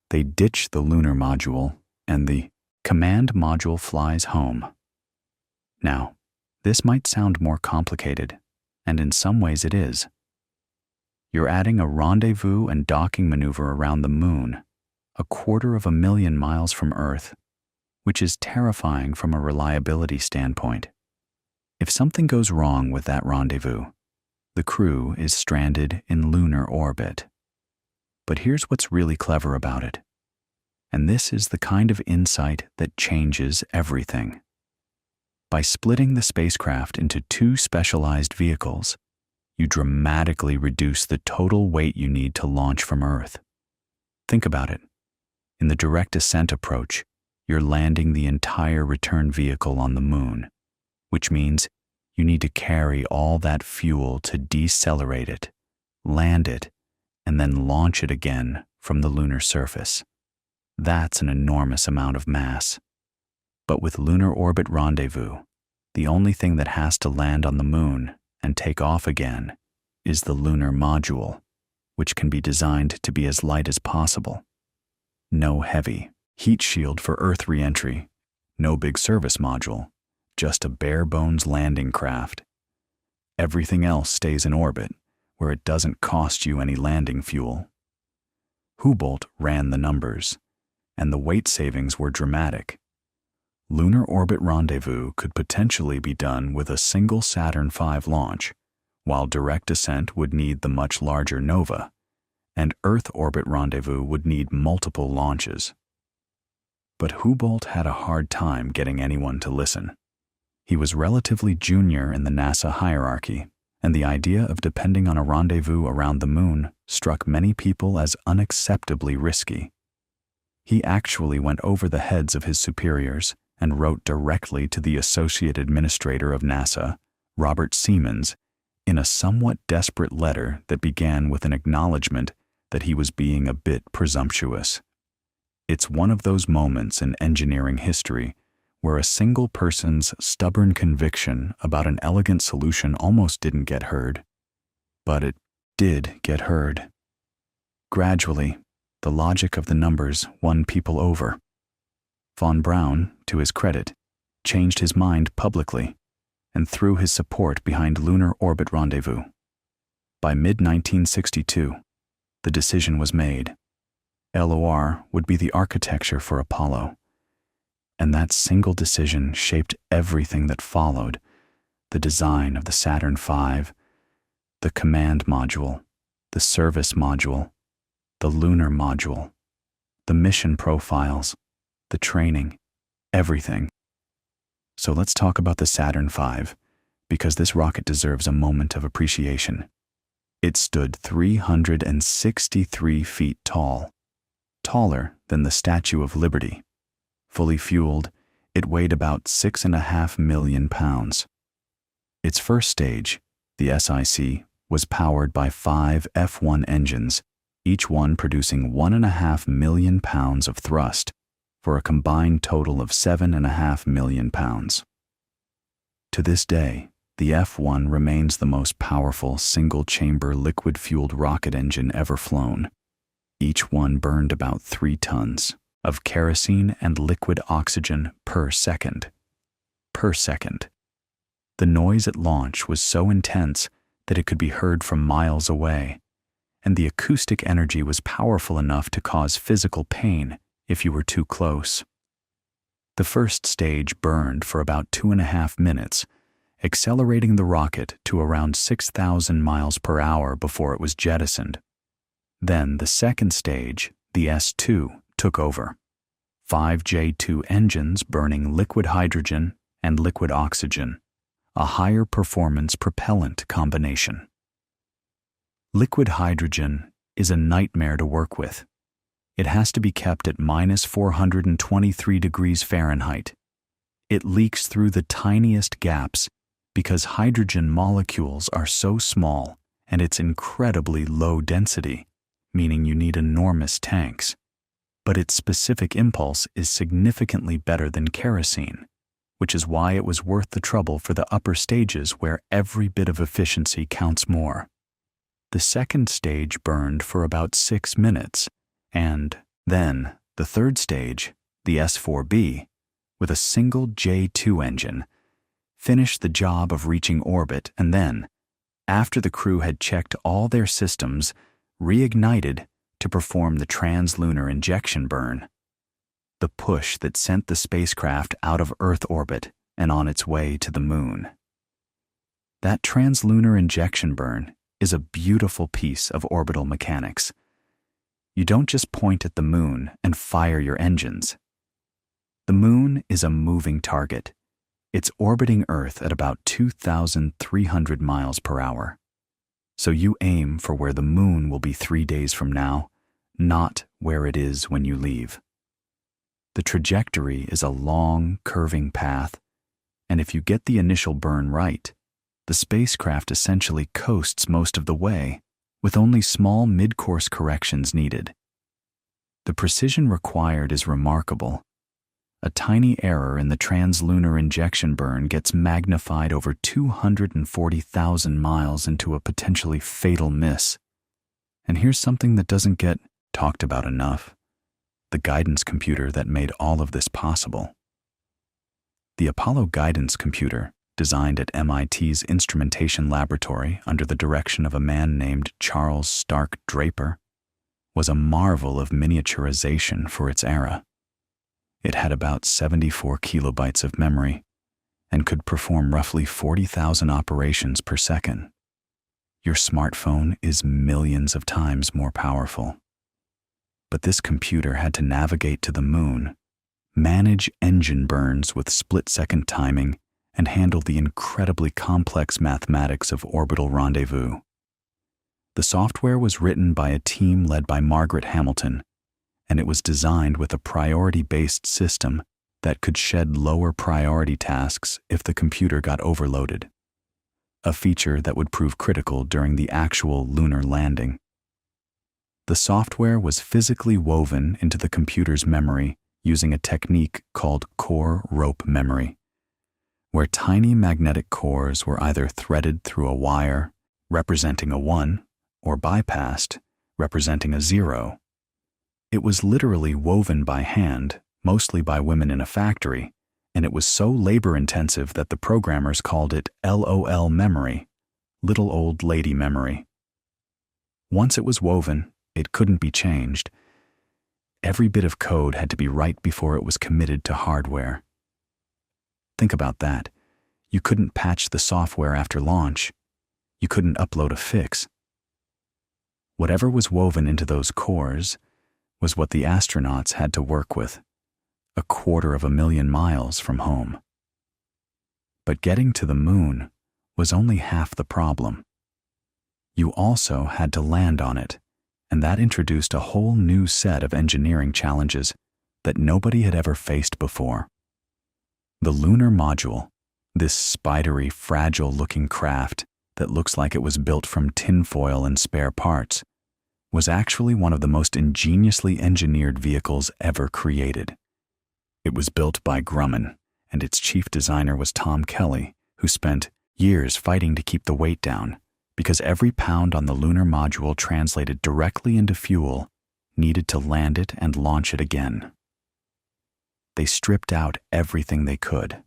A: they ditch the lunar module, and the command module flies home. Now, this might sound more complicated, and in some ways it is. You're adding a rendezvous and docking maneuver around the moon, 250,000 miles from Earth. which is terrifying from a reliability standpoint. If something goes wrong with that rendezvous, the crew is stranded in lunar orbit. But here's what's really clever about it. And this is the kind of insight that changes everything. By splitting the spacecraft into two specialized vehicles, you dramatically reduce the total weight you need to launch from Earth. Think about it. In the direct ascent approach, you're landing the entire return vehicle on the Moon, which means you need to carry all that fuel to decelerate it, land it, and then launch it again from the lunar surface. That's an enormous amount of mass. But with lunar orbit rendezvous, the only thing that has to land on the Moon and take off again is the lunar module, which can be designed to be as light as possible. No heavy heat shield for Earth re-entry, no big service module, just a bare-bones landing craft. Everything else stays in orbit, where it doesn't cost you any landing fuel. Hubble ran the numbers, and the weight savings were dramatic. Lunar orbit rendezvous could potentially be done with a single Saturn V launch, while direct ascent would need the much larger Nova, and Earth orbit rendezvous would need multiple launches. But Hubble had a hard time getting anyone to listen. He was relatively junior in the NASA hierarchy, and the idea of depending on a rendezvous around the Moon struck many people as unacceptably risky. He actually went over the heads of his superiors and wrote directly to the Associate Administrator of NASA, Robert Siemens, in a somewhat desperate letter that began with an acknowledgement that he was being a bit presumptuous. It's one of those moments in engineering history where a single person's stubborn conviction about an elegant solution almost didn't get heard. But it did get heard. Gradually, the logic of the numbers won people over. Von Braun, to his credit, changed his mind publicly and threw his support behind lunar orbit rendezvous. By mid-1962, the decision was made. LOR would be the architecture for Apollo. And that single decision shaped everything that followed: the design of the Saturn V, the command module, the service module, the lunar module, the mission profiles, the training, everything. So let's talk about the Saturn V, because this rocket deserves a moment of appreciation. It stood 363 feet tall, taller than the Statue of Liberty. Fully fueled, it weighed about 6.5 million pounds. Its first stage, the SIC, was powered by 5 F1 engines, each one producing 1.5 million pounds of thrust, for a combined total of 7.5 million pounds. To this day, the F1 remains the most powerful single-chamber liquid-fueled rocket engine ever flown. Each one burned about 3 tons of kerosene and liquid oxygen per second. The noise at launch was so intense that it could be heard from miles away, and the acoustic energy was powerful enough to cause physical pain if you were too close. The first stage burned for about 2.5 minutes, accelerating the rocket to around 6,000 miles per hour before it was jettisoned. Then the second stage, the S2, took over. 5 J2 engines burning liquid hydrogen and liquid oxygen, a higher performance propellant combination. Liquid hydrogen is a nightmare to work with. It has to be kept at -423 degrees Fahrenheit. It leaks through the tiniest gaps because hydrogen molecules are so small and it's incredibly low density, meaning you need enormous tanks. But its specific impulse is significantly better than kerosene, which is why it was worth the trouble for the upper stages where every bit of efficiency counts more. The second stage burned for about 6 minutes, and then the third stage, the S4B, with a single J2 engine, finished the job of reaching orbit and then, after the crew had checked all their systems, reignited to perform the translunar injection burn. the push that sent the spacecraft out of Earth orbit and on its way to the moon. That translunar injection burn is a beautiful piece of orbital mechanics. You don't just point at the moon and fire your engines. The moon is a moving target. It's orbiting Earth at about 2,300 miles per hour. So you aim for where the moon will be 3 days from now, not where it is when you leave. The trajectory is a long, curving path, and if you get the initial burn right, the spacecraft essentially coasts most of the way, with only small mid-course corrections needed. The precision required is remarkable. A tiny error in the translunar injection burn gets magnified over 240,000 miles into a potentially fatal miss. And here's something that doesn't get talked about enough: the guidance computer that made all of this possible. The Apollo guidance computer, designed at MIT's Instrumentation Laboratory under the direction of a man named Charles Stark Draper, was a marvel of miniaturization for its era. It had about 74 kilobytes of memory and could perform roughly 40,000 operations per second. Your smartphone is millions of times more powerful. But this computer had to navigate to the moon, manage engine burns with split-second timing, and handle the incredibly complex mathematics of orbital rendezvous. The software was written by a team led by Margaret Hamilton, and it was designed with a priority-based system that could shed lower priority tasks if the computer got overloaded, a feature that would prove critical during the actual lunar landing. The software was physically woven into the computer's memory using a technique called core rope memory, where tiny magnetic cores were either threaded through a wire, representing a 1, or bypassed, representing a 0. It was literally woven by hand, mostly by women in a factory, and it was so labor-intensive that the programmers called it LOL memory, little old lady memory. Once it was woven, it couldn't be changed. Every bit of code had to be right before it was committed to hardware. Think about that. You couldn't patch the software after launch. You couldn't upload a fix. Whatever was woven into those cores was what the astronauts had to work with, 250,000 miles from home. But getting to the moon was only half the problem. You also had to land on it, and that introduced a whole new set of engineering challenges that nobody had ever faced before. The lunar module, this spidery, fragile-looking craft that looks like it was built from tinfoil and spare parts, was actually one of the most ingeniously engineered vehicles ever created. It was built by Grumman, and its chief designer was Tom Kelly, who spent years fighting to keep the weight down, because every pound on the lunar module translated directly into fuel needed to land it and launch it again. They stripped out everything they could.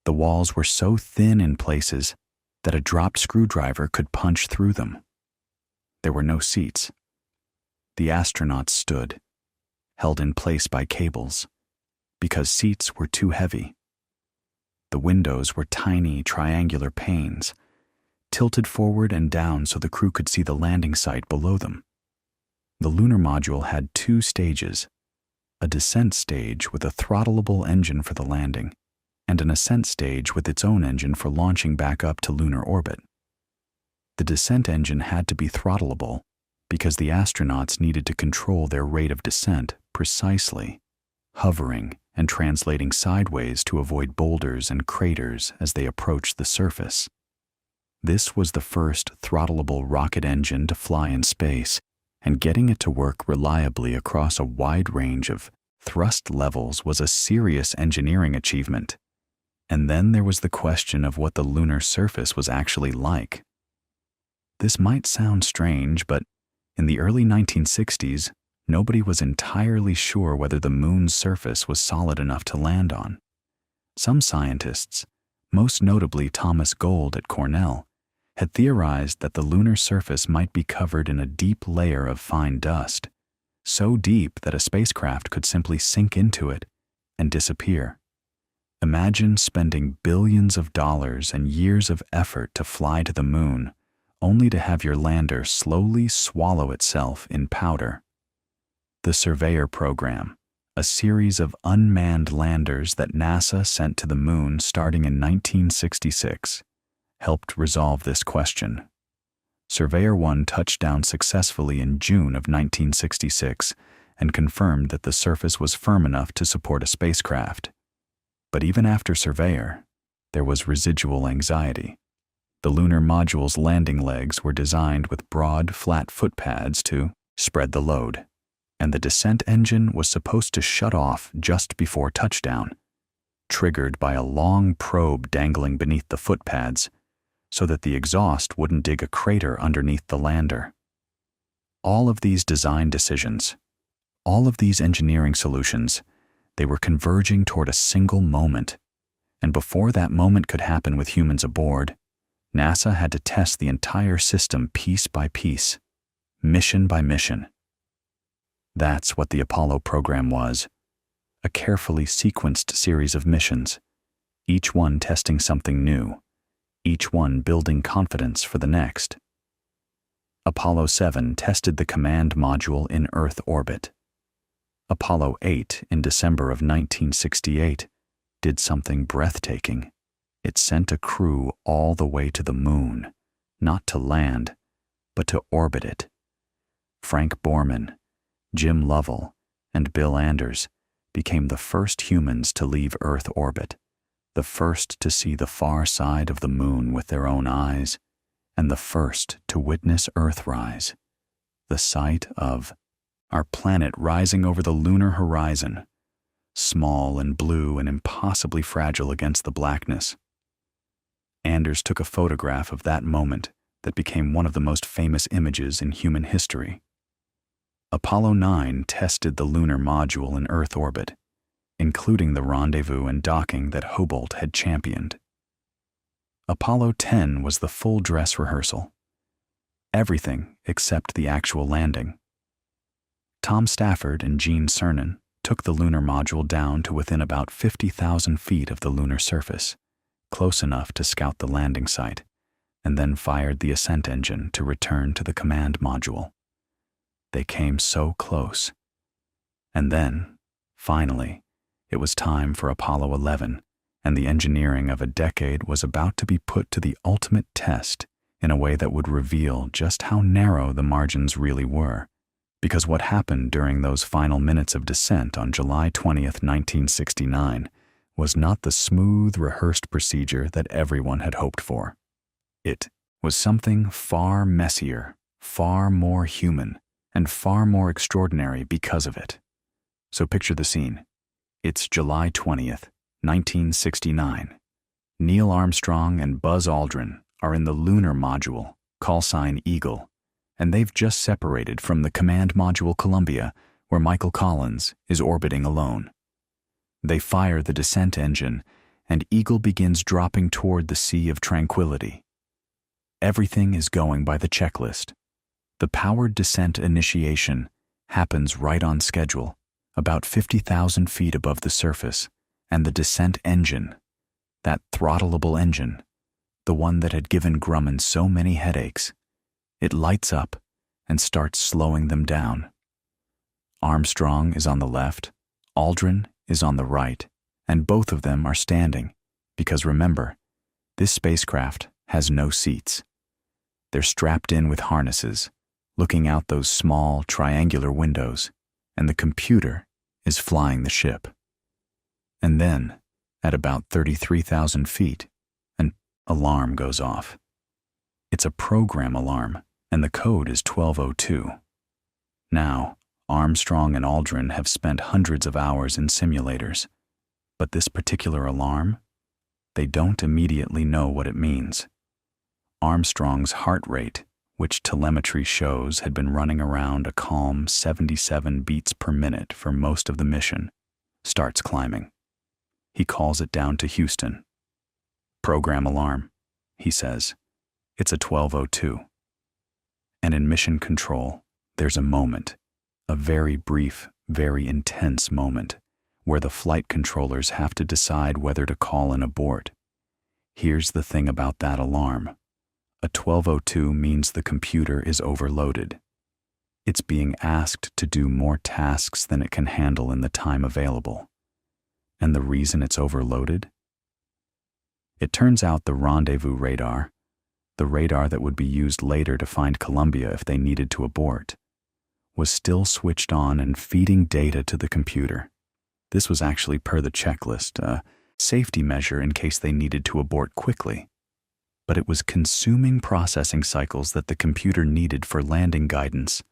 A: The walls were so thin in places that a dropped screwdriver could punch through them. There were no seats. The astronauts stood, held in place by cables, because seats were too heavy. The windows were tiny triangular panes, tilted forward and down so the crew could see the landing site below them. The lunar module had 2 stages, a descent stage with a throttleable engine for the landing, and an ascent stage with its own engine for launching back up to lunar orbit. The descent engine had to be throttleable because the astronauts needed to control their rate of descent precisely, hovering and translating sideways to avoid boulders and craters as they approached the surface. This was the first throttleable rocket engine to fly in space, and getting it to work reliably across a wide range of thrust levels was a serious engineering achievement. And then there was the question of what the lunar surface was actually like. This might sound strange, but in the early 1960s, nobody was entirely sure whether the moon's surface was solid enough to land on. Some scientists, most notably Thomas Gold at Cornell, had theorized that the lunar surface might be covered in a deep layer of fine dust, so deep that a spacecraft could simply sink into it and disappear. Imagine spending billions of dollars and years of effort to fly to the moon, only to have your lander slowly swallow itself in powder. The Surveyor program, a series of unmanned landers that NASA sent to the moon starting in 1966, helped resolve this question. Surveyor 1 touched down successfully in June of 1966 and confirmed that the surface was firm enough to support a spacecraft. But even after Surveyor, there was residual anxiety. The lunar module's landing legs were designed with broad, flat footpads to spread the load, and the descent engine was supposed to shut off just before touchdown, triggered by a long probe dangling beneath the footpads so that the exhaust wouldn't dig a crater underneath the lander. All of these design decisions, all of these engineering solutions, they were converging toward a single moment, and before that moment could happen with humans aboard, NASA had to test the entire system piece by piece, mission by mission. That's what the Apollo program was, a carefully sequenced series of missions, each one testing something new, each one building confidence for the next. Apollo 7 tested the command module in Earth orbit. Apollo 8 in December of 1968 did something breathtaking. It sent a crew all the way to the moon, not to land, but to orbit it. Frank Borman, Jim Lovell, and Bill Anders became the first humans to leave Earth orbit, the first to see the far side of the moon with their own eyes, and the first to witness Earthrise, the sight of our planet rising over the lunar horizon, small and blue and impossibly fragile against the blackness. Anders took a photograph of that moment that became one of the most famous images in human history. Apollo 9 tested the lunar module in Earth orbit, including the rendezvous and docking that Hobart had championed. Apollo 10 was the full dress rehearsal. Everything except the actual landing. Tom Stafford and Gene Cernan took the lunar module down to within about 50,000 feet of the lunar surface, close enough to scout the landing site, and then fired the ascent engine to return to the command module. They came so close. And then, finally, it was time for Apollo 11, and the engineering of a decade was about to be put to the ultimate test in a way that would reveal just how narrow the margins really were. Because what happened during those final minutes of descent on July 20th, 1969, was not the smooth, rehearsed procedure that everyone had hoped for. It was something far messier, far more human, and far more extraordinary because of it. So picture the scene. It's July 20th, 1969. Neil Armstrong and Buzz Aldrin are in the lunar module, call sign Eagle, and they've just separated from the command module Columbia, where Michael Collins is orbiting alone. They fire the descent engine, and Eagle begins dropping toward the Sea of Tranquility. Everything is going by the checklist. The powered descent initiation happens right on schedule, about 50,000 feet above the surface, and the descent engine, that throttleable engine, the one that had given Grumman so many headaches, it lights up and starts slowing them down. Armstrong is on the left, Aldrin is on the right, and both of them are standing, because remember, this spacecraft has no seats. They're strapped in with harnesses, looking out those small triangular windows, and the computer is flying the ship. And then, at about 33,000 feet, an alarm goes off. It's a program alarm, and the code is 1202. Now, Armstrong and Aldrin have spent hundreds of hours in simulators, but this particular alarm, they don't immediately know what it means. Armstrong's heart rate, which telemetry shows had been running around a calm 77 beats per minute for most of the mission, starts climbing. He calls it down to Houston. "Program alarm," he says. It's a 1202. And in mission control, there's a moment, A very brief, very intense moment where the flight controllers have to decide whether to call an abort. Here's the thing about that alarm. A 1202 means the computer is overloaded. It's being asked to do more tasks than it can handle in the time available. And the reason it's overloaded? It turns out the rendezvous radar, the radar that would be used later to find Columbia if they needed to abort, was still switched on and feeding data to the computer. This was actually per the checklist, a safety measure in case they needed to abort quickly. But it was consuming processing cycles that the computer needed for landing guidance.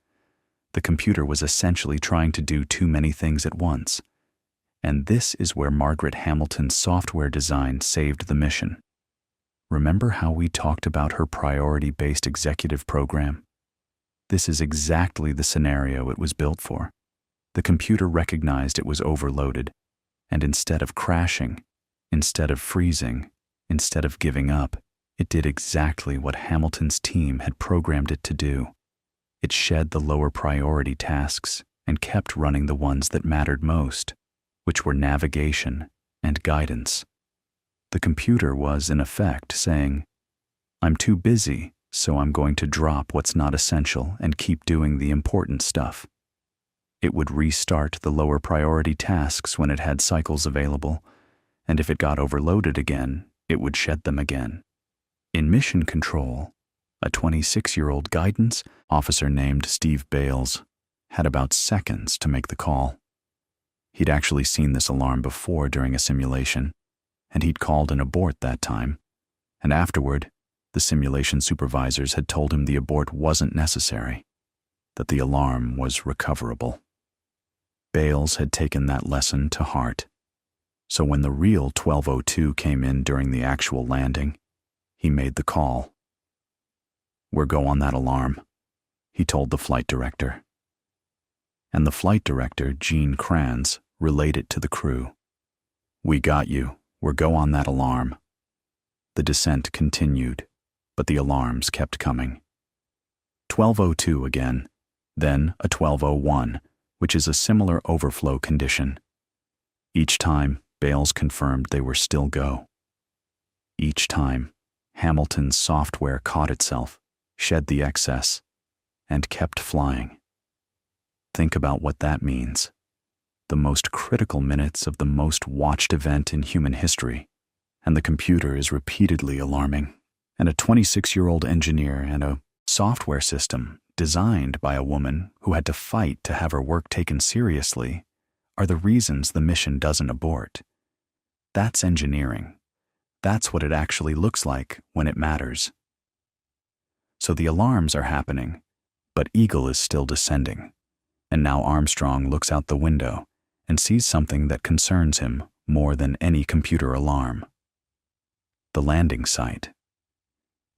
A: The computer was essentially trying to do too many things at once. And this is where Margaret Hamilton's software design saved the mission. Remember how we talked about her priority-based executive program? This is exactly the scenario it was built for. The computer recognized it was overloaded, and instead of crashing, instead of freezing, instead of giving up, it did exactly what Hamilton's team had programmed it to do. It shed the lower priority tasks and kept running the ones that mattered most, which were navigation and guidance. The computer was, in effect, saying, "I'm too busy, so I'm going to drop what's not essential and keep doing the important stuff." It would restart the lower priority tasks when it had cycles available, and if it got overloaded again, it would shed them again. In mission control, a 26-year-old guidance officer named Steve Bales had about seconds to make the call. He'd actually seen this alarm before during a simulation, and he'd called an abort that time, and afterward, the simulation supervisors had told him the abort wasn't necessary, that the alarm was recoverable. Bales had taken that lesson to heart. So when the real 1202 came in during the actual landing, he made the call. "We're go on that alarm," he told the flight director. And the flight director, Gene Kranz, relayed it to the crew. "We got you. We're go on that alarm." The descent continued, but the alarms kept coming. 1202 again, then a 1201, which is a similar overflow condition. Each time, Bales confirmed they were still go. Each time, Hamilton's software caught itself, shed the excess, and kept flying. Think about what that means. The most critical minutes of the most watched event in human history, and the computer is repeatedly alarming. And a 26-year-old engineer and a software system designed by a woman who had to fight to have her work taken seriously are the reasons the mission doesn't abort. That's engineering. That's what it actually looks like when it matters. So the alarms are happening, but Eagle is still descending. And now Armstrong looks out the window and sees something that concerns him more than any computer alarm. The landing site.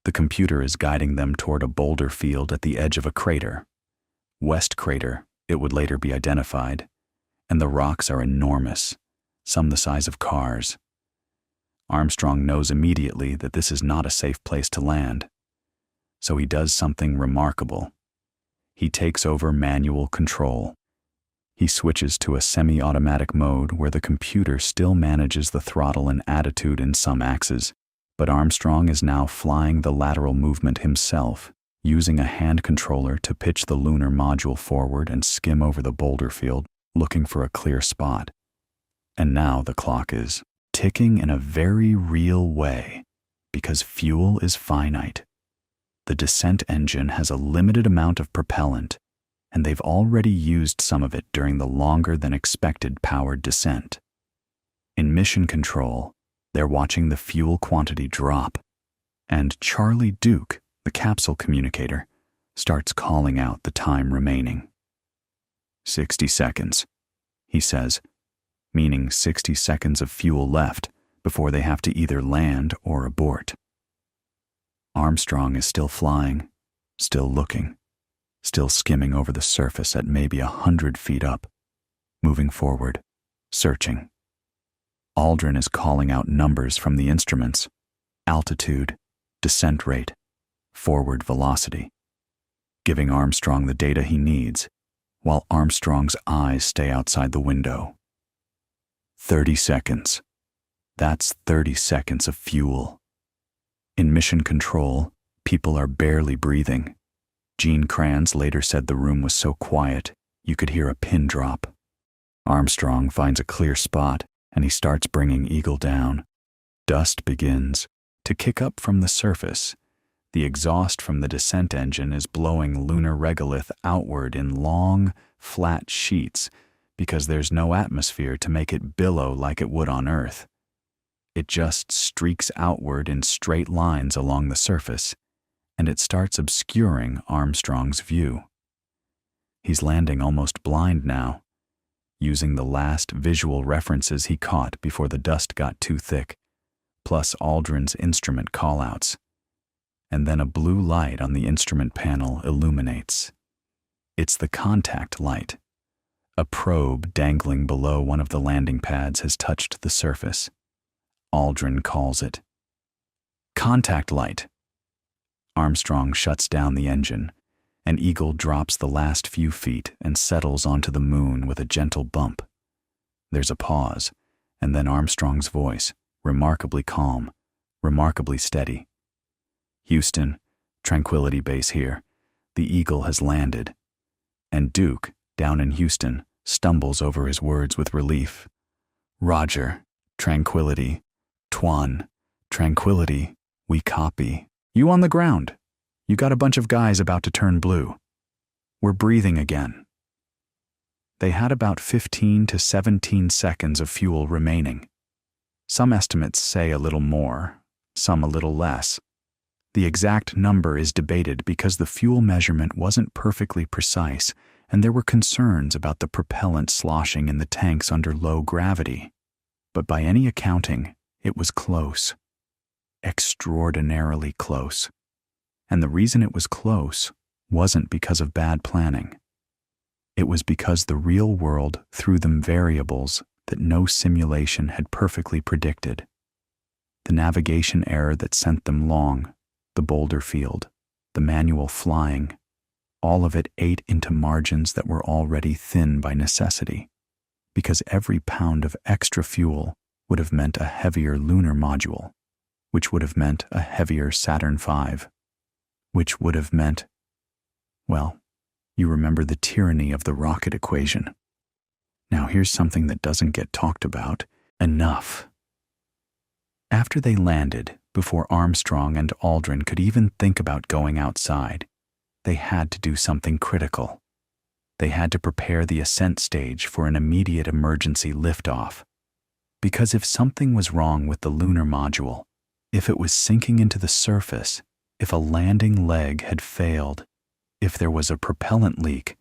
A: The computer is guiding them toward a boulder field at the edge of a crater. West Crater, it would later be identified, and the rocks are enormous, some the size of cars. Armstrong knows immediately that this is not a safe place to land, so he does something remarkable. He takes over manual control. He switches to a semi-automatic mode where the computer still manages the throttle and attitude in some axes, but Armstrong is now flying the lateral movement himself, using a hand controller to pitch the lunar module forward and skim over the boulder field, looking for a clear spot. And now the clock is ticking in a very real way, because fuel is finite. The descent engine has a limited amount of propellant, and they've already used some of it during the longer than expected powered descent. In mission control, they're watching the fuel quantity drop, and Charlie Duke, the capsule communicator, starts calling out the time remaining. 60 seconds, he says, meaning 60 seconds of fuel left before they have to either land or abort. Armstrong is still flying, still looking, still skimming over the surface at maybe 100 feet up, moving forward, searching. Aldrin is calling out numbers from the instruments: altitude, descent rate, forward velocity, giving Armstrong the data he needs, while Armstrong's eyes stay outside the window. 30 seconds. That's 30 seconds of fuel. In mission control, people are barely breathing. Gene Kranz later said the room was so quiet, you could hear a pin drop. Armstrong finds a clear spot, and he starts bringing Eagle down. Dust begins to kick up from the surface. The exhaust from the descent engine is blowing lunar regolith outward in long, flat sheets because there's no atmosphere to make it billow like it would on Earth. It just streaks outward in straight lines along the surface, and it starts obscuring Armstrong's view. He's landing almost blind now, using the last visual references he caught before the dust got too thick, plus Aldrin's instrument callouts. And then a blue light on the instrument panel illuminates. It's the contact light. A probe dangling below one of the landing pads has touched the surface. Aldrin calls it contact light. Armstrong shuts down the engine, and Eagle drops the last few feet and settles onto the moon with a gentle bump. There's a pause, and then Armstrong's voice, remarkably calm, remarkably steady. Houston, Tranquility Base here. The Eagle has landed. And Duke, down in Houston, stumbles over his words with relief. Roger, Tranquility. Tuan, Tranquility, we copy. You on the ground. You got a bunch of guys about to turn blue. We're breathing again. They had about 15 to 17 seconds of fuel remaining. Some estimates say a little more, some a little less. The exact number is debated because the fuel measurement wasn't perfectly precise, and there were concerns about the propellant sloshing in the tanks under low gravity. But by any accounting, it was close. Extraordinarily close. And the reason it was close wasn't because of bad planning. It was because the real world threw them variables that no simulation had perfectly predicted. The navigation error that sent them long, the boulder field, the manual flying, all of it ate into margins that were already thin by necessity, because every pound of extra fuel would have meant a heavier lunar module, which would have meant a heavier Saturn V, which would have meant, well, you remember the tyranny of the rocket equation. Now here's something that doesn't get talked about enough. After they landed, before Armstrong and Aldrin could even think about going outside, they had to do something critical. They had to prepare the ascent stage for an immediate emergency liftoff. Because if something was wrong with the lunar module, if it was sinking into the surface, if a landing leg had failed, if there was a propellant leak,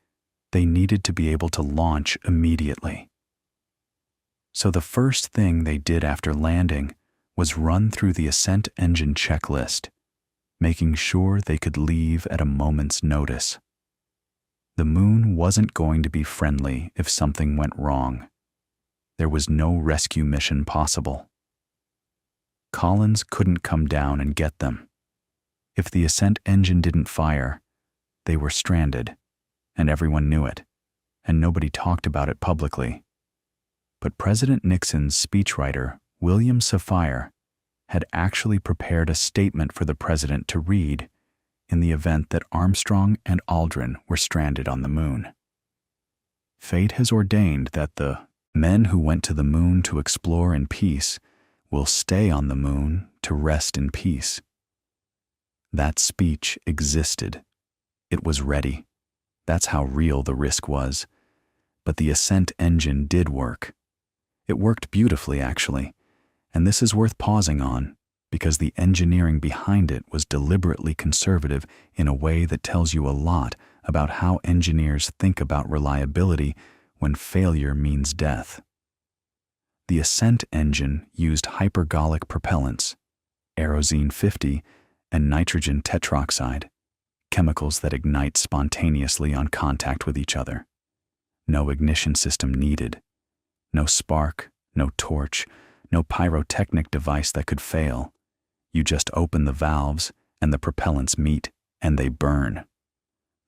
A: they needed to be able to launch immediately. So the first thing they did after landing was run through the ascent engine checklist, making sure they could leave at a moment's notice. The moon wasn't going to be friendly if something went wrong. There was no rescue mission possible. Collins couldn't come down and get them. If the ascent engine didn't fire, they were stranded, and everyone knew it, and nobody talked about it publicly. But President Nixon's speechwriter, William Safire, had actually prepared a statement for the president to read in the event that Armstrong and Aldrin were stranded on the moon. Fate has ordained that the men who went to the moon to explore in peace will stay on the moon to rest in peace. That speech existed. It was ready. That's how real the risk was. But the ascent engine did work. It worked beautifully, actually, and this is worth pausing on, because the engineering behind it was deliberately conservative in a way that tells you a lot about how engineers think about reliability when failure means death. The ascent engine used hypergolic propellants, Aerozine 50 and nitrogen tetroxide, chemicals that ignite spontaneously on contact with each other. No ignition system needed. No spark, no torch, no pyrotechnic device that could fail. You just open the valves and the propellants meet and they burn.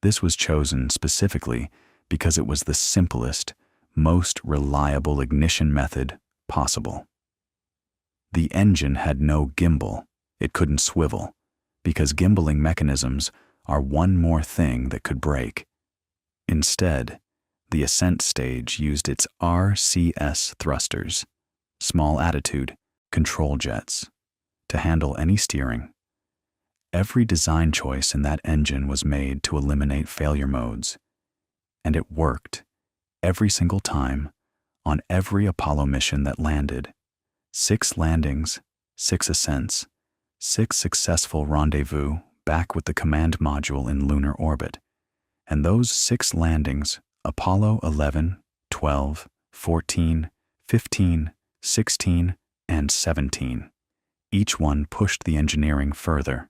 A: This was chosen specifically because it was the simplest, most reliable ignition method possible. The engine had no gimbal. It couldn't swivel, because gimbaling mechanisms are one more thing that could break. Instead, the ascent stage used its RCS thrusters, small attitude, control jets, to handle any steering. Every design choice in that engine was made to eliminate failure modes, and it worked every single time on every Apollo mission that landed. 6 landings, 6 ascents, 6 successful rendezvous back with the command module in lunar orbit. And those 6 landings, Apollo 11, 12, 14, 15, 16, and 17, each one pushed the engineering further.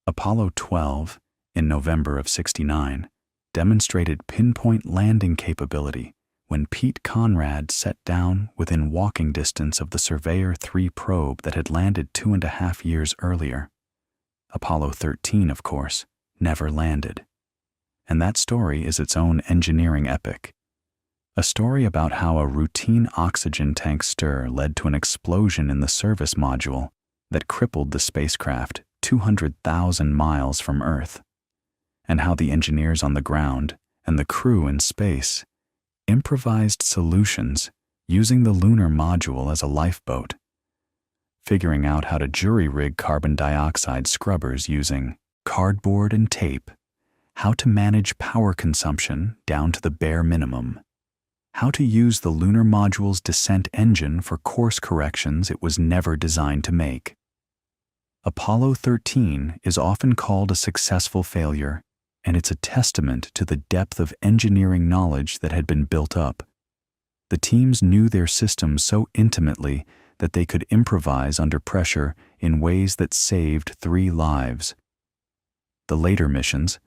A: Apollo 12, in November of '69, demonstrated pinpoint landing capability when Pete Conrad set down within walking distance of the Surveyor 3 probe that had landed 2.5 years earlier. Apollo 13, of course, never landed. And that story is its own engineering epic. A story about how a routine oxygen tank stir led to an explosion in the service module that crippled the spacecraft 200,000 miles from Earth, and how the engineers on the ground and the crew in space improvised solutions using the lunar module as a lifeboat, figuring out how to jury-rig carbon dioxide scrubbers using cardboard and tape, how to manage power consumption down to the bare minimum, how to use the lunar module's descent engine for course corrections it was never designed to make. Apollo 13 is often called a successful failure, and it's a testament to the depth of engineering knowledge that had been built up. The teams knew their systems so intimately that they could improvise under pressure in ways that saved 3 lives. The later missions,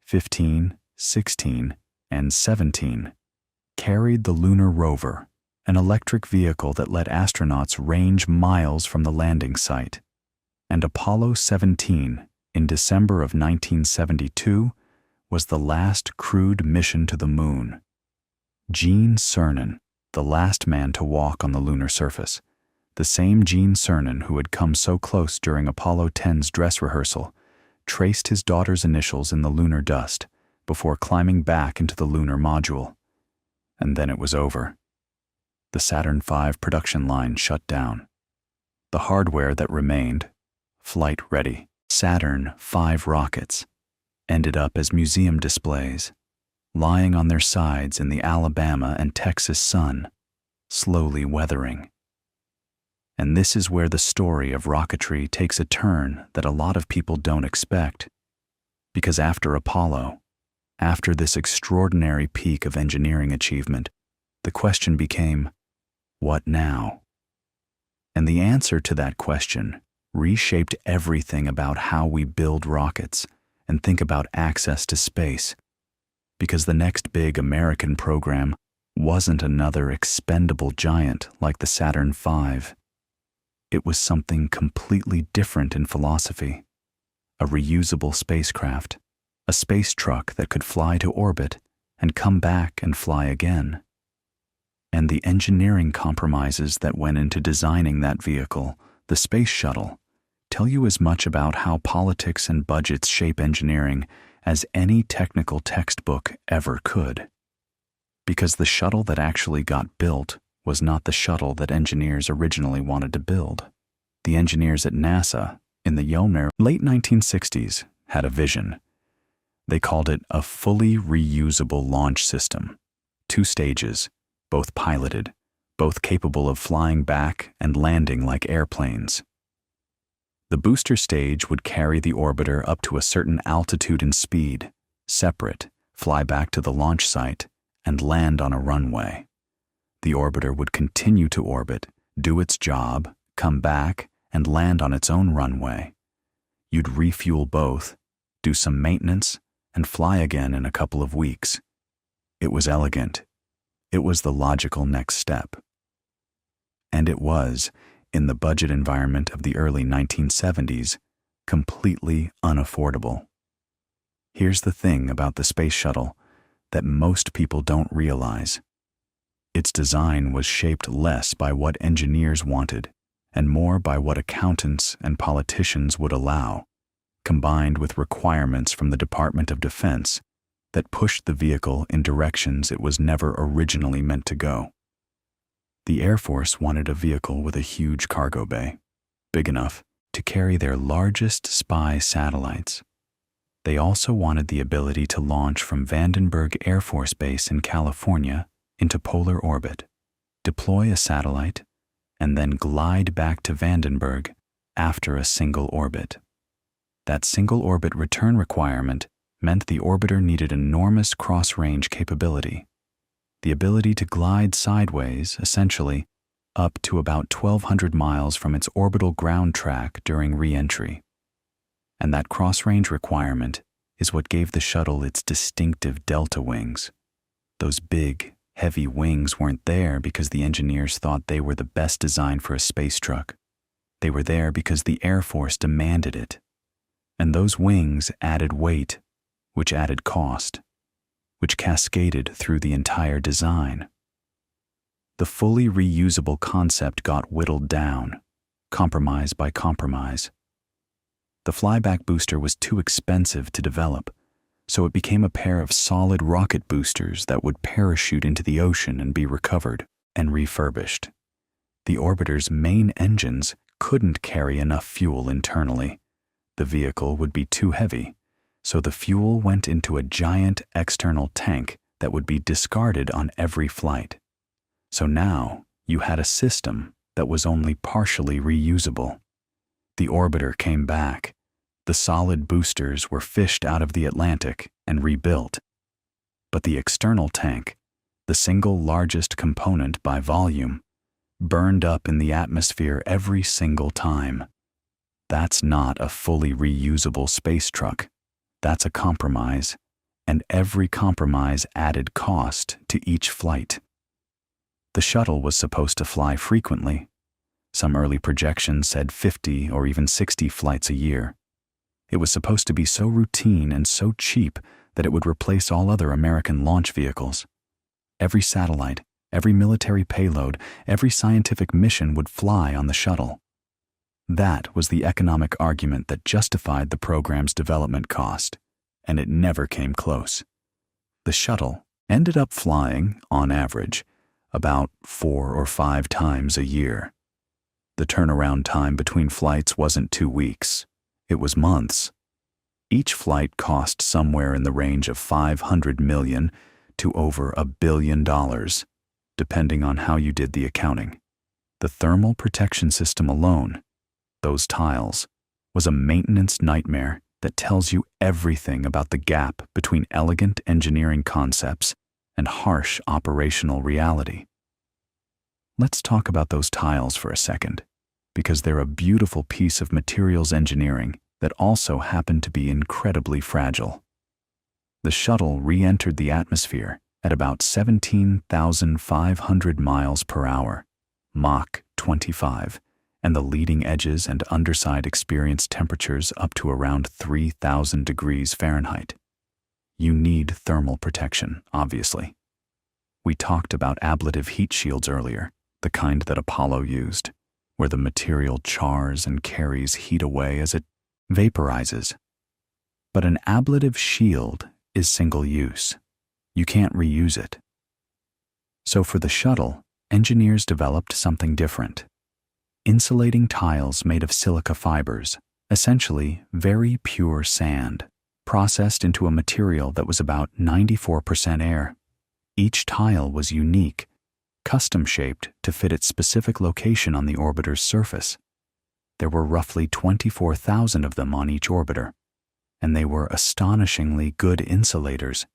A: 15, 16, and 17, carried the lunar rover, an electric vehicle that let astronauts range miles from the landing site. And Apollo 17, in December of 1972, was the last crewed mission to the moon. Gene Cernan, the last man to walk on the lunar surface, the same Gene Cernan who had come so close during Apollo 10's dress rehearsal, traced his daughter's initials in the lunar dust before climbing back into the lunar module. And then it was over. The Saturn V production line shut down. The hardware that remained, flight-ready Saturn V rockets, ended up as museum displays, lying on their sides in the Alabama and Texas sun, slowly weathering. And this is where the story of rocketry takes a turn that a lot of people don't expect. Because after Apollo, after this extraordinary peak of engineering achievement, the question became, what now? And the answer to that question reshaped everything about how we build rockets and think about access to space, because the next big American program wasn't another expendable giant like the Saturn V. It was something completely different in philosophy. A reusable spacecraft, a space truck that could fly to orbit and come back and fly again. And the engineering compromises that went into designing that vehicle, the space shuttle, tell you as much about how politics and budgets shape engineering as any technical textbook ever could. Because the shuttle that actually got built was not the shuttle that engineers originally wanted to build. The engineers at NASA, in the late 1960s, had a vision. They called it a fully reusable launch system. 2 stages, both piloted, both capable of flying back and landing like airplanes. The booster stage would carry the orbiter up to a certain altitude and speed, separate, fly back to the launch site, and land on a runway. The orbiter would continue to orbit, do its job, come back, and land on its own runway. You'd refuel both, do some maintenance, and fly again in a couple of weeks. It was elegant. It was the logical next step. And it was, in the budget environment of the early 1970s, completely unaffordable. Here's the thing about the space shuttle. that most people don't realize. Its design was shaped less by what engineers wanted and more by what accountants and politicians would allow, combined with requirements from the Department of Defense that pushed the vehicle in directions it was never originally meant to go. The Air Force wanted a vehicle with a huge cargo bay, big enough to carry their largest spy satellites. They also wanted the ability to launch from Vandenberg Air Force Base in California into polar orbit, deploy a satellite, and then glide back to Vandenberg after a single orbit. That single orbit return requirement meant the orbiter needed enormous cross-range capability, the ability to glide sideways, essentially, up to about 1,200 miles from its orbital ground track during re-entry. And that cross-range requirement is what gave the shuttle its distinctive delta wings. Those big, heavy wings weren't there because the engineers thought they were the best design for a space truck. They were there because the Air Force demanded it. And those wings added weight, which added cost, which cascaded through the entire design. The fully reusable concept got whittled down, compromise by compromise. The flyback booster was too expensive to develop, so it became a pair of solid rocket boosters that would parachute into the ocean and be recovered and refurbished. The orbiter's main engines couldn't carry enough fuel internally. The vehicle would be too heavy, so the fuel went into a giant external tank that would be discarded on every flight. So now you had a system that was only partially reusable. The orbiter came back. The solid boosters were fished out of the Atlantic and rebuilt. But the external tank, the single largest component by volume, burned up in the atmosphere every single time. That's not a fully reusable space truck. That's a compromise, and every compromise added cost to each flight. The shuttle was supposed to fly frequently. Some early projections said 50 or even 60 flights a year. It was supposed to be so routine and so cheap that it would replace all other American launch vehicles. Every satellite, every military payload, every scientific mission would fly on the shuttle. That was the economic argument that justified the program's development cost, and it never came close. The shuttle ended up flying, on average, about 4 or 5 times a year. The turnaround time between flights wasn't 2 weeks. It was months. Each flight cost somewhere in the range of $500 million to over $1 billion, depending on how you did the accounting. The thermal protection system alone, those tiles, was a maintenance nightmare that tells you everything about the gap between elegant engineering concepts and harsh operational reality. Let's talk about those tiles for a second, because they're a beautiful piece of materials engineering that also happened to be incredibly fragile. The shuttle re-entered the atmosphere at about 17,500 miles per hour, Mach 25, and the leading edges and underside experienced temperatures up to around 3,000 degrees Fahrenheit. You need thermal protection, obviously. We talked about ablative heat shields earlier, the kind that Apollo used, where the material chars and carries heat away as it vaporizes. But an ablative shield is single-use. You can't reuse it. So for the shuttle, engineers developed something different. Insulating tiles made of silica fibers, essentially very pure sand, processed into a material that was about 94% air. Each tile was unique, custom-shaped to fit its specific location on the orbiter's surface. There were roughly 24,000 of them on each orbiter, and they were astonishingly good insulators.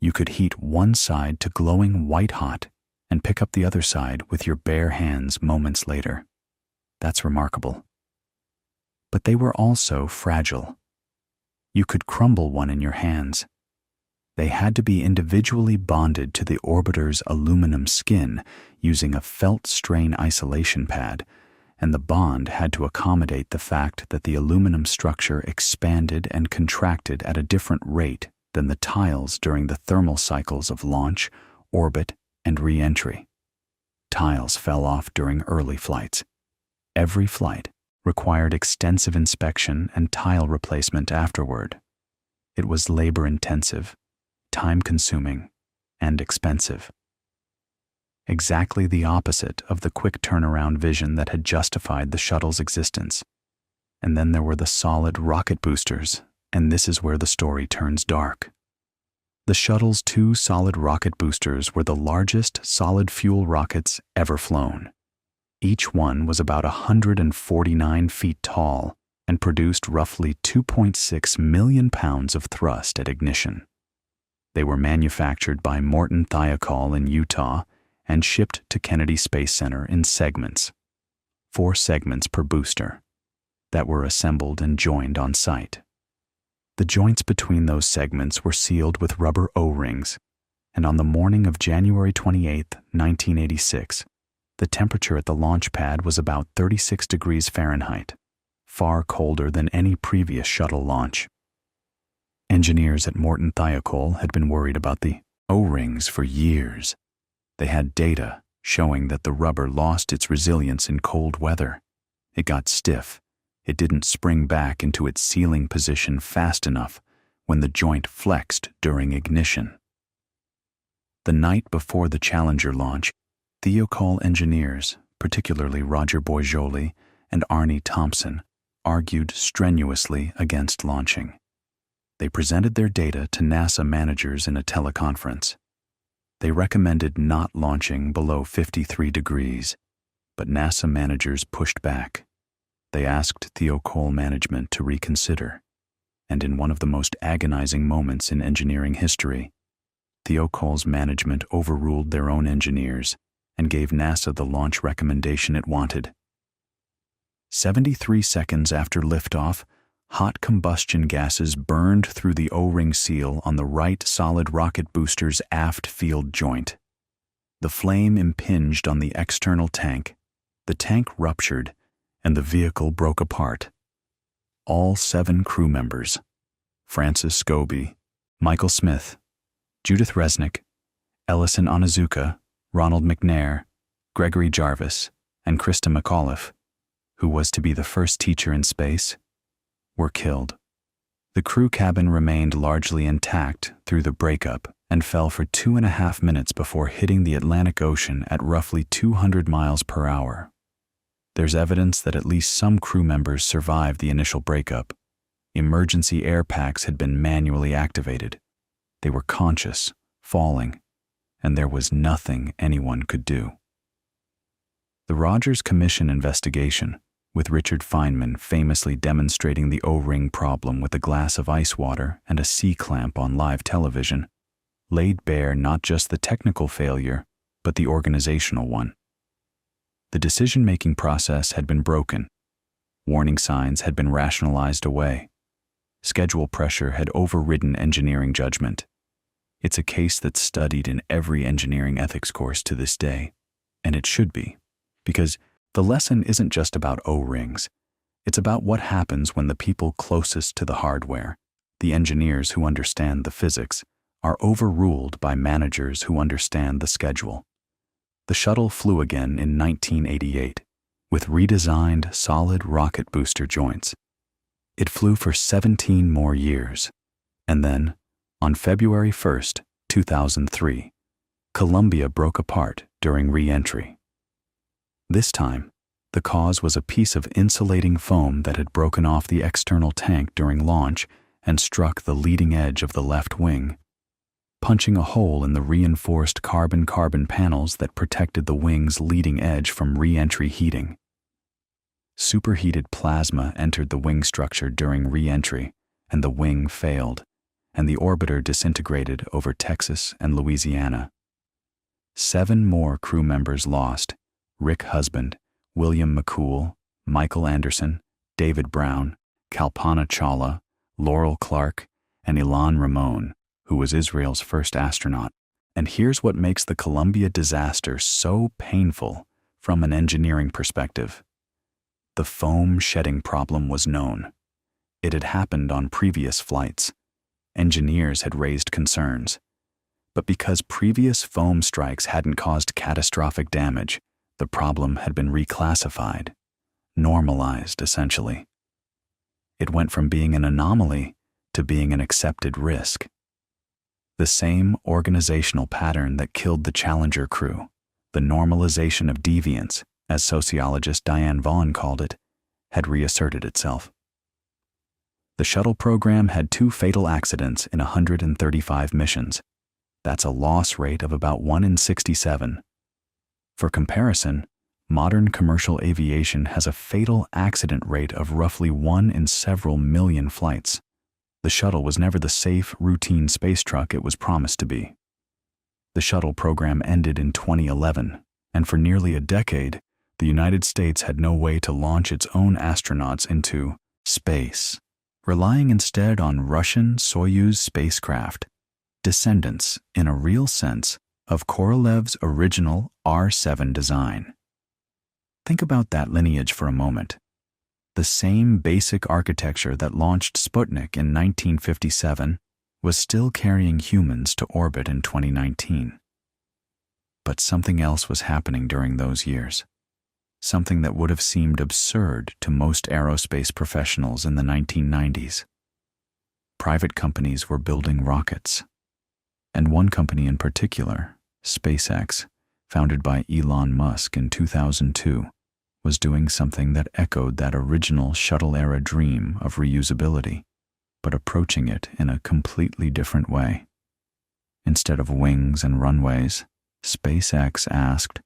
A: You could heat one side to glowing white-hot and pick up the other side with your bare hands moments later. That's remarkable. But they were also fragile. You could crumble one in your hands. They had to be individually bonded to the orbiter's aluminum skin using a felt strain isolation pad, and the bond had to accommodate the fact that the aluminum structure expanded and contracted at a different rate than the tiles during the thermal cycles of launch, orbit, and re-entry. Tiles fell off during early flights. Every flight required extensive inspection and tile replacement afterward. It was labor-intensive, time-consuming, and expensive. Exactly the opposite of the quick turnaround vision that had justified the shuttle's existence. And then there were the solid rocket boosters, and this is where the story turns dark. The shuttle's 2 solid rocket boosters were the largest solid-fuel rockets ever flown. Each one was about 149 feet tall and produced roughly 2.6 million pounds of thrust at ignition. They were manufactured by Morton Thiokol in Utah and shipped to Kennedy Space Center in segments, 4 segments per booster, that were assembled and joined on site. The joints between those segments were sealed with rubber O-rings, and on the morning of January 28, 1986, the temperature at the launch pad was about 36 degrees Fahrenheit, far colder than any previous shuttle launch. Engineers at Morton Thiokol had been worried about the O-rings for years. They had data showing that the rubber lost its resilience in cold weather. It got stiff. It didn't spring back into its sealing position fast enough when the joint flexed during ignition. The night before the Challenger launch, Thiokol engineers, particularly Roger Boisjoli and Arnie Thompson, argued strenuously against launching. They presented their data to NASA managers in a teleconference. They recommended not launching below 53 degrees, but NASA managers pushed back. They asked Thiokol management to reconsider, and in one of the most agonizing moments in engineering history, Thiokol's management overruled their own engineers and gave NASA the launch recommendation it wanted. 73 seconds after liftoff, hot combustion gases burned through the O-ring seal on the right solid rocket booster's aft field joint. The flame impinged on the external tank. The tank ruptured, and the vehicle broke apart. All 7 crew members, Francis Scobie, Michael Smith, Judith Resnick, Ellison Onizuka, Ronald McNair, Gregory Jarvis, and Krista McAuliffe, who was to be the first teacher in space, were killed. The crew cabin remained largely intact through the breakup and fell for 2.5 minutes before hitting the Atlantic Ocean at roughly 200 miles per hour. There's evidence that at least some crew members survived the initial breakup. Emergency air packs had been manually activated. They were conscious, falling, and there was nothing anyone could do. The Rogers Commission investigation, with Richard Feynman famously demonstrating the O-ring problem with a glass of ice water and a C-clamp on live television, laid bare not just the technical failure, but the organizational one. The decision-making process had been broken. Warning signs had been rationalized away. Schedule pressure had overridden engineering judgment. It's a case that's studied in every engineering ethics course to this day, and it should be, because the lesson isn't just about O-rings. It's about what happens when the people closest to the hardware, the engineers who understand the physics, are overruled by managers who understand the schedule. The shuttle flew again in 1988 with redesigned solid rocket booster joints. It flew for 17 more years, and then, on February 1st, 2003, Columbia broke apart during re-entry. This time, the cause was a piece of insulating foam that had broken off the external tank during launch and struck the leading edge of the left wing, punching a hole in the reinforced carbon-carbon panels that protected the wing's leading edge from re-entry heating. Superheated plasma entered the wing structure during re-entry, and the wing failed, and the orbiter disintegrated over Texas and Louisiana. 7 more crew members lost: Rick Husband, William McCool, Michael Anderson, David Brown, Kalpana Chawla, Laurel Clark, and Ilan Ramon, who was Israel's first astronaut. And here's what makes the Columbia disaster so painful from an engineering perspective. The foam shedding problem was known. It had happened on previous flights. engineers had raised concerns. But because previous foam strikes hadn't caused catastrophic damage, the problem had been reclassified, normalized essentially. It went from being an anomaly to being an accepted risk. The same organizational pattern that killed the Challenger crew, the normalization of deviance, as sociologist Diane Vaughan called it, had reasserted itself. The shuttle program had 2 fatal accidents in 135 missions. That's a loss rate of about 1 in 67. For comparison, modern commercial aviation has a fatal accident rate of roughly 1 in several million flights. The shuttle was never the safe, routine space truck it was promised to be. The shuttle program ended in 2011, and for nearly a decade, the United States had no way to launch its own astronauts into space, relying instead on Russian Soyuz spacecraft, descendants, in a real sense, of Korolev's original R-7 design. Think about that lineage for a moment. The same basic architecture that launched Sputnik in 1957 was still carrying humans to orbit in 2019. But something else was happening during those years. Something that would have seemed absurd to most aerospace professionals in the 1990s. Private companies were building rockets. And one company in particular, SpaceX, founded by Elon Musk in 2002, was doing something that echoed that original shuttle-era dream of reusability, but approaching it in a completely different way. Instead of wings and runways, SpaceX asked,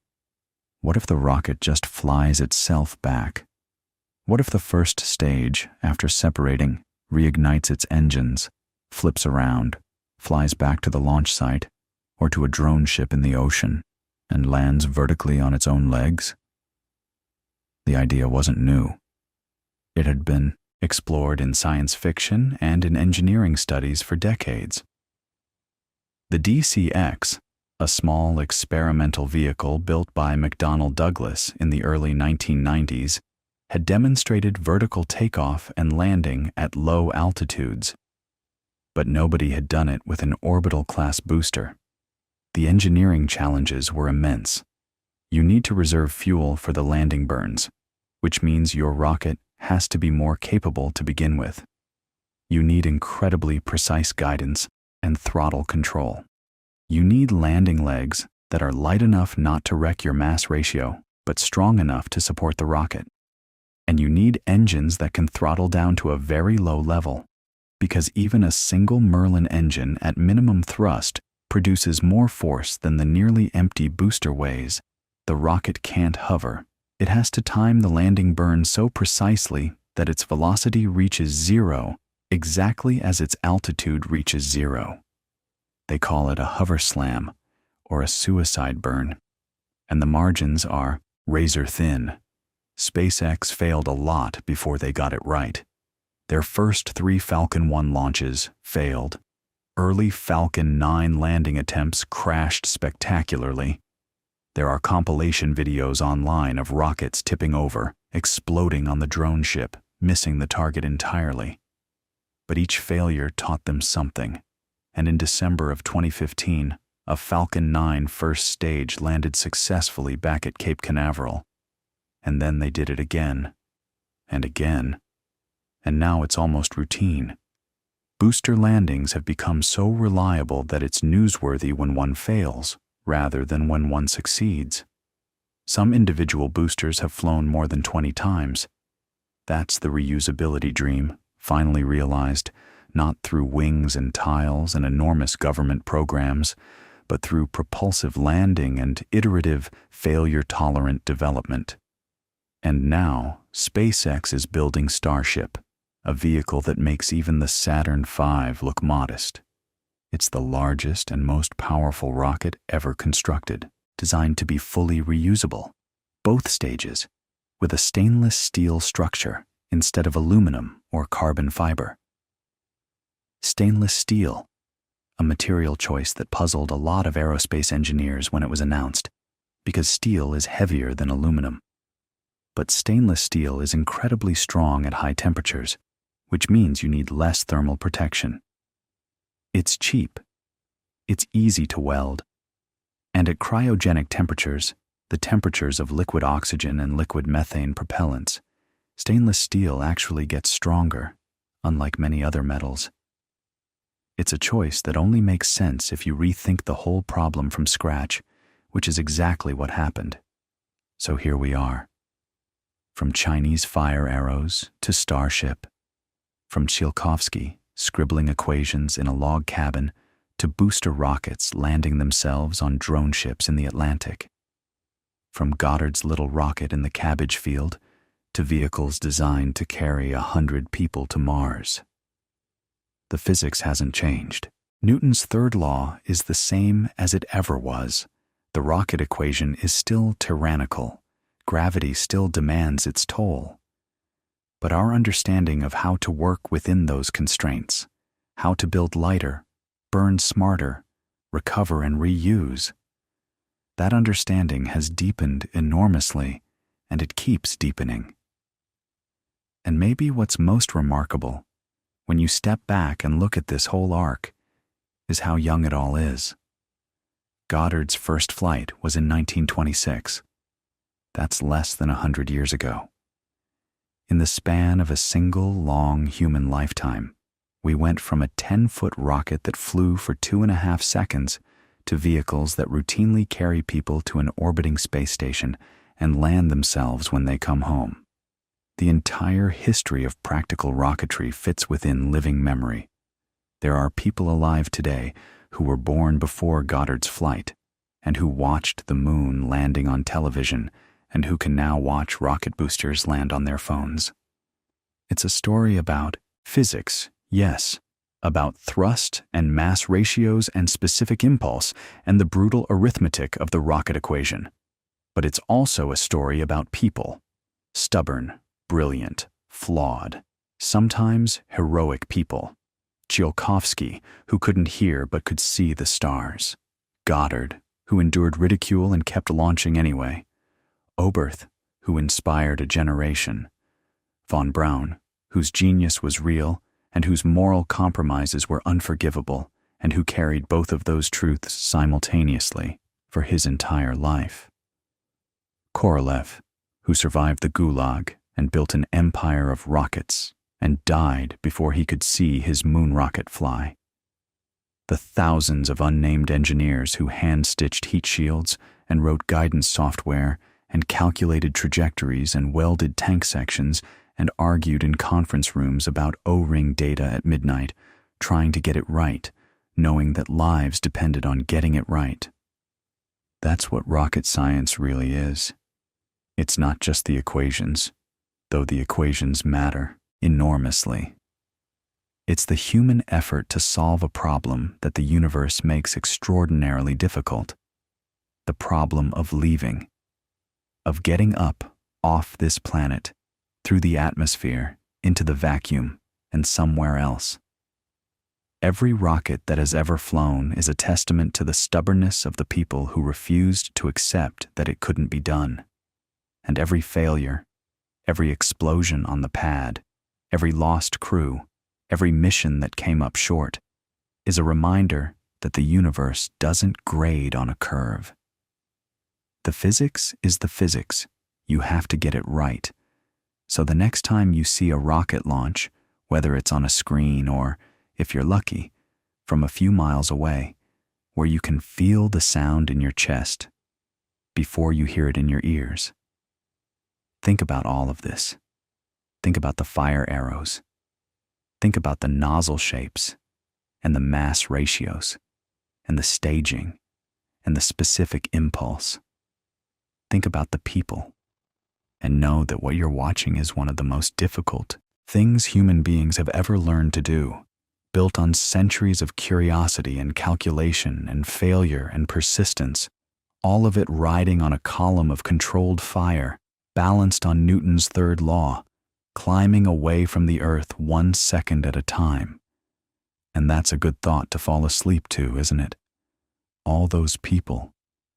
A: what if the rocket just flies itself back? What if the first stage, after separating, reignites its engines, flips around, flies back to the launch site, or to a drone ship in the ocean, and lands vertically on its own legs? The idea wasn't new. It had been explored in science fiction and in engineering studies for decades. The DCX, a small experimental vehicle built by McDonnell Douglas in the early 1990s, had demonstrated vertical takeoff and landing at low altitudes. But nobody had done it with an orbital-class booster. The engineering challenges were immense. You need to reserve fuel for the landing burns, which means your rocket has to be more capable to begin with. You need incredibly precise guidance and throttle control. You need landing legs that are light enough not to wreck your mass ratio, but strong enough to support the rocket. And you need engines that can throttle down to a very low level, because even a single Merlin engine at minimum thrust produces more force than the nearly empty booster weighs. The rocket can't hover. It has to time the landing burn so precisely that its velocity reaches 0 exactly as its altitude reaches 0. They call it a hover slam or a suicide burn, and the margins are razor thin. SpaceX failed a lot before they got it right. Their first 3 Falcon 1 launches failed. Early Falcon 9 landing attempts crashed spectacularly. There are compilation videos online of rockets tipping over, exploding on the drone ship, missing the target entirely. But each failure taught them something, and in December of 2015, a Falcon 9 first stage landed successfully back at Cape Canaveral. And then they did it again, and again, and now it's almost routine. Booster landings have become so reliable that it's newsworthy when one fails, rather than when one succeeds. Some individual boosters have flown more than 20 times. That's the reusability dream, finally realized, not through wings and tiles and enormous government programs, but through propulsive landing and iterative, failure-tolerant development. And now, SpaceX is building Starship, a vehicle that makes even the Saturn V look modest. It's the largest and most powerful rocket ever constructed, designed to be fully reusable, both stages, with a stainless steel structure instead of aluminum or carbon fiber. Stainless steel, a material choice that puzzled a lot of aerospace engineers when it was announced, because steel is heavier than aluminum. But stainless steel is incredibly strong at high temperatures, which means you need less thermal protection. It's cheap. It's easy to weld. And at cryogenic temperatures, the temperatures of liquid oxygen and liquid methane propellants, stainless steel actually gets stronger, unlike many other metals. It's a choice that only makes sense if you rethink the whole problem from scratch, which is exactly what happened. So here we are. From Chinese fire arrows to Starship, from Tsiolkovsky scribbling equations in a log cabin to booster rockets landing themselves on drone ships in the Atlantic, from Goddard's little rocket in the cabbage field to vehicles designed to carry 100 people to Mars. The physics hasn't changed. Newton's third law is the same as it ever was. The rocket equation is still tyrannical. Gravity still demands its toll. But our understanding of how to work within those constraints, how to build lighter, burn smarter, recover and reuse, that understanding has deepened enormously, and it keeps deepening. And maybe what's most remarkable, when you step back and look at this whole arc, is how young it all is. Goddard's first flight was in 1926. That's less than 100 years ago. In the span of a single long human lifetime, we went from a 10-foot rocket that flew for 2.5 seconds to vehicles that routinely carry people to an orbiting space station and land themselves when they come home. The entire history of practical rocketry fits within living memory. There are people alive today who were born before Goddard's flight and who watched the moon landing on television and who can now watch rocket boosters land on their phones. It's a story about physics, yes, about thrust and mass ratios and specific impulse and the brutal arithmetic of the rocket equation. But it's also a story about people, stubborn, brilliant, flawed, sometimes heroic people. Tsiolkovsky, who couldn't hear but could see the stars. Goddard, who endured ridicule and kept launching anyway. Oberth, who inspired a generation. Von Braun, whose genius was real and whose moral compromises were unforgivable and who carried both of those truths simultaneously for his entire life. Korolev, who survived the Gulag and built an empire of rockets and died before he could see his moon rocket fly. The thousands of unnamed engineers who hand-stitched heat shields and wrote guidance software and calculated trajectories and welded tank sections and argued in conference rooms about O-ring data at midnight, trying to get it right, knowing that lives depended on getting it right. That's what rocket science really is. It's not just the equations, though the equations matter enormously. It's the human effort to solve a problem that the universe makes extraordinarily difficult. The problem of leaving, of getting up off this planet, through the atmosphere, into the vacuum, and somewhere else. Every rocket that has ever flown is a testament to the stubbornness of the people who refused to accept that it couldn't be done. And every failure, every explosion on the pad, every lost crew, every mission that came up short, is a reminder that the universe doesn't grade on a curve. The physics is the physics. You have to get it right. So the next time you see a rocket launch, whether it's on a screen or, if you're lucky, from a few miles away, where you can feel the sound in your chest before you hear it in your ears, think about all of this. Think about the fire arrows. Think about the nozzle shapes and the mass ratios and the staging and the specific impulse. Think about the people and know that what you're watching is one of the most difficult things human beings have ever learned to do, built on centuries of curiosity and calculation and failure and persistence, all of it riding on a column of controlled fire, balanced on Newton's third law, climbing away from the earth 1 second at a time. And that's a good thought to fall asleep to, isn't it? All those people,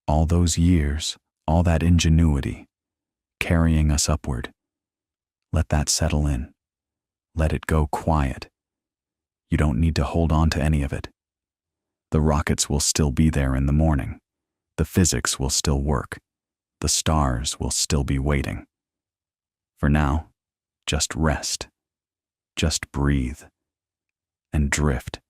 A: all those years, all that ingenuity, carrying us upward. Let that settle in. Let it go quiet. You don't need to hold on to any of it. The rockets will still be there in the morning. The physics will still work. The stars will still be waiting. For now, just rest. Just breathe. And drift